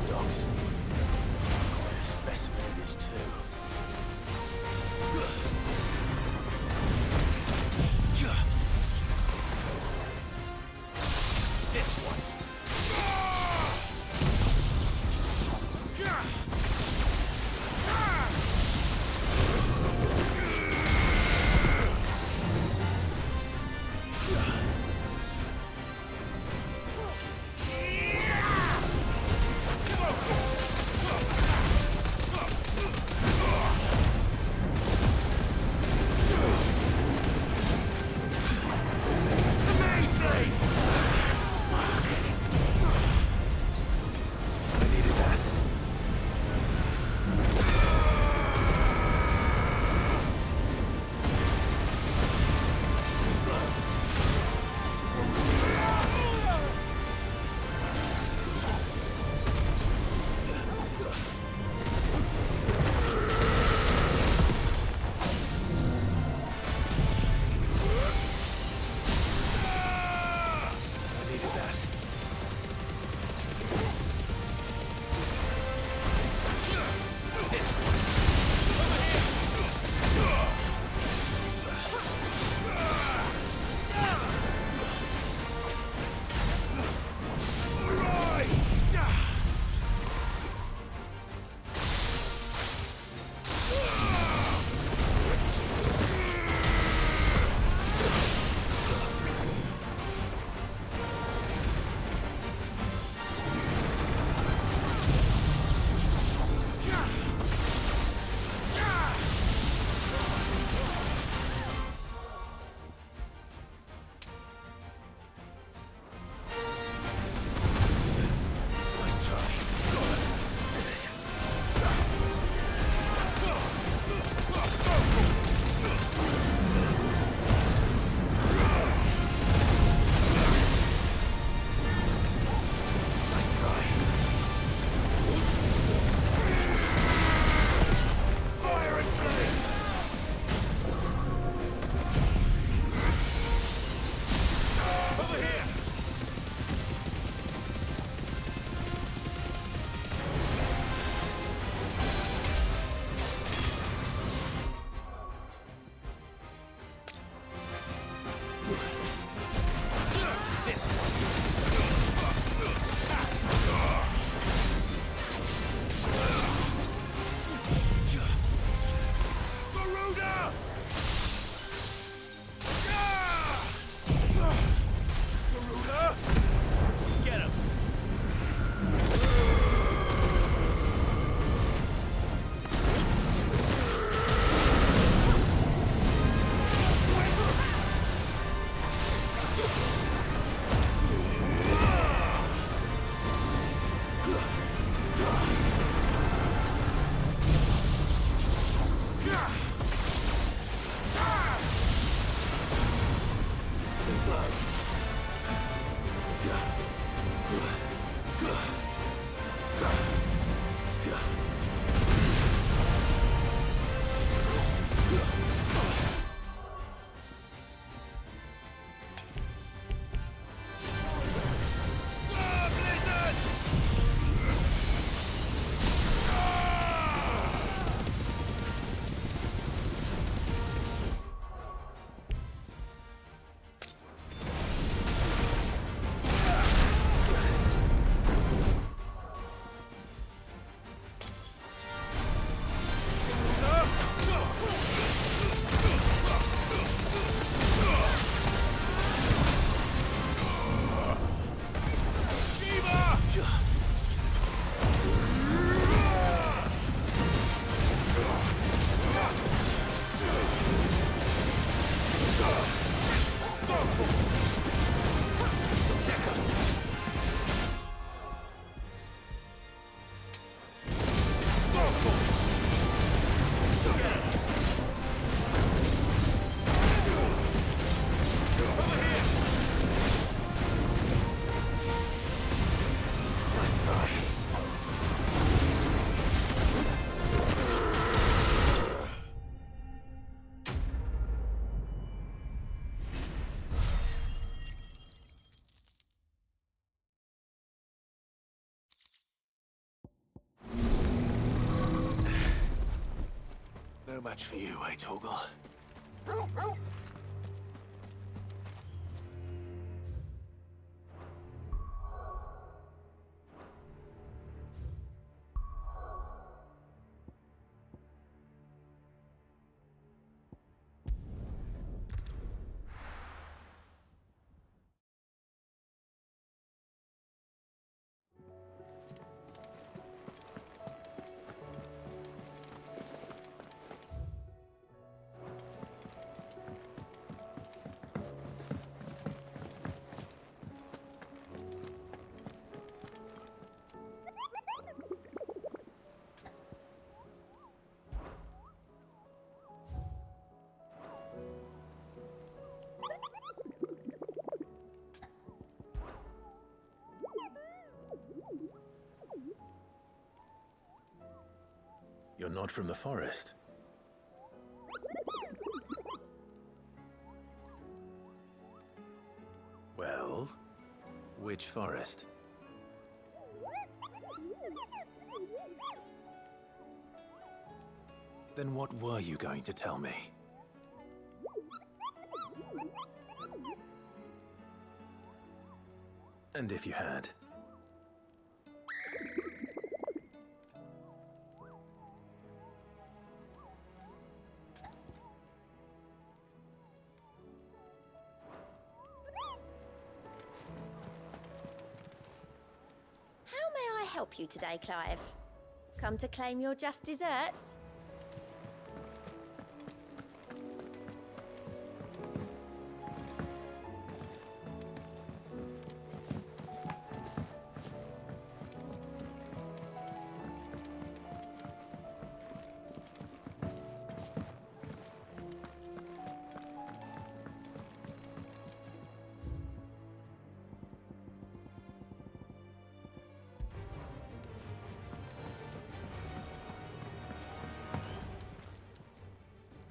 Dogs. Quite a specimen it is, too. This one. No match for you, eh, Toggle? You're not from the forest. Well, which forest? Then what were you going to tell me? And if you had? Help you today, Clive? Come to claim your just desserts?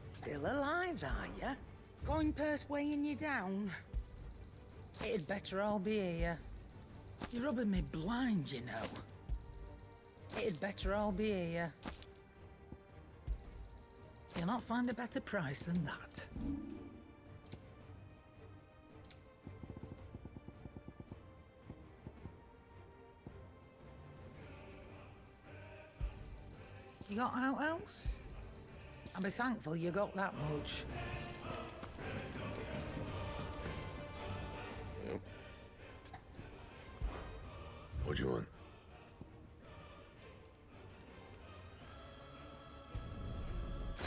Still alive, are ya? Coin purse weighing you down? It'd better all be here. You're rubbing me blind, you know. It'd better all be here. You'll not find a better price than that. You got out else? I'll be thankful you got that much. Yep. What do you want?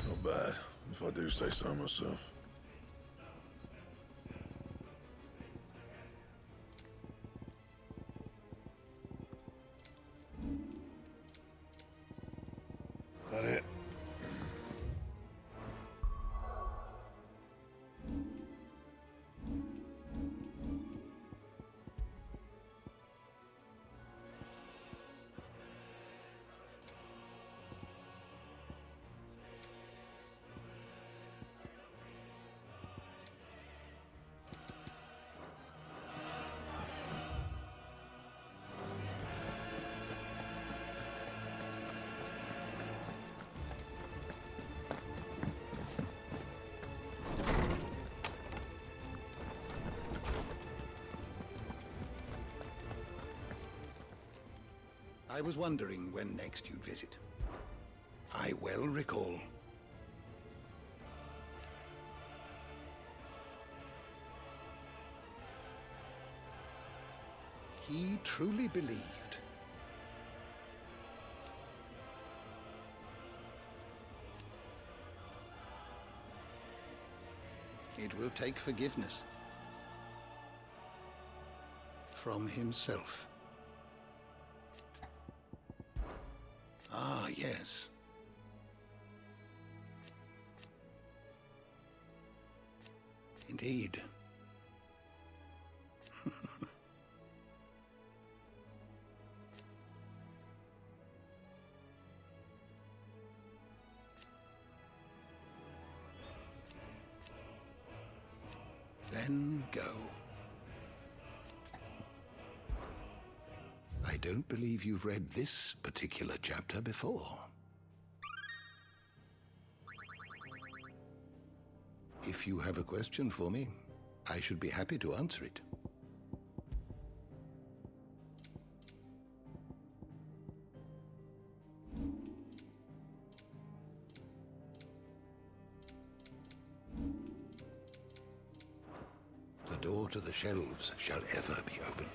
Not bad, if I do say so myself. That it? I was wondering when next you'd visit. I well recall. He truly believed. It will take forgiveness from himself. Ah, yes. Indeed. Then go. I don't believe you've read this particular chapter before. If you have a question for me, I should be happy to answer it. The door to the shelves shall ever be open.